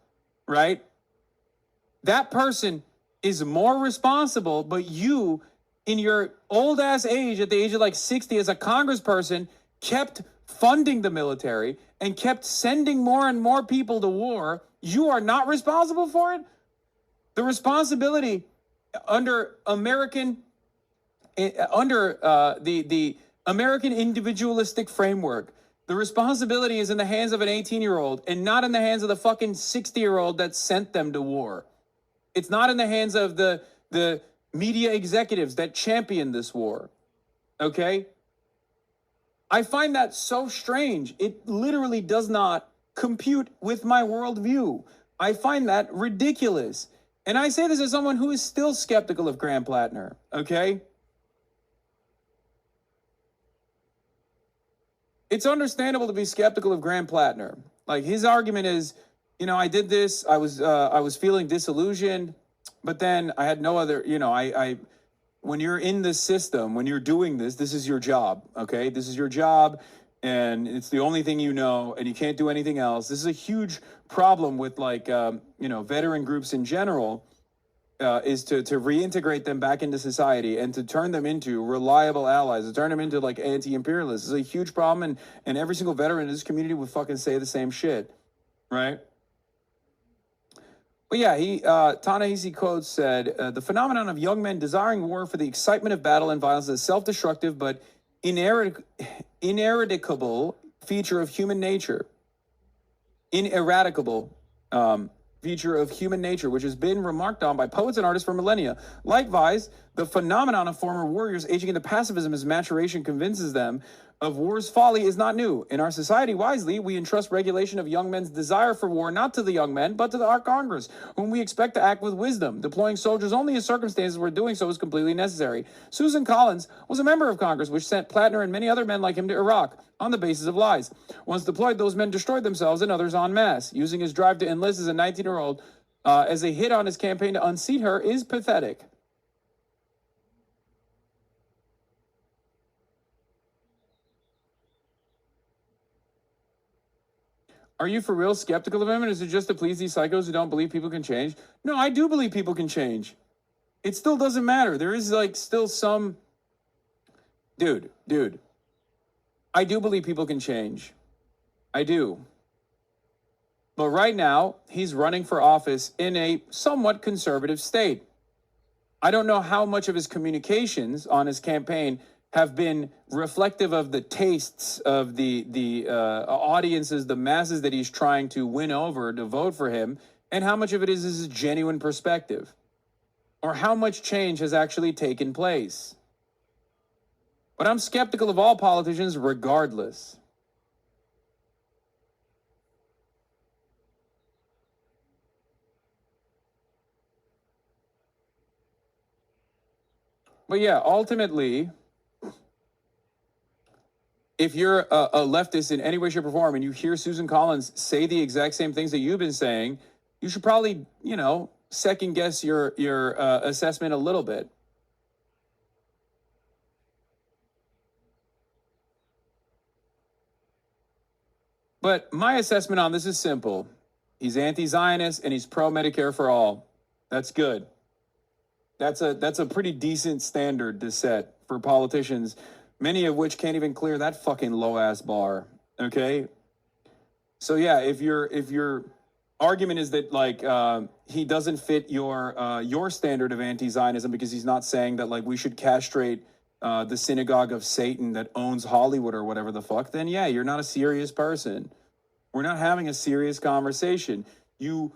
right? That person is more responsible, but you, in your old ass age, at the age of like 60 as a congressperson, kept funding the military and kept sending more and more people to war. You are not responsible for it? The responsibility under American, the American individualistic framework, the responsibility is in the hands of an 18-year-old and not in the hands of the fucking 60-year-old that sent them to war. It's not in the hands of the media executives that champion this war. Okay? I find that so strange. It literally does not compute with my worldview. I find that ridiculous. And I say this as someone who is still skeptical of Graham Platner, okay? It's understandable to be skeptical of Graham Platner. Like, his argument is, you know, I did this, I was feeling disillusioned, but then I had no other, you know, I when you're in this system, when you're doing this, this is your job, okay? This is your job, and it's the only thing you know, and you can't do anything else. This is a huge problem with, like, you know, veteran groups in general, is to reintegrate them back into society and to turn them into reliable allies, to turn them into, like, anti-imperialists. This is a huge problem, and every single veteran in this community would fucking say the same shit, right? But yeah, Ta-Nehisi Coates said, the phenomenon of young men desiring war for the excitement of battle and violence is a self-destructive but ineradicable feature of human nature. Ineradicable feature of human nature, which has been remarked on by poets and artists for millennia. Likewise, the phenomenon of former warriors aging into pacifism as maturation convinces them of war's folly is not new. In our society, wisely, we entrust regulation of young men's desire for war not to the young men, but to our Congress, whom we expect to act with wisdom, deploying soldiers only in circumstances where doing so is completely necessary. Susan Collins was a member of Congress, which sent Platner and many other men like him to Iraq on the basis of lies. Once deployed, those men destroyed themselves and others en masse. Using his drive to enlist as a 19-year-old as a hit on his campaign to unseat her is pathetic. Are you for real skeptical of him, and is it just to please these psychos who don't believe people can change? No, I do believe people can change. It still doesn't matter. There is, like, still some... Dude. I do believe people can change. I do. But right now, he's running for office in a somewhat conservative state. I don't know how much of his communications on his campaign have been reflective of the tastes of the audiences, the masses that he's trying to win over to vote for him, and how much of it is his genuine perspective, or how much change has actually taken place. But I'm skeptical of all politicians regardless. But yeah, ultimately, if you're a leftist in any way, shape, or form, and you hear Susan Collins say the exact same things that you've been saying, you should probably, you know, second guess your assessment a little bit. But my assessment on this is simple. He's anti-Zionist and he's pro-Medicare for all. That's good. That's a pretty decent standard to set for politicians, many of which can't even clear that fucking low-ass bar, okay? So yeah, if your argument is that, like, he doesn't fit your standard of anti-Zionism because he's not saying that, like, we should castrate the synagogue of Satan that owns Hollywood or whatever the fuck, then yeah, you're not a serious person. We're not having a serious conversation. You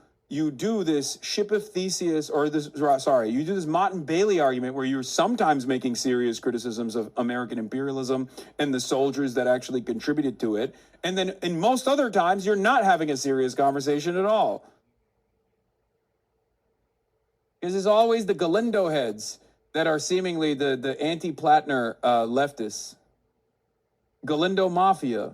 do this ship of Theseus, or this, sorry, you do this Mott and Bailey argument where you're sometimes making serious criticisms of American imperialism and the soldiers that actually contributed to it. And then in most other times, you're not having a serious conversation at all. Because there's always the Galindo heads that are seemingly the anti-Platner leftists. Galindo Mafia.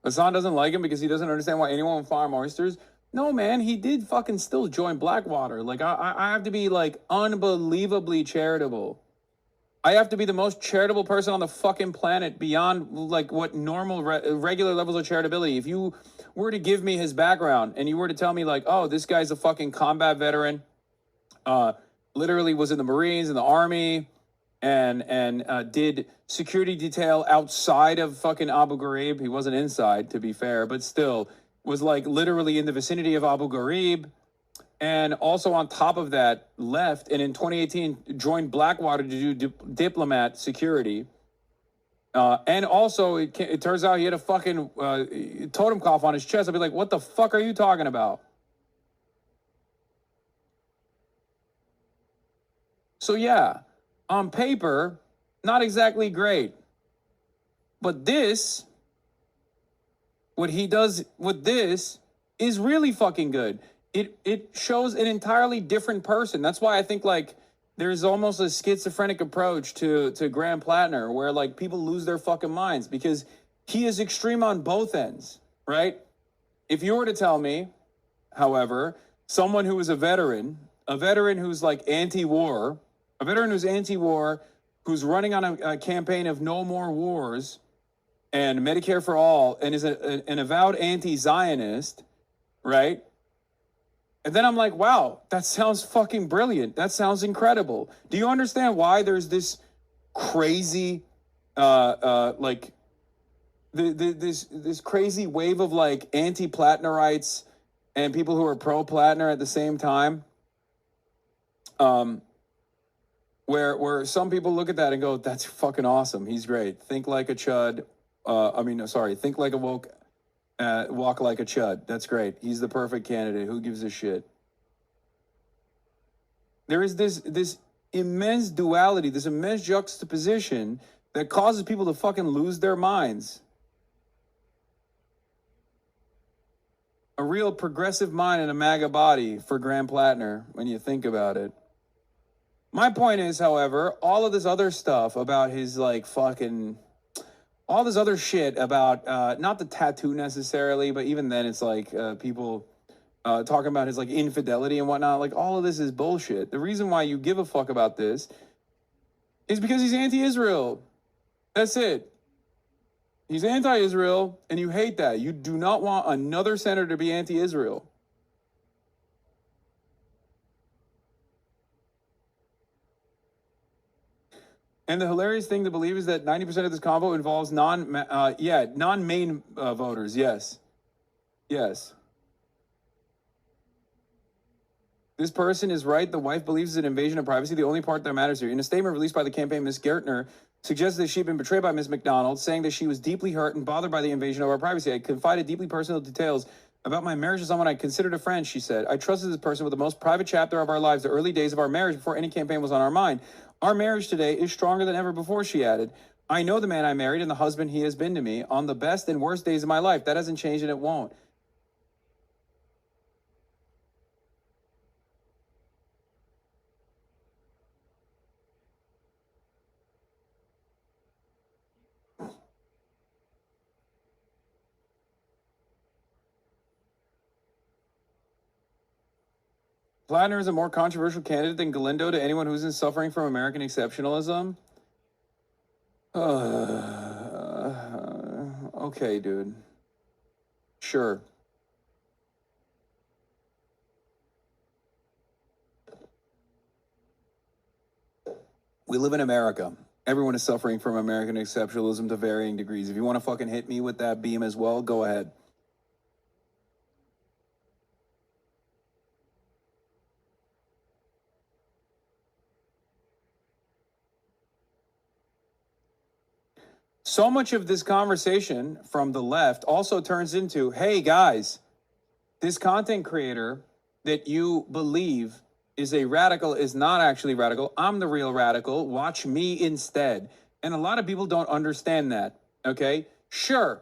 Hasan doesn't like him because he doesn't understand why anyone would farm oysters. No, man, he did fucking still join Blackwater. Like, I have to be, like, unbelievably charitable. I have to be the most charitable person on the fucking planet beyond, like, what normal, regular levels of charitability. If you were to give me his background and you were to tell me, like, oh, this guy's a fucking combat veteran, literally was in the Marines, in the Army, and did security detail outside of fucking Abu Ghraib. He wasn't inside, to be fair, but still was, like, literally in the vicinity of Abu Ghraib. And also on top of that, left and in 2018 joined Blackwater to do diplomat security. And also, it turns out he had a fucking totem cough on his chest. I'd be like, what the fuck are you talking about? So yeah, on paper, not exactly great. But this, what he does with this, is really fucking good. It shows an entirely different person. That's why I think like there's almost a schizophrenic approach to Graham Platner, where like people lose their fucking minds because he is extreme on both ends, right? If you were to tell me, however, someone who is a veteran who's like anti-war, a veteran who's anti-war, who's running on a campaign of no more wars and Medicare for all, and is an avowed anti-Zionist, right? And then I'm like, wow, that sounds fucking brilliant. That sounds incredible. Do you understand why there's this crazy, like, this crazy wave of like anti-Platnerites and people who are pro-Platner at the same time? Where some people look at that and go, that's fucking awesome. He's great. Think like a chud. Think like a woke, walk like a chud. That's great. He's the perfect candidate. Who gives a shit? There is this immense duality, this immense juxtaposition that causes people to fucking lose their minds. A real progressive mind in a MAGA body for Graham Platner when you think about it. My point is, however, all of this other stuff about his like fucking, all this other shit about not the tattoo necessarily, but even then it's like people talking about his like infidelity and whatnot. Like all of this is bullshit. The reason why you give a fuck about this is because he's anti-Israel. That's it. He's anti-Israel and you hate that. You do not want another senator to be anti-Israel. And the hilarious thing to believe is that 90% of this convo involves non-main voters. Yes. Yes. This person is right. The wife believes it's an invasion of privacy. The only part that matters here. In a statement released by the campaign, Ms. Gertner suggested that she'd been betrayed by Ms. McDonald, saying that she was deeply hurt and bothered by the invasion of our privacy. I confided deeply personal details about my marriage to someone I considered a friend, she said. I trusted this person with the most private chapter of our lives, the early days of our marriage before any campaign was on our mind. Our marriage today is stronger than ever before, she added. I know the man I married and the husband he has been to me on the best and worst days of my life. That hasn't changed and it won't. Platner is a more controversial candidate than Galindo to anyone who's suffering from American exceptionalism. Okay, dude. Sure. We live in America. Everyone is suffering from American exceptionalism to varying degrees. If you want to fucking hit me with that beam as well, go ahead. So much of this conversation from the left also turns into, hey guys, this content creator that you believe is a radical is not actually radical. I'm the real radical. Watch me instead. And a lot of people don't understand that, okay? Sure,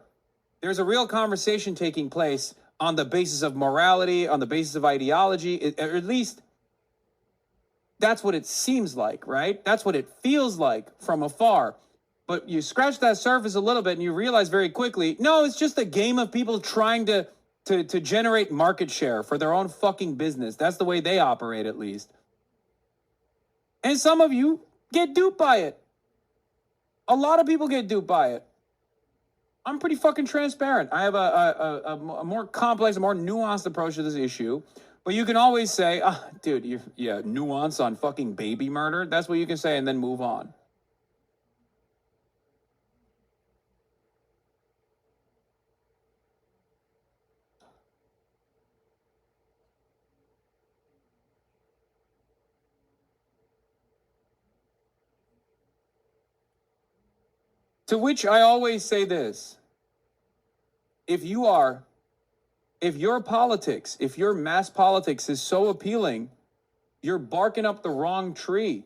there's a real conversation taking place on the basis of morality, on the basis of ideology, or at least that's what it seems like, right? That's what it feels like from afar. But you scratch that surface a little bit and you realize very quickly, no, it's just a game of people trying to generate market share for their own fucking business. That's the way they operate, at least. And some of you get duped by it. A lot of people get duped by it. I'm pretty fucking transparent. I have a more complex, a more nuanced approach to this issue. But you can always say, dude, nuance on fucking baby murder. That's what you can say and then move on. To which I always say this. If your mass politics is so appealing, you're barking up the wrong tree.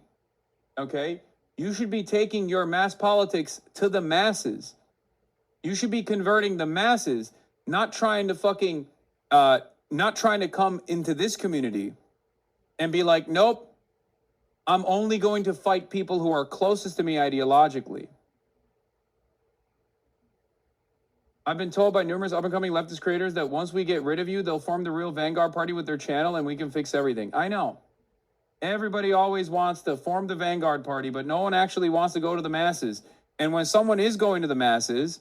Okay? You should be taking your mass politics to the masses. You should be converting the masses, not trying to fucking, not trying to come into this community and be like, nope, I'm only going to fight people who are closest to me ideologically. I've been told by numerous up-and-coming leftist creators that once we get rid of you, they'll form the real Vanguard Party with their channel and we can fix everything. I know. Everybody always wants to form the Vanguard Party, but no one actually wants to go to the masses. And when someone is going to the masses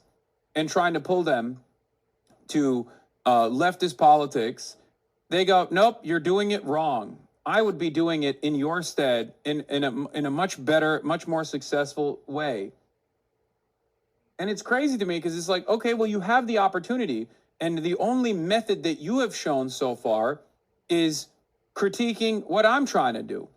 and trying to pull them to leftist politics, they go, nope, you're doing it wrong. I would be doing it in your stead in a much better, much more successful way. And it's crazy to me because it's like, okay, well, you have the opportunity. And the only method that you have shown so far is critiquing what I'm trying to do.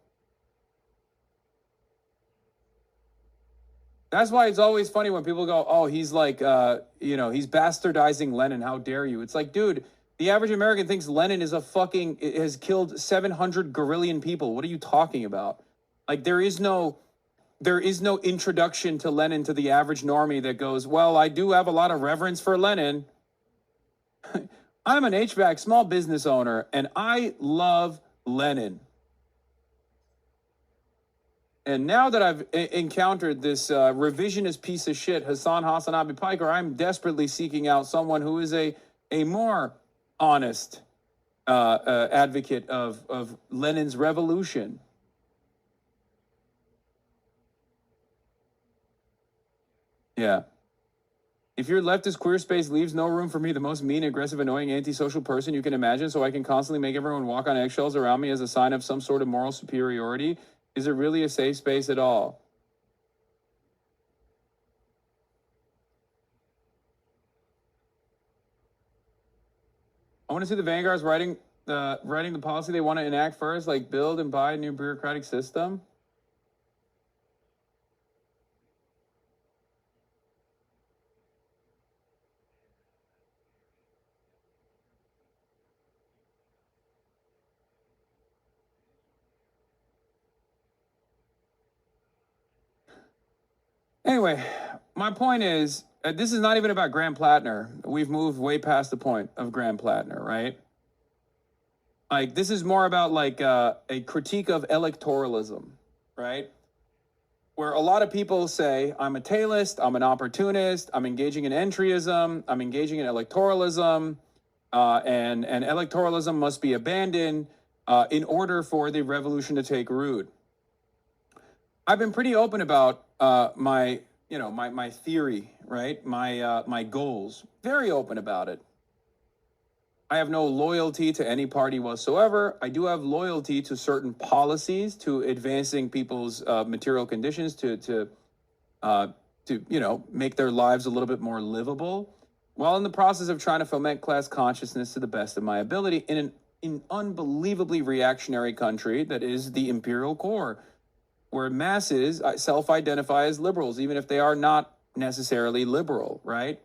That's why it's always funny when people go, oh, he's like, he's bastardizing Lenin. How dare you? It's like, dude, the average American thinks Lenin is has killed 700 guerrillion people. What are you talking about? Like, there is no introduction to Lenin to the average normie that goes, well, I do have a lot of reverence for Lenin. I'm an HVAC small business owner, and I love Lenin. And now that I've encountered this revisionist piece of shit, HASANABI Piker, I'm desperately seeking out someone who is a more honest advocate of Lenin's revolution. Yeah. If your leftist queer space leaves no room for me, the most mean, aggressive, annoying, antisocial person you can imagine, so I can constantly make everyone walk on eggshells around me as a sign of some sort of moral superiority, is it really a safe space at all? I want to see the vanguards writing the policy they want to enact first, like build and buy a new bureaucratic system. Anyway, my point is, this is not even about Graham Platner. We've moved way past the point of Graham Platner, right? Like, this is more about like a critique of electoralism, right? Where a lot of people say, I'm a tailist, I'm an opportunist, I'm engaging in entryism, I'm engaging in electoralism, and electoralism must be abandoned in order for the revolution to take root. I've been pretty open about my theory, right? My goals. Very open about it. I have no loyalty to any party whatsoever. I do have loyalty to certain policies, to advancing people's material conditions, to make their lives a little bit more livable, while in the process of trying to foment class consciousness to the best of my ability in an unbelievably reactionary country that is the imperial core, where masses self-identify as liberals, even if they are not necessarily liberal, right?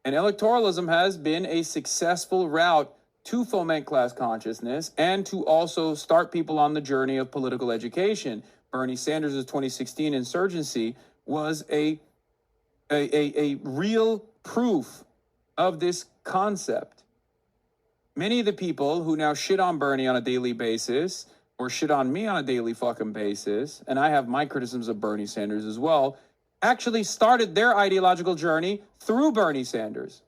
And electoralism has been a successful route to foment class consciousness and to also start people on the journey of political education. Bernie Sanders' 2016 insurgency was a real proof of this concept. Many of the people who now shit on Bernie on a daily basis or shit on me on a daily fucking basis, and I have my criticisms of Bernie Sanders as well, actually started their ideological journey through Bernie Sanders.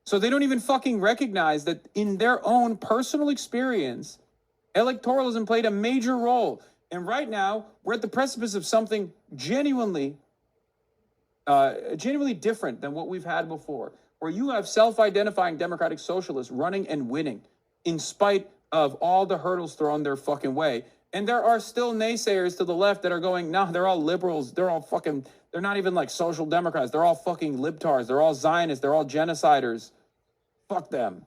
So they don't even fucking recognize that in their own personal experience, electoralism played a major role. And right now, we're at the precipice of something genuinely different than what we've had before, where you have self-identifying democratic socialists running and winning in spite of all the hurdles thrown their fucking way. And there are still naysayers to the left that are going, no, they're all liberals. They're all fucking, they're not even like social democrats. They're all fucking libtards. They're all Zionists. They're all genociders. Fuck them.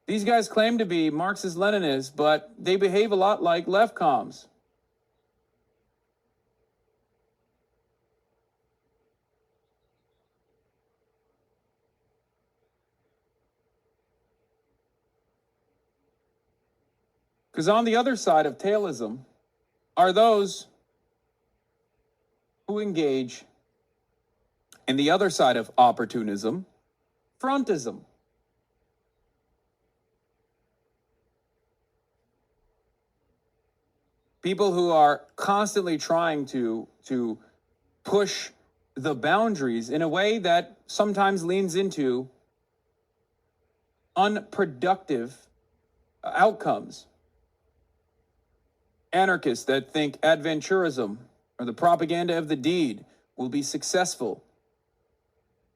These guys claim to be Marxist-Leninists, but they behave a lot like left comms. Because on the other side of tailism are those who engage in the other side of opportunism, frontism. People who are constantly trying to push the boundaries in a way that sometimes leans into unproductive outcomes. Anarchists that think adventurism or the propaganda of the deed will be successful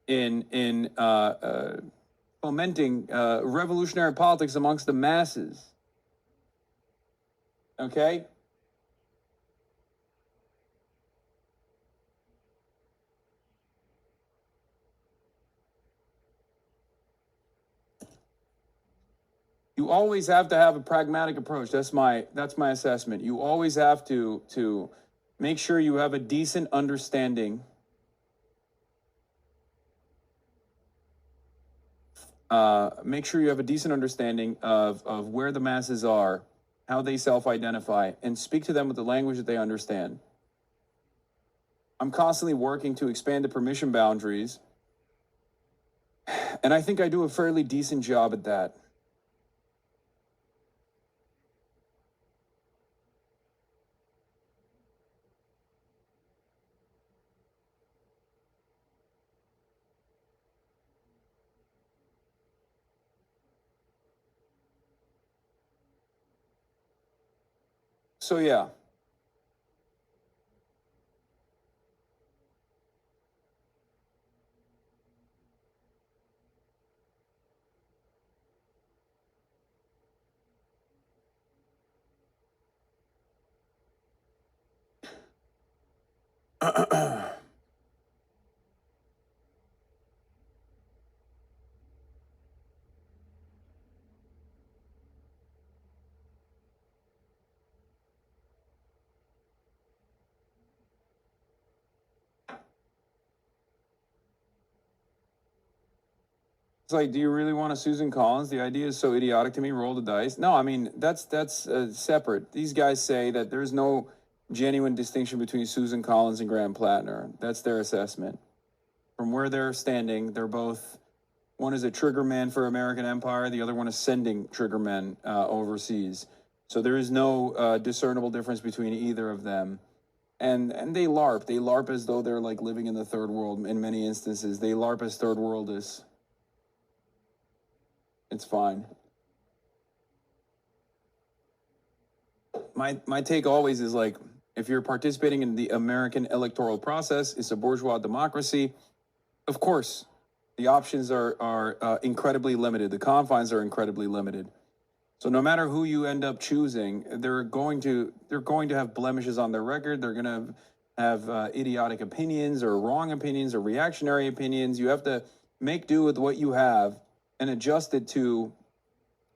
in fomenting revolutionary politics amongst the masses. Okay? You always have to have a pragmatic approach. That's my assessment. You always have to make sure you have a decent understanding make sure you have a decent understanding of where the masses are, how they self-identify, and speak to them with the language that they understand. I'm constantly working to expand the permission boundaries, and I think I do a fairly decent job at that. So yeah. It's like, do you really want a Susan Collins? The idea is so idiotic to me. Roll the dice. No, I mean, that's separate. These guys say that there's no genuine distinction between Susan Collins and Graham Platner. That's their assessment. From where they're standing, they're both, one is a trigger man for American empire, the other one is sending trigger men overseas. So there is no discernible difference between either of them. And they LARP. They LARP as though they're like living in the third world in many instances. They LARP as third worldist. It's fine. My take always is like, if you're participating in the American electoral process, it's a bourgeois democracy. Of course, the options are incredibly limited. The confines are incredibly limited. So no matter who you end up choosing, they're going to have blemishes on their record. They're going to have idiotic opinions or wrong opinions or reactionary opinions. You have to make do with what you have and adjust it to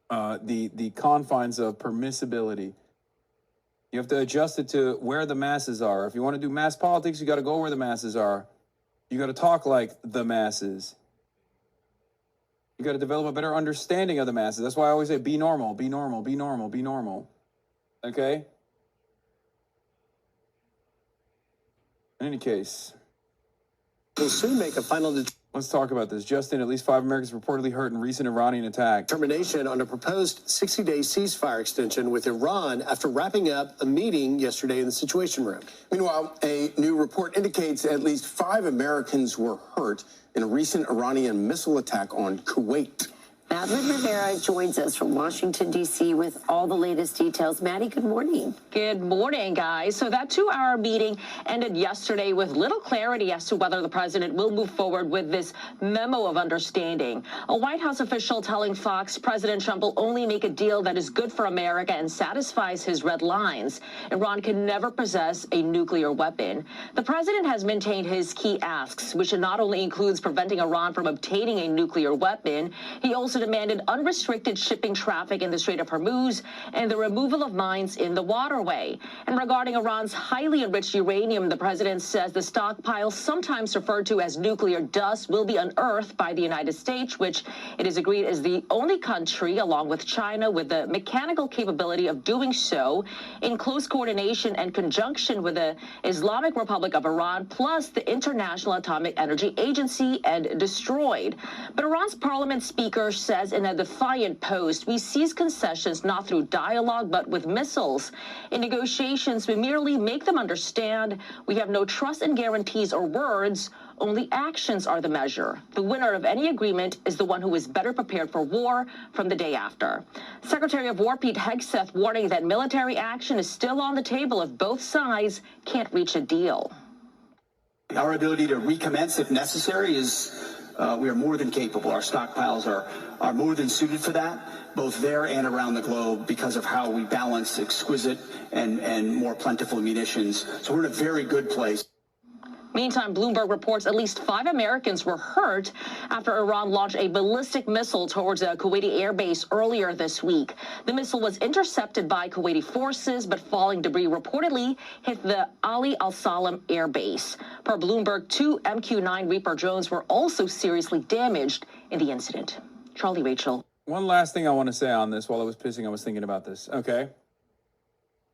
the confines of permissibility. You have to adjust it to where the masses are. If you want to do mass politics, you got to go where the masses are. You got to talk like the masses. You got to develop a better understanding of the masses. That's why I always say, be normal, be normal, be normal, be normal. Okay? In any case, will soon make a final let's talk about this. Justin, at least 5 Americans reportedly hurt in recent Iranian attack. determination on a proposed 60-day ceasefire extension with Iran after wrapping up a meeting yesterday in the Situation Room. Meanwhile, a new report indicates at least 5 Americans were hurt in a recent Iranian missile attack on Kuwait. Madeline Rivera joins us from Washington, D.C. with all the latest details. Maddie, good morning. Good morning, guys. So that 2-hour meeting ended yesterday with little clarity as to whether the president will move forward with this memo of understanding. A White House official telling Fox President Trump will only make a deal that is good for America and satisfies his red lines. Iran can never possess a nuclear weapon. The president has maintained his key asks, which not only includes preventing Iran from obtaining a nuclear weapon, he also demanded unrestricted shipping traffic in the Strait of Hormuz and the removal of mines in the waterway. And regarding Iran's highly enriched uranium, the president says the stockpile, sometimes referred to as nuclear dust, will be unearthed by the United States, which it is agreed is the only country, along with China, with the mechanical capability of doing so in close coordination and conjunction with the Islamic Republic of Iran, plus the International Atomic Energy Agency, and destroyed. But Iran's parliament speaker says in a defiant post, "We seize concessions not through dialogue, but with missiles. In negotiations, we merely make them understand we have no trust in guarantees or words. Only actions are the measure. The winner of any agreement is the one who is better prepared for war from the day after." Secretary of War Pete Hegseth warning that military action is still on the table if both sides can't reach a deal. Our ability to recommence if necessary is, we are more than capable. Our stockpiles are more than suited for that, both there and around the globe, because of how we balance exquisite and more plentiful munitions. So we're in a very good place. Meantime, Bloomberg reports at least 5 Americans were hurt after Iran launched a ballistic missile towards a Kuwaiti airbase earlier this week. The missile was intercepted by Kuwaiti forces, but falling debris reportedly hit the Ali al-Salam airbase. Per Bloomberg, 2 MQ-9 Reaper drones were also seriously damaged in the incident. Charlie, Rachel. One last thing I want to say on this. While I was pissing, I was thinking about this. Okay.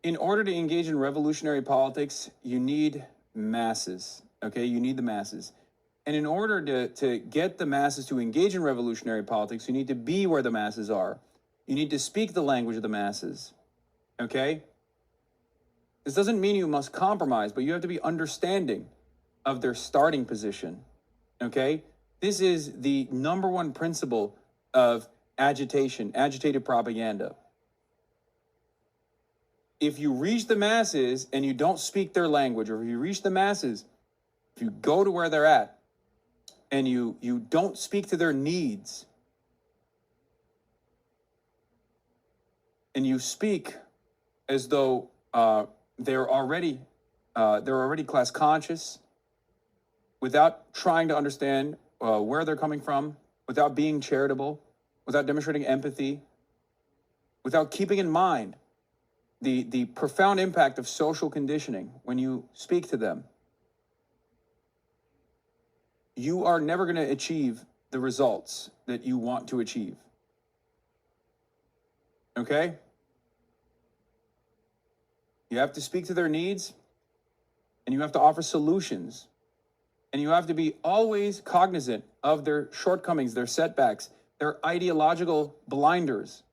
In order to engage in revolutionary politics, you need masses. Okay, you need the masses. And in order to get the masses to engage in revolutionary politics, you need to be where the masses are. You need to speak the language of the masses. Okay? This doesn't mean you must compromise, but you have to be understanding of their starting position. Okay? This is the number one principle of agitation, agitated propaganda. If you reach the masses and you don't speak their language, or if you reach the masses, if you go to where they're at and you don't speak to their needs, and you speak as though they're already class conscious, without trying to understand where they're coming from, without being charitable, without demonstrating empathy, without keeping in mind the profound impact of social conditioning when you speak to them, you are never going to achieve the results that you want to achieve. Okay? You have to speak to their needs, and you have to offer solutions, and you have to be always cognizant of their shortcomings, their setbacks, their ideological blinders.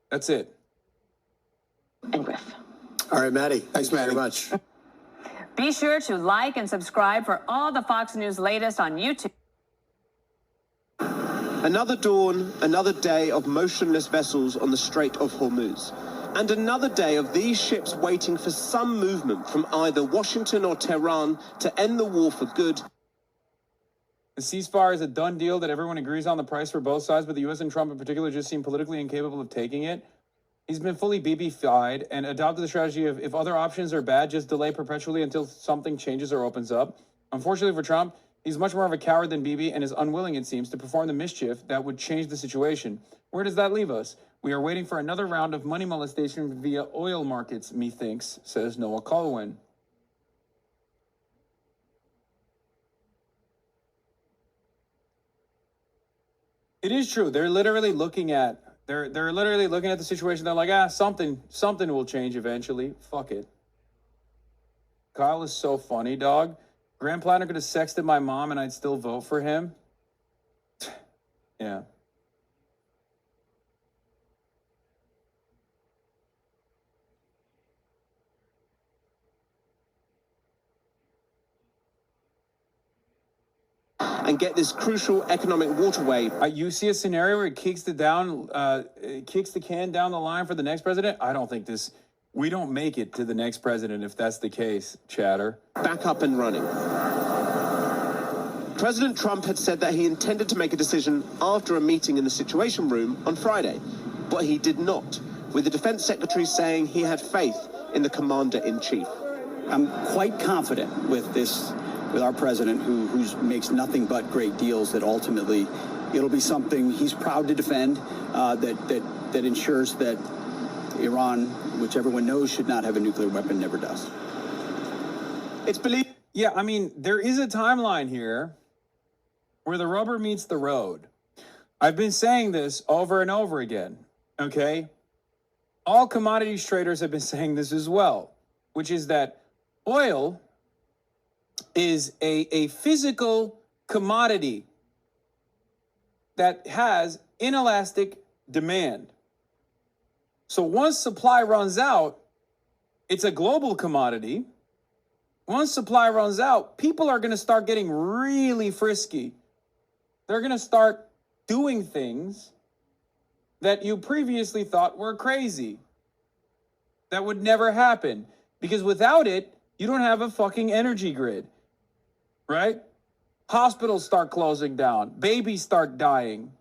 That's it. And Griff. All right, Maddie. Thanks, Maddie. Very much. Be sure to like and subscribe for all the Fox News latest on YouTube. Another dawn, another day of motionless vessels on the Strait of Hormuz. And another day of these ships waiting for some movement from either Washington or Tehran to end the war for good. The ceasefire is a done deal that everyone agrees on the price for both sides, but the U.S. and Trump in particular just seem politically incapable of taking it. He's been fully BB-fied and adopted the strategy of, if other options are bad, just delay perpetually until something changes or opens up. Unfortunately for Trump, he's much more of a coward than Bibi and is unwilling, it seems, to perform the mischief that would change the situation. Where does that leave us? We are waiting for another round of money molestation via oil markets, methinks, says Noah Colwyn. It is true. They're literally looking at the situation. They're like, something will change eventually. Fuck it. Kyle is so funny, dog. Graham Platner could have sexted my mom and I'd still vote for him. Yeah. And get this crucial economic waterway. You see a scenario where it kicks the can down the line for the next president? I don't think we don't make it to the next president if that's the case, chatter. Back up and running. President Trump had said that he intended to make a decision after a meeting in the Situation Room on Friday, but he did not, with the defense secretary saying he had faith in the commander-in-chief. I'm quite confident with this with our president, who makes nothing but great deals, that ultimately it'll be something he's proud to defend, that ensures that Iran, which everyone knows should not have a nuclear weapon, never does. It's believed. Yeah, I mean, there is a timeline here where the rubber meets the road. I've been saying this over and over again, okay? All commodities traders have been saying this as well, which is that oil is a physical commodity that has inelastic demand. So once supply runs out, it's a global commodity. Once supply runs out, people are going to start getting really frisky. They're going to start doing things that you previously thought were crazy. That would never happen. Because without it, you don't have a fucking energy grid. Right? Hospitals start closing down. Babies start dying.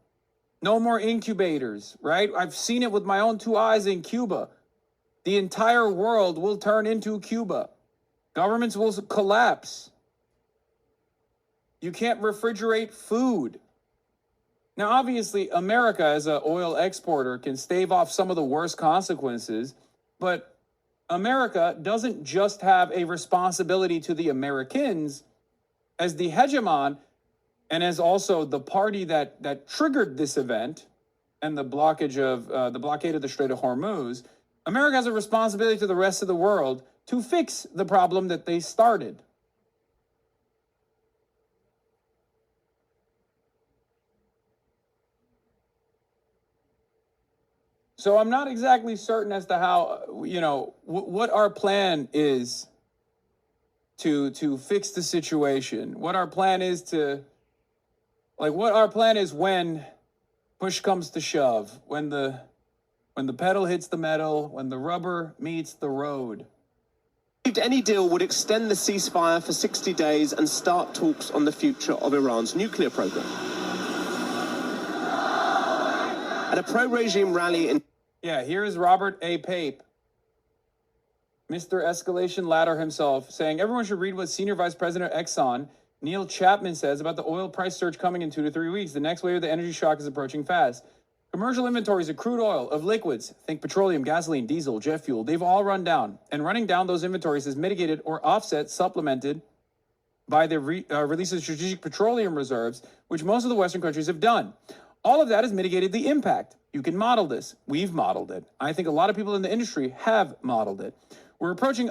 No more incubators, right? I've seen it with my own two eyes in Cuba. The entire world will turn into Cuba. Governments will collapse. You can't refrigerate food. Now, obviously, America as an oil exporter can stave off some of the worst consequences, but America doesn't just have a responsibility to the Americans as the hegemon and as also the party that triggered this event and the blockage of the blockade of the Strait of Hormuz. America has a responsibility to the rest of the world to fix the problem that they started. So I'm not exactly certain as to how, you know, what our plan is to fix the situation. What our plan is when push comes to shove, when the pedal hits the metal, when the rubber meets the road. Any deal would extend the ceasefire for 60 days and start talks on the future of Iran's nuclear program. At a pro-regime rally in... Yeah, here is Robert A. Pape, Mr. Escalation Ladder himself, saying everyone should read what Senior Vice President of Exxon, Neil Chapman, says about the oil price surge coming in 2 to 3 weeks. The next wave of the energy shock is approaching fast. Commercial inventories of crude oil, of liquids, think petroleum, gasoline, diesel, jet fuel, they've all run down. And running down those inventories is mitigated or offset, supplemented by the release of strategic petroleum reserves, which most of the Western countries have done. All of that has mitigated the impact. You can model this. We've modeled it. I think a lot of people in the industry have modeled it. We're approaching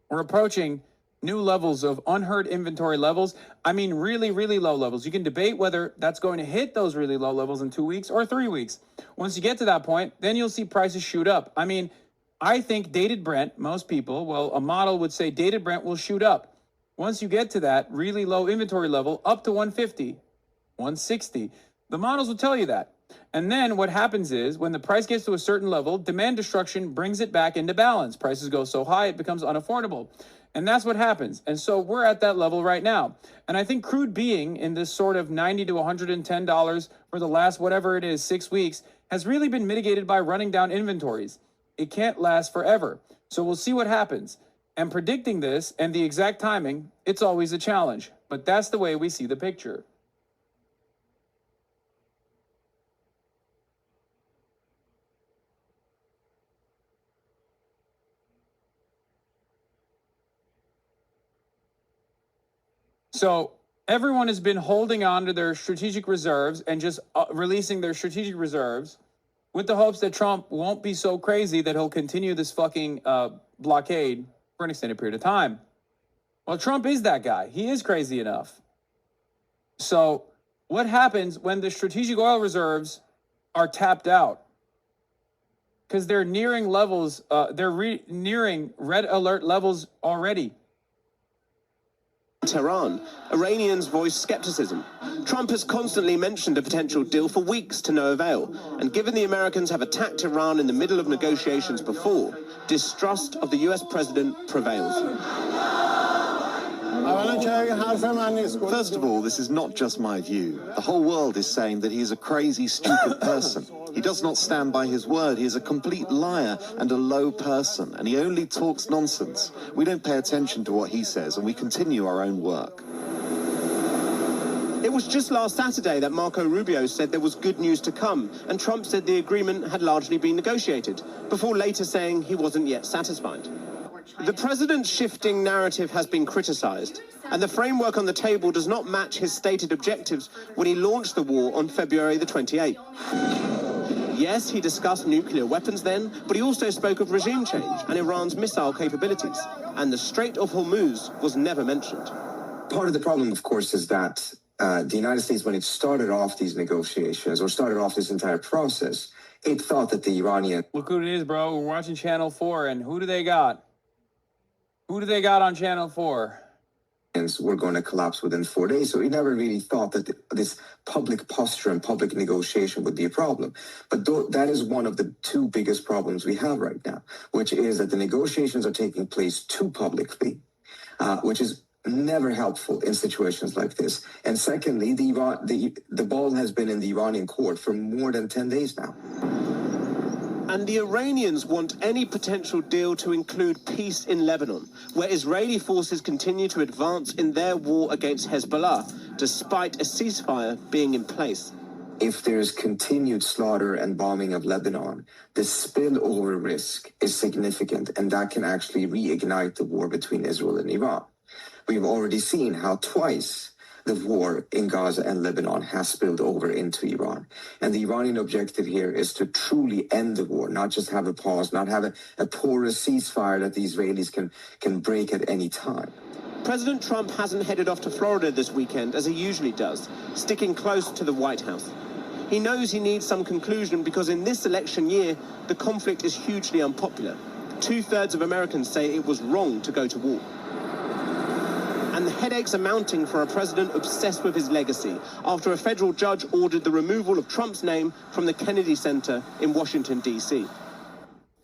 we're approaching new levels of unheard inventory levels. I mean, really, really low levels. You can debate whether that's going to hit those really low levels in 2 weeks or 3 weeks. Once you get to that point, then you'll see prices shoot up. I mean, I think dated Brent, most people, well, a model would say dated Brent will shoot up. Once you get to that really low inventory level, up to 150, 160, the models will tell you that. And then what happens is when the price gets to a certain level, demand destruction brings it back into balance. Prices go so high, it becomes unaffordable. And that's what happens. And so we're at that level right now. And I think crude being in this sort of $90 to $110 for the last, whatever it is, 6 weeks, has really been mitigated by running down inventories. It can't last forever. So we'll see what happens. And predicting this and the exact timing, it's always a challenge. But that's the way we see the picture. So everyone has been holding on to their strategic reserves and just releasing their strategic reserves with the hopes that Trump won't be so crazy that he'll continue this fucking blockade for an extended period of time. Well, Trump is that guy. He is crazy enough. So what happens when the strategic oil reserves are tapped out? Because they're nearing levels, nearing red alert levels already. Tehran, Iranians voice skepticism. Trump has constantly mentioned a potential deal for weeks to no avail, and given the Americans have attacked Iran in the middle of negotiations before, distrust of the US president prevails. First of all, this is not just my view. The whole world is saying that he is a crazy, stupid person. He does not stand by his word. He is a complete liar and a low person, and he only talks nonsense. We don't pay attention to what he says, and we continue our own work. It was just last Saturday that Marco Rubio said there was good news to come, and Trump said the agreement had largely been negotiated, before later saying he wasn't yet satisfied. The president's shifting narrative has been criticized, and the framework on the table does not match his stated objectives when he launched the war on February the 28th. Yes, he discussed nuclear weapons then, but he also spoke of regime change and Iran's missile capabilities, and the Strait of Hormuz was never mentioned. Part of the problem, of course, is that the United States, when it started off these negotiations or started off this entire process, it thought that the Iranian... Look who it is, bro. We're watching Channel 4, and who do they got? Who do they got on Channel 4? Were going to collapse within 4 days. So he never really thought that this public posture and public negotiation would be a problem. But that is one of the two biggest problems we have right now, which is that the negotiations are taking place too publicly, which is never helpful in situations like this. And secondly, the ball has been in the Iranian court for more than 10 days now. And the Iranians want any potential deal to include peace in Lebanon, where Israeli forces continue to advance in their war against Hezbollah, despite a ceasefire being in place. If there's continued slaughter and bombing of Lebanon, the spillover risk is significant, and that can actually reignite the war between Israel and Iran. We've already seen how twice the war in Gaza and Lebanon has spilled over into Iran. And the Iranian objective here is to truly end the war, not just have a pause, not have a porous ceasefire that the Israelis can break at any time. President Trump hasn't headed off to Florida this weekend as he usually does, sticking close to the White House. He knows he needs some conclusion because in this election year, the conflict is hugely unpopular. 2/3 of Americans say it was wrong to go to war. And the headaches are mounting for a president obsessed with his legacy after a federal judge ordered the removal of Trump's name from the Kennedy Center in Washington, D.C.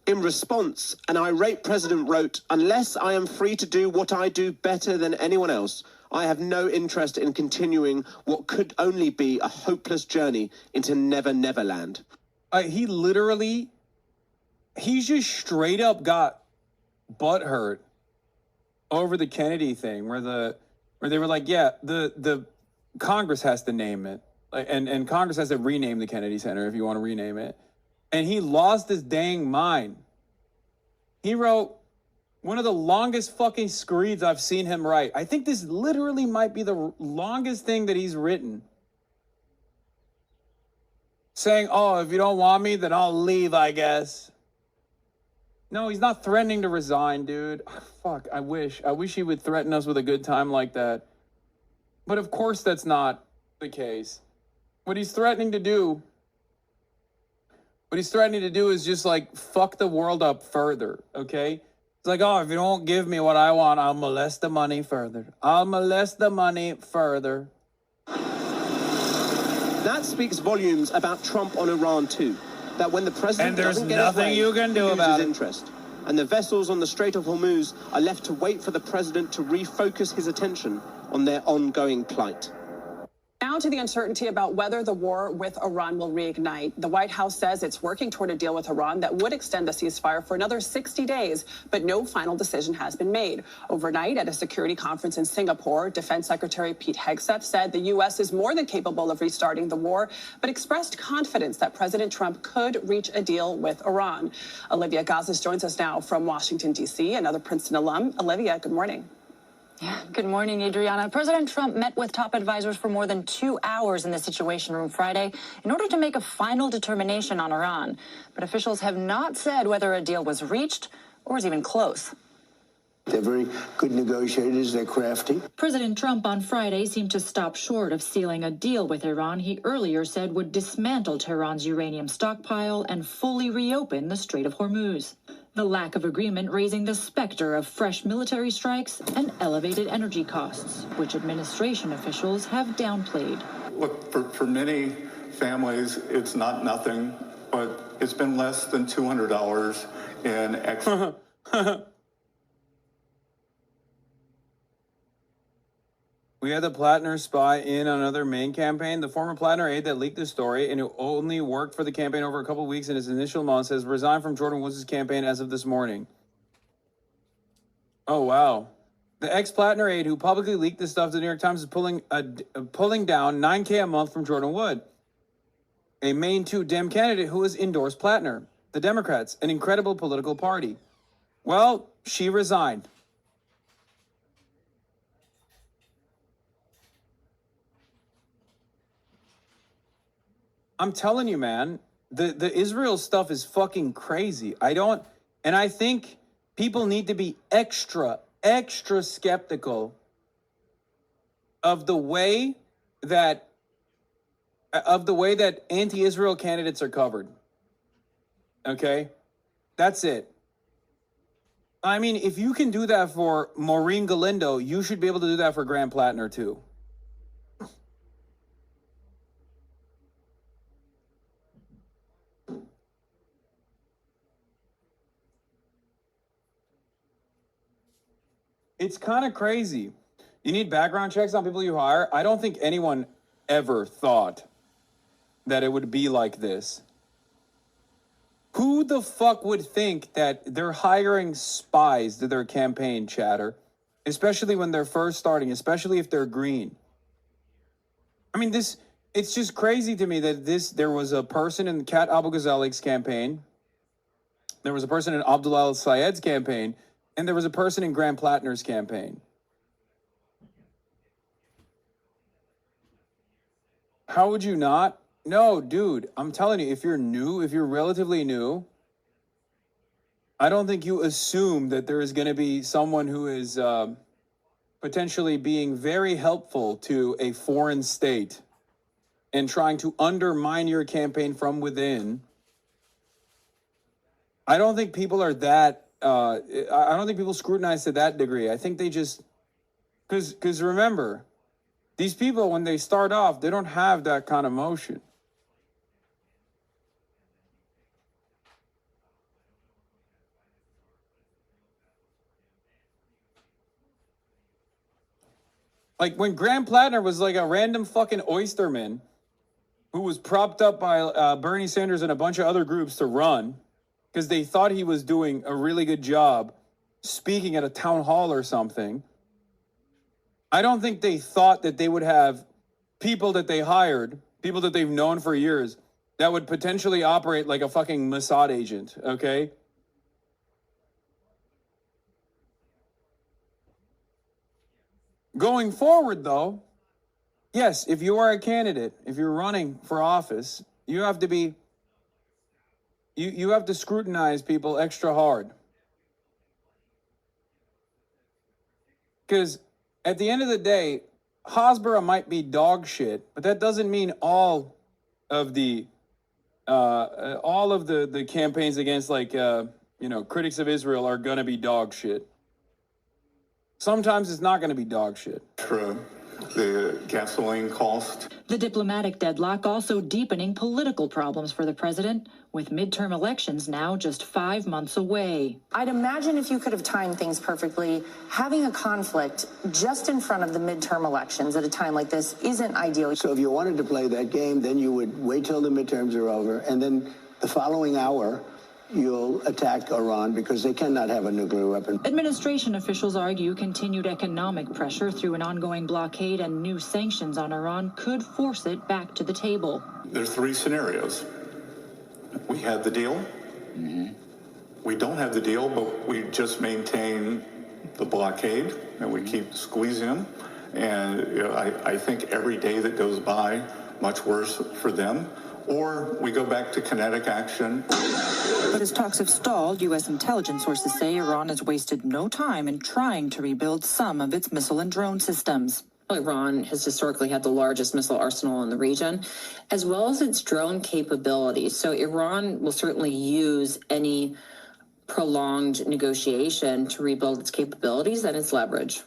In response, an irate president wrote, "Unless I am free to do what I do better than anyone else, I have no interest in continuing what could only be a hopeless journey into Never Never Land." He just straight up got butthurt over the Kennedy thing, where they were like, yeah, the Congress has to name it, and Congress has to rename the Kennedy Center if you want to rename it. And he lost his dang mind. He wrote one of the longest fucking screeds I've seen him write. I think this literally might be the longest thing that he's written. Saying, oh, if you don't want me, then I'll leave, I guess. No, he's not threatening to resign, dude. Oh, fuck, I wish he would threaten us with a good time like that. But of course that's not the case. What he's threatening to do is just like fuck the world up further, okay? It's like, oh, if you don't give me what I want, I'll molest the money further. I'll molest the money further. That speaks volumes about Trump on Iran too. That when the president doesn't get his way, you can do he about loses it. interest. And the vessels on the Strait of Hormuz are left to wait for the president to refocus his attention on their ongoing plight. Now to the uncertainty about whether the war with Iran will reignite. The White House says it's working toward a deal with Iran that would extend the ceasefire for another 60 days, but no final decision has been made. Overnight, at a security conference in Singapore, Defense Secretary Pete Hegseth said the U.S. is more than capable of restarting the war, but expressed confidence that President Trump could reach a deal with Iran. Olivia Gazis joins us now from Washington, D.C., another Princeton alum. Olivia, good morning. Yeah, good morning, Adriana. President Trump met with top advisors for more than 2 hours in the Situation Room Friday in order to make a final determination on Iran. But officials have not said whether a deal was reached or is even close. They're very good negotiators. They're crafty. President Trump on Friday seemed to stop short of sealing a deal with Iran he earlier said would dismantle Tehran's uranium stockpile and fully reopen the Strait of Hormuz. The lack of agreement raising the specter of fresh military strikes and elevated energy costs, which administration officials have downplayed. Look, for many families, it's not nothing, but it's been less than $200 in extra. We had the Platner spy in on another main campaign. The former Platner aide that leaked the story and who only worked for the campaign over a couple of weeks in his initial months has resigned from Jordan Woods' campaign as of this morning. Oh, wow. The ex-Platner aide who publicly leaked this stuff to the New York Times is pulling down $9K a month from Jordan Wood, a Maine 2 Dem candidate who has endorsed Platner, the Democrats, an incredible political party. Well, she resigned. I'm telling you, man, the Israel stuff is fucking crazy. I think people need to be extra skeptical of the way that anti-Israel candidates are covered. Okay? That's it. I mean, if you can do that for Maureen Galindo, you should be able to do that for Graham Platner too. It's kind of crazy. You need background checks on people you hire. I don't think anyone ever thought that it would be like this. Who the fuck would think that they're hiring spies to their campaign, chatter? Especially when they're first starting, especially if they're green. I mean, it's just crazy to me that there was a person in Kat Abu Ghazalik's campaign, there was a person in Abdullah al-Sayed's campaign, and there was a person in Graham Platner's campaign. How would you not? No, dude, I'm telling you, if you're new, if you're relatively new, I don't think you assume that there is going to be someone who is potentially being very helpful to a foreign state and trying to undermine your campaign from within. I don't think people are that, I don't think people scrutinize to that degree. I think they just, because remember, these people, when they start off, they don't have that kind of motion. Like when Graham Platner was like a random fucking oysterman who was propped up by Bernie Sanders and a bunch of other groups to run because they thought he was doing a really good job speaking at a town hall or something. I don't think they thought that they would have people that they hired, people that they've known for years, that would potentially operate like a fucking Mossad agent, okay? Going forward, though, yes, if you are a candidate, if you're running for office, you have to be, you have to scrutinize people extra hard. Because at the end of the day, Hasbara might be dog shit, but that doesn't mean all of the campaigns against critics of Israel are gonna be dog shit. Sometimes it's not gonna be dog shit. True. The gasoline cost. The diplomatic deadlock also deepening political problems for the president, with midterm elections now just 5 months away. I'd imagine if you could have timed things perfectly, having a conflict just in front of the midterm elections at a time like this isn't ideal. So if you wanted to play that game, then you would wait till the midterms are over, and then the following hour, you'll attack Iran because they cannot have a nuclear weapon. Administration officials argue continued economic pressure through an ongoing blockade and new sanctions on Iran could force it back to the table. There's 3 scenarios. We had the deal. We don't have the deal, but we just maintain the blockade and we keep squeezing them. And I think every day that goes by, much worse for them. Or we go back to kinetic action. But as talks have stalled, U.S. intelligence sources say Iran has wasted no time in trying to rebuild some of its missile and drone systems. Iran has historically had the largest missile arsenal in the region, as well as its drone capabilities. So Iran will certainly use any prolonged negotiation to rebuild its capabilities and its leverage.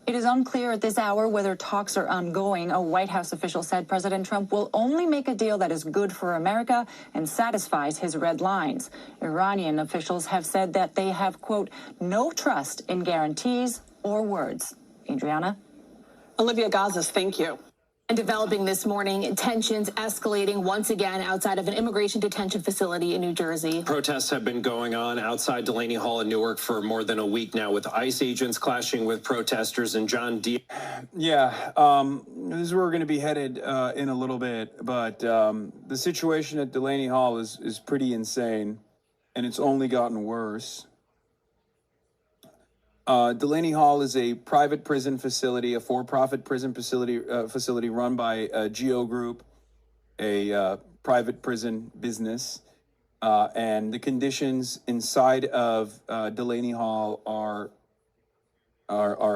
It is unclear at this hour whether talks are ongoing. A White House official said President Trump will only make a deal that is good for America and satisfies his red lines. Iranian officials have said that they have, quote, no trust in guarantees or words. Adriana? Olivia Gazas, thank you. And developing this morning, tensions escalating once again outside of an immigration detention facility in New Jersey. Protests have been going on outside Delaney Hall in Newark for more than a week now, with ICE agents clashing with protesters. And John D. Yeah, this is where we're going to be headed in a little bit. But the situation at Delaney Hall is pretty insane, and it's only gotten worse. Delaney Hall is a private prison facility, a for-profit prison facility run by GEO Group, a private prison business. And the conditions inside of Delaney Hall are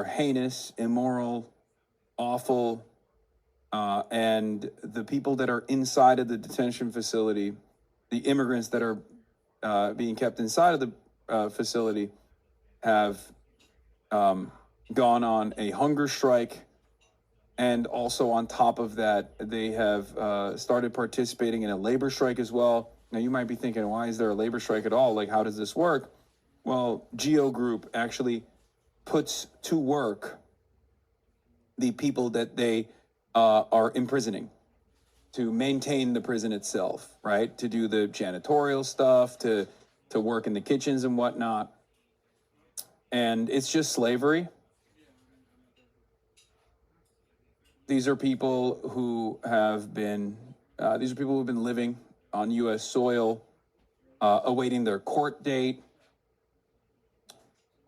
heinous, immoral, awful, and the people that are inside of the detention facility, the immigrants that are being kept inside of the facility, have gone on a hunger strike, and also on top of that, they have started participating in a labor strike as well. Now, you might be thinking, why is there a labor strike at all? Like, how does this work? Well, GEO Group actually puts to work the people that they are imprisoning to maintain the prison itself, right? To do the janitorial stuff, to work in the kitchens and whatnot. And it's just slavery. These are people who have been living on U.S. soil, awaiting their court date,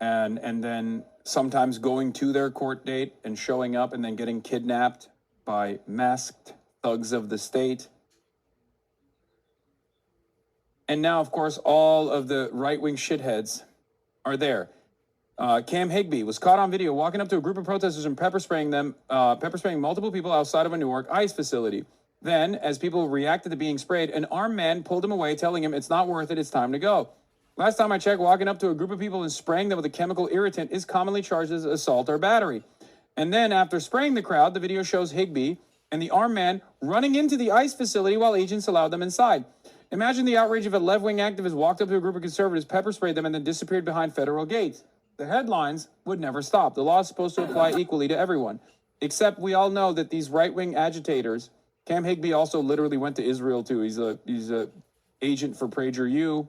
and then sometimes going to their court date and showing up and then getting kidnapped by masked thugs of the state. And now, of course, all of the right-wing shitheads are there. Cam Higbee was caught on video walking up to a group of protesters and pepper spraying multiple people outside of a Newark ICE facility. Then, as people reacted to being sprayed, an armed man pulled him away, telling him it's not worth it, it's time to go. Last time I checked, walking up to a group of people and spraying them with a chemical irritant is commonly charged as assault or battery. And then, after spraying the crowd, the video shows Higbee and the armed man running into the ICE facility while agents allowed them inside. Imagine the outrage if a left-wing activist walked up to a group of conservatives, pepper sprayed them, and then disappeared behind federal gates. The headlines would never stop. The law is supposed to apply equally to everyone. Except we all know that these right-wing agitators, Cam Higbee also literally went to Israel too. He's a agent for PragerU,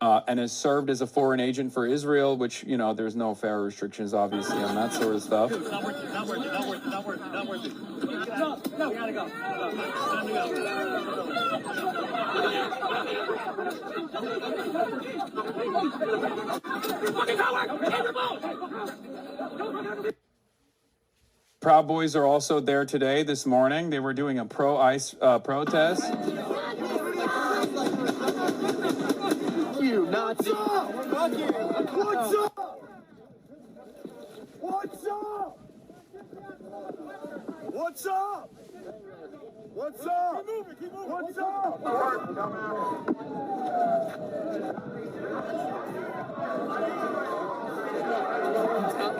and has served as a foreign agent for Israel, which, you know, there's no fair restrictions, obviously, on that sort of stuff. Not worth it. No, we gotta go. Time to go. Proud Boys are also there today, this morning. They were doing a pro-ICE protest. You Nazi. Fuck you. What's up? What's up? What's up? What's up? Keep moving. What's up?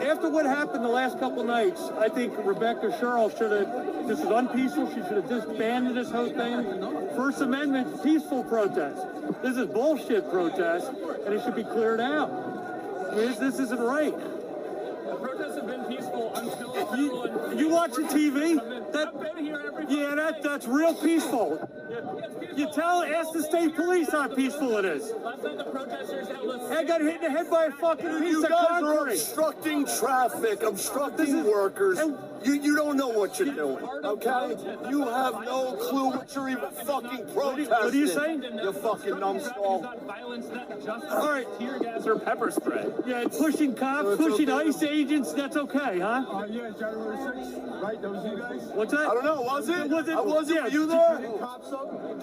After what happened the last couple nights, I think Rebecca Sherrill should have, this is unpeaceful, she should have disbanded this whole thing. First Amendment, peaceful protest. This is bullshit protest, and it should be cleared out. This isn't right. The protests have been peaceful until you watching TV? That's real peaceful. Ask the state police how peaceful it is. I got hit in the head by a fucking piece of concrete. You guys are obstructing traffic, obstructing workers. You don't know what you're doing, okay? You have no clue what you're even fucking protesting. What are you saying? You fucking numbskull. All right, tear gas or pepper spray. Yeah, pushing cops, pushing ICE agents, that's okay, huh? Yeah, January 6th, right? That was you guys? What's that? I don't know, was it? Was it? Were you there?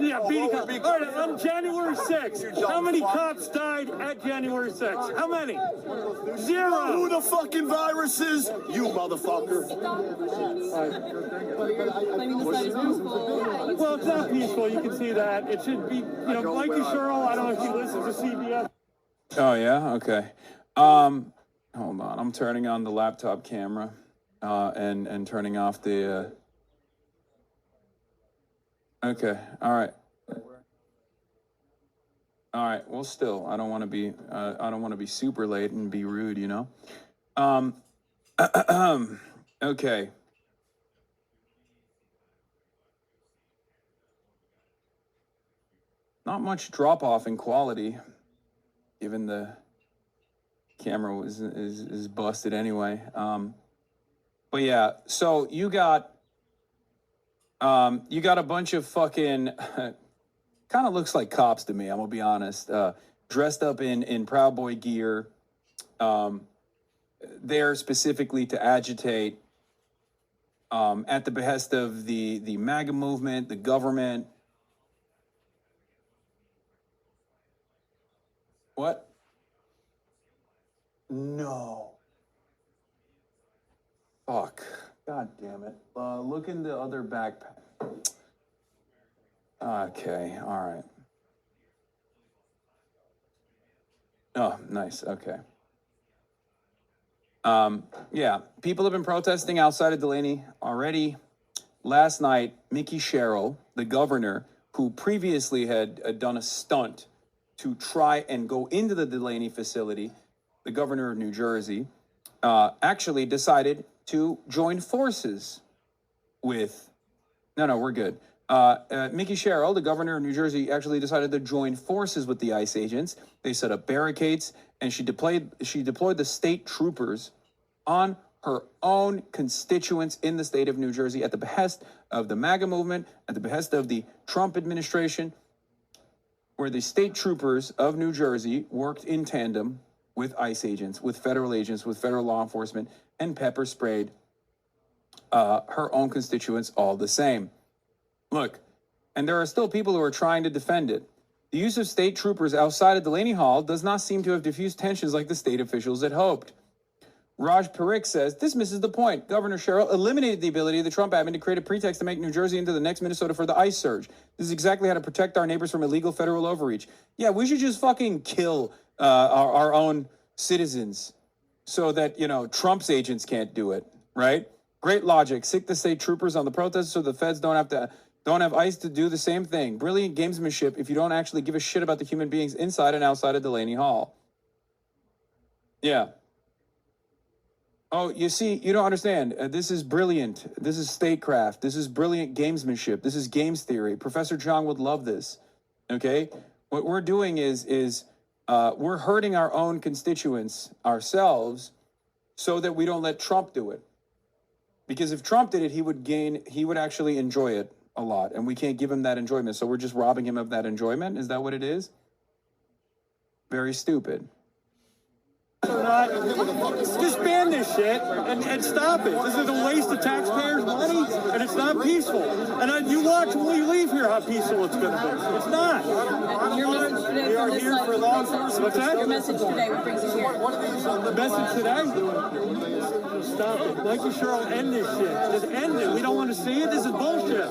Yeah, beating cops. All right, on January 6th, how many cops died at January 6th? How many? Zero. Who the fucking virus is? You motherfucker. Well, it's not peaceful. You can see that. It should be, Mikey Sherrill, I don't know if she listens to CBS. Oh, yeah? Okay. Hold on. I'm turning on the laptop camera and turning off the... Okay. All right. All right. Well, still, I don't want to be super late and be rude, you know? Okay. Not much drop off in quality, given the camera is busted anyway. But yeah, so you got a bunch of fucking kind of looks like cops to me, I'm gonna be honest. Dressed up in Proud Boy gear. There specifically to agitate at the behest of the MAGA movement, the government. What? No. Fuck. God damn it. Look in the other backpack. Okay, all right. Oh, nice, okay. Yeah, people have been protesting outside of Delaney already. Last night, Mickey Sherrill, the governor, who previously had done a stunt to try and go into the Delaney facility, the governor of New Jersey, actually decided to join forces with, no, we're good. Mickey Sherrill, the governor of New Jersey, actually decided to join forces with the ICE agents. They set up barricades, and she deployed the state troopers on her own constituents in the state of New Jersey at the behest of the MAGA movement, at the behest of the Trump administration, where the state troopers of New Jersey worked in tandem with ICE agents, with federal law enforcement, and pepper sprayed her own constituents all the same. Look, and there are still people who are trying to defend it. The use of state troopers outside of Delaney Hall does not seem to have diffused tensions like the state officials had hoped. Raj Parikh says, this misses the point. Governor Sherrill eliminated the ability of the Trump admin to create a pretext to make New Jersey into the next Minnesota for the ICE surge. This is exactly how to protect our neighbors from illegal federal overreach. Yeah, we should just fucking kill our own citizens so that, Trump's agents can't do it, right? Great logic. Sick the state troopers on the protesters so the feds don't have ICE to do the same thing. Brilliant gamesmanship if you don't actually give a shit about the human beings inside and outside of Delaney Hall. Yeah. Oh, you see, you don't understand. This is brilliant. This is statecraft. This is brilliant gamesmanship. This is games theory. Professor Chong would love this. Okay? What we're doing is we're hurting our own constituents ourselves so that we don't let Trump do it. Because if Trump did it, he would actually enjoy it a lot. And we can't give him that enjoyment. So we're just robbing him of that enjoyment. Is that what it is? Very stupid. Just ban this shit and stop it. This is a waste of taxpayers' money, and it's not peaceful. And you watch when we leave here how peaceful it's going to be. It's not. We are here for law enforcement. What's that? Your message today, what brings you here? The message today? Stop it. Mikey Sherrill, end this shit. Just end it. We don't want to see it. This is bullshit.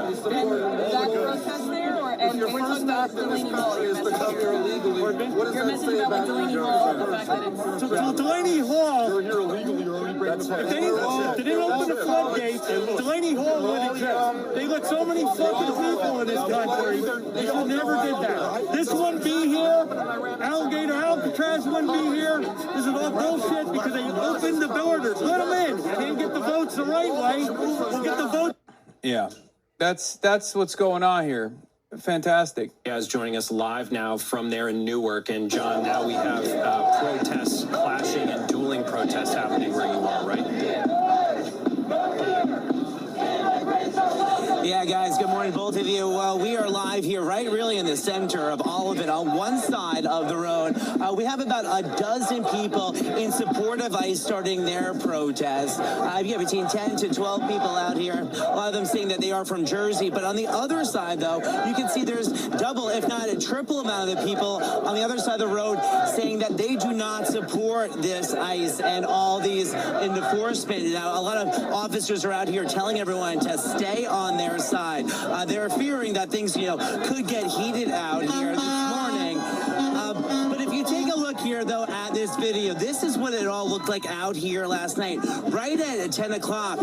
Is that protest there, or and we're talking about Delaney Hall? Your message about Delaney Hall, the fact that it's Delaney Hall. You're here illegally. You're already breaking the law. They didn't open the floodgates. Delaney Hall would exist. They let so many fucking people in this country. They should never did that. This wouldn't be here. Alligator Alcatraz wouldn't be here. This is all bullshit because they opened the borders. Let them in. Can't get the votes the right way. We'll get the votes. Yeah, that's what's going on here. Fantastic. Is joining us live now from there in Newark. And John, now we have protests, clashing and dueling protests happening where you are, right? Yeah, guys, good morning, both of you. We are live here, right really in the center of all of it. On one side of the road, we have about a dozen people in support of ICE starting their protest. You have between 10 to 12 people out here, a lot of them saying that they are from Jersey. But on the other side, though, you can see there's double, if not a triple amount of the people on the other side of the road saying that they do not support this ICE and all these enforcement. Now, a lot of officers are out here telling everyone to stay on their side. They're fearing that things, could get heated out here this morning. But if you take a look here, though, at this video, this is what it all looked like out here last night. Right at 10 o'clock,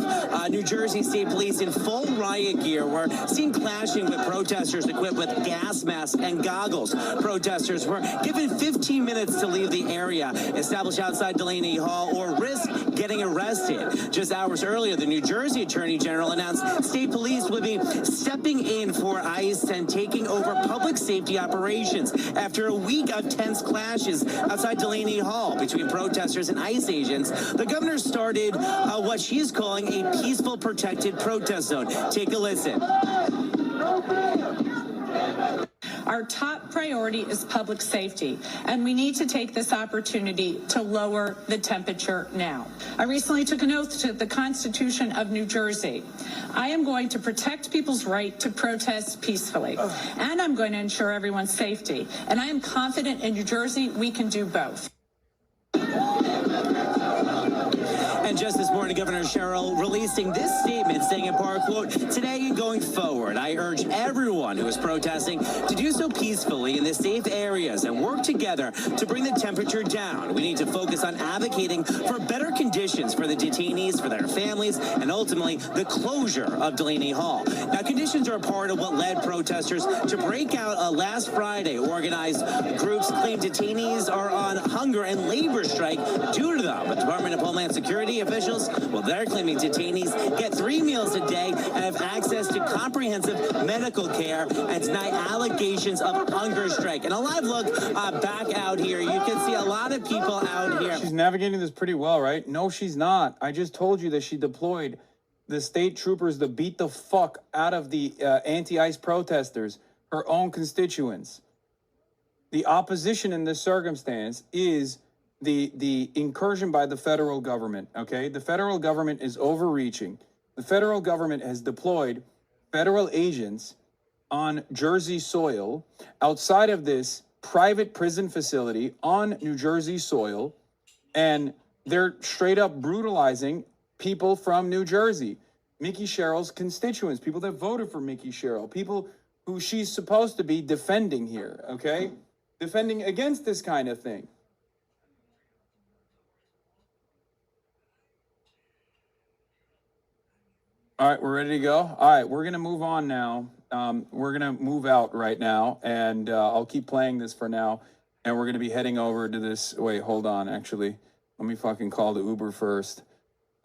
New Jersey State Police in full riot gear were seen clashing with protesters equipped with gas masks and goggles. Protesters were given 15 minutes to leave the area established outside Delaney Hall or risk getting arrested. Just hours earlier, the New Jersey Attorney General announced state police would be stepping in for ICE and taking over public safety operations after a week of tense clashes outside Delaney Hall between protesters and ICE agents. The governor started what she's calling a peaceful protected protest zone. Take a listen. Our top priority is public safety, and we need to take this opportunity to lower the temperature now. I recently took an oath to the Constitution of New Jersey. I am going to protect people's right to protest peacefully, and I'm going to ensure everyone's safety. And I am confident in New Jersey we can do both. And just this morning, Governor Sherrill releasing this statement saying in part, quote, "Today and going forward, I urge everyone who is protesting to do so peacefully in the safe areas and work together to bring the temperature down. We need to focus on advocating for better conditions for the detainees, for their families, and ultimately the closure of Delaney Hall." Now, conditions are a part of what led protesters to break out last Friday. Organized groups claim detainees are on hunger and labor strike due to them. The Department of Homeland Security officials, well, they're claiming detainees get 3 meals a day and have access to comprehensive medical care and deny allegations of hunger strike. And a live look back out here, you can see a lot of people out here. She's navigating this pretty well, right? No, she's not. I just told you that she deployed the state troopers to beat the fuck out of the anti-ICE protesters, her own constituents. The opposition in this circumstance is the incursion by the federal government, okay? The federal government is overreaching. The federal government has deployed federal agents on Jersey soil outside of this private prison facility on New Jersey soil, and they're straight up brutalizing people from New Jersey. Mickey Sherrill's constituents, people that voted for Mickey Sherrill, people who she's supposed to be defending here, okay? Defending against this kind of thing. All right, we're ready to go. All right, we're going to move on now. We're going to move out right now, and I'll keep playing this for now. And we're going to be heading over to this. Wait, hold on, actually. Let me fucking call the Uber first.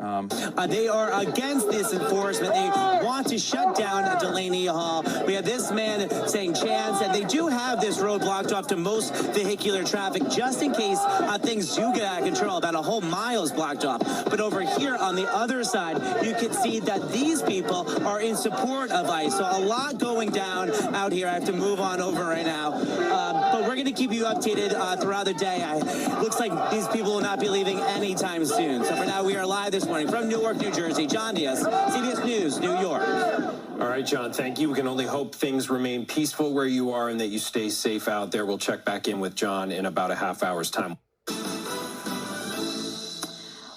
They are against this enforcement. They want to shut down Delaney Hall. We have this man saying chance, and they do have this road blocked off to most vehicular traffic just in case things do get out of control. About a whole mile is blocked off. But over here on the other side, you can see that these people are in support of ICE. So a lot going down out here. I have to move on over right now. But we're going to keep you updated throughout the day. Looks like these people will not be leaving anytime soon. So for now, we are live this morning from Newark, New Jersey. John Diaz, CBS News, New York. All right, John, thank you. We can only hope things remain peaceful where you are and that you stay safe out there. We'll check back in with John in about a half hour's time.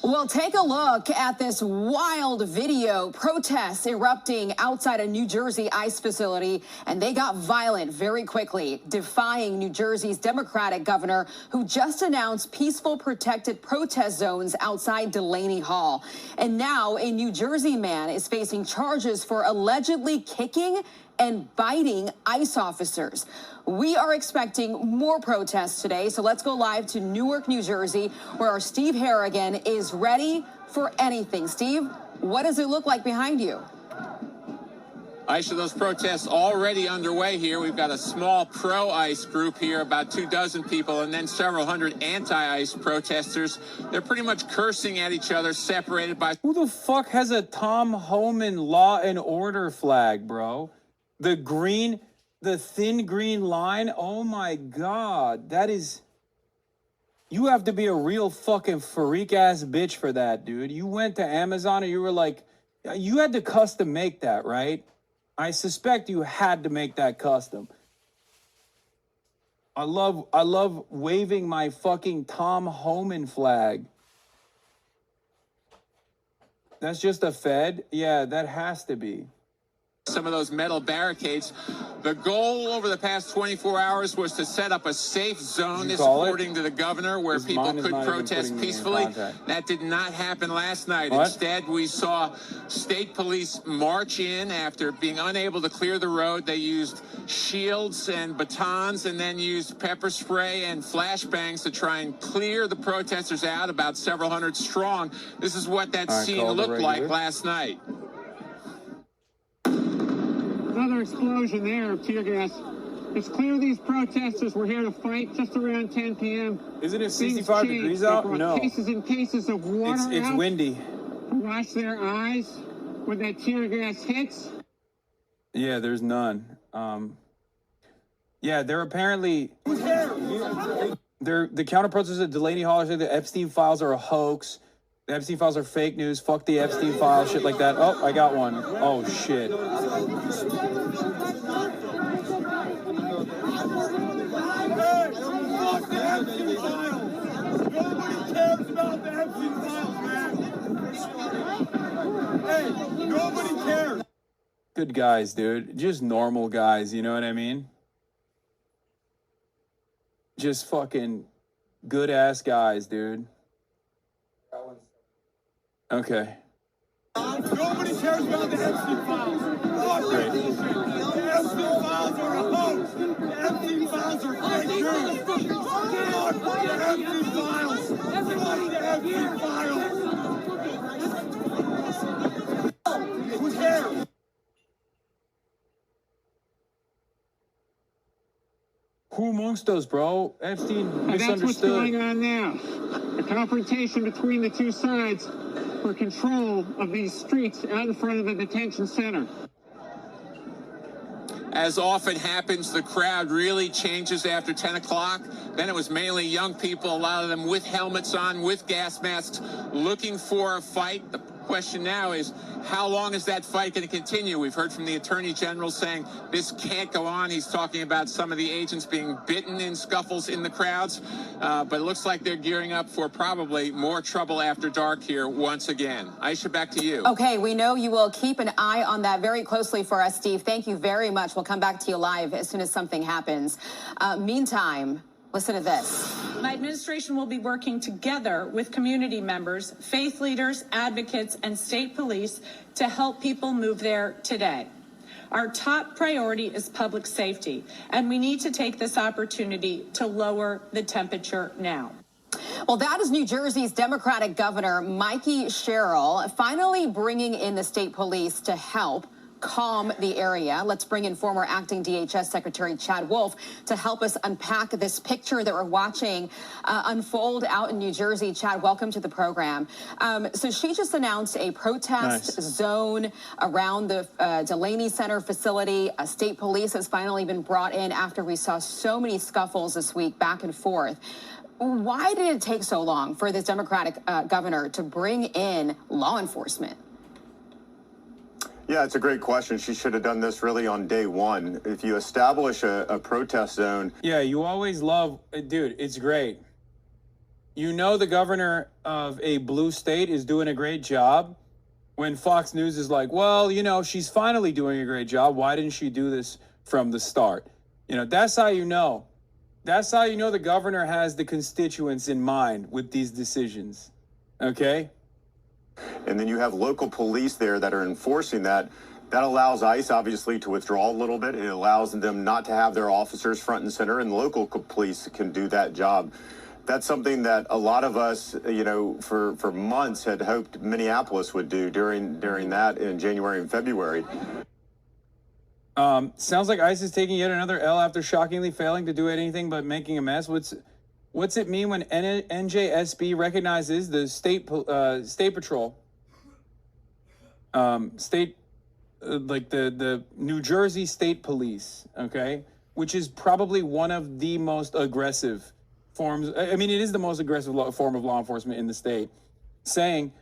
Well, take a look at this wild video. Protests erupting outside a New Jersey ICE facility, and they got violent very quickly, defying New Jersey's Democratic governor, who just announced peaceful protected protest zones outside Delaney Hall. And now a New Jersey man is facing charges for allegedly kicking and biting ICE officers. We are expecting more protests today, so let's go live to Newark, New Jersey, where our Steve Harrigan is ready for anything. Steve, what does it look like behind you? Aisha, those protests already underway here. We've got a small pro-ICE group here, about 24 people, and then several hundred anti-ICE protesters. They're pretty much cursing at each other, separated by... Who the fuck has a Tom Homan Law and Order flag, bro? The green... The thin green line, oh my God, that is, you have to be a real fucking freak ass bitch for that, dude. You went to Amazon and you were like, you had to custom make that, right? I suspect you had to make that custom. I love waving my fucking Tom Homan flag. That's just a Fed? Yeah, that has to be. some of those metal barricades. The goal over the past 24 hours was to set up a safe zone, this according to the governor, where people could protest peacefully. That did not happen last night. Instead, we saw state police march in after being unable to clear the road. They used shields and batons and then used pepper spray and flashbangs to try and clear the protesters out, about several hundred strong. This is what that scene looked like last night. Another explosion there of tear gas. It's clear these protesters were here to fight just around 10 p.m. Isn't it 65 degrees out? No. Cases and cases of water It's windy. Wash their eyes when that tear gas hits. Yeah, there's none. Yeah, they're apparently... The counter-protesters at Delaney Hall say the Epstein files are a hoax. The Epstein files are fake news. Fuck the Epstein files, shit like that. Oh, I got one. Oh, shit. Nobody cares about the Epstein files, man. Hey, nobody cares. Good guys, dude. Just normal guys, you know what I mean? Just fucking good-ass guys, dude. Okay. Nobody cares about the Epstein files. Great. The Epstein files are a hoax. The Epstein files are fake news. Fuck the Epstein files. Fuck the Epstein files. Who cares? Who amongst us, bro? Epstein And that's what's misunderstood. going on now. A confrontation between the two sides for control of these streets out in front of the detention center. As often happens, the crowd really changes after 10 o'clock. Then it was mainly young people, a lot of them with helmets on, with gas masks, looking for a fight. The question now is, how long is that fight going to continue? We've heard from the Attorney General saying this can't go on. He's talking about some of the agents being bitten in scuffles in the crowds. But it looks like they're gearing up for probably more trouble after dark here once again. Aisha, back to you. Okay, we know you will keep an eye on that very closely for us, Steve. Thank you very much. We'll come back to you live as soon as something happens. Meantime, listen to this. My administration will be working together with community members, faith leaders, advocates, and state police to help people move there today. Our top priority is public safety, and we need to take this opportunity to lower the temperature now. Well, that is New Jersey's Democratic Governor Mikey Sherrill finally bringing in the state police to help calm the area. Let's bring in former acting DHS Secretary Chad Wolf to help us unpack this picture that we're watching unfold out in New Jersey. Chad, welcome to the program. So she just announced a protest zone around the Delaney Center facility. State police has finally been brought in after we saw so many scuffles this week back and forth. Why did it take so long for this Democratic governor to bring in law enforcement? Yeah, it's a great question. She should have done this really on day one. If you establish a protest zone. Yeah, you always love, dude, it's great. You know the governor of a blue state is doing a great job when Fox News is like, well, you know, she's finally doing a great job. Why didn't she do this from the start? You know, that's how you know. That's how you know the governor has the constituents in mind with these decisions, okay? And then you have local police there that are enforcing that. That allows ICE, obviously, to withdraw a little bit. It allows them not to have their officers front and center, and local police can do that job. That's something that a lot of us, you know, for months had hoped Minneapolis would do during that in January and February. Sounds like ICE is taking yet another L after shockingly failing to do anything but making a mess. What's it mean when NJSB recognizes the state patrol, like the New Jersey State Police, okay, which is probably one of the most aggressive forms. I mean, it is the most aggressive form of law enforcement in the state, saying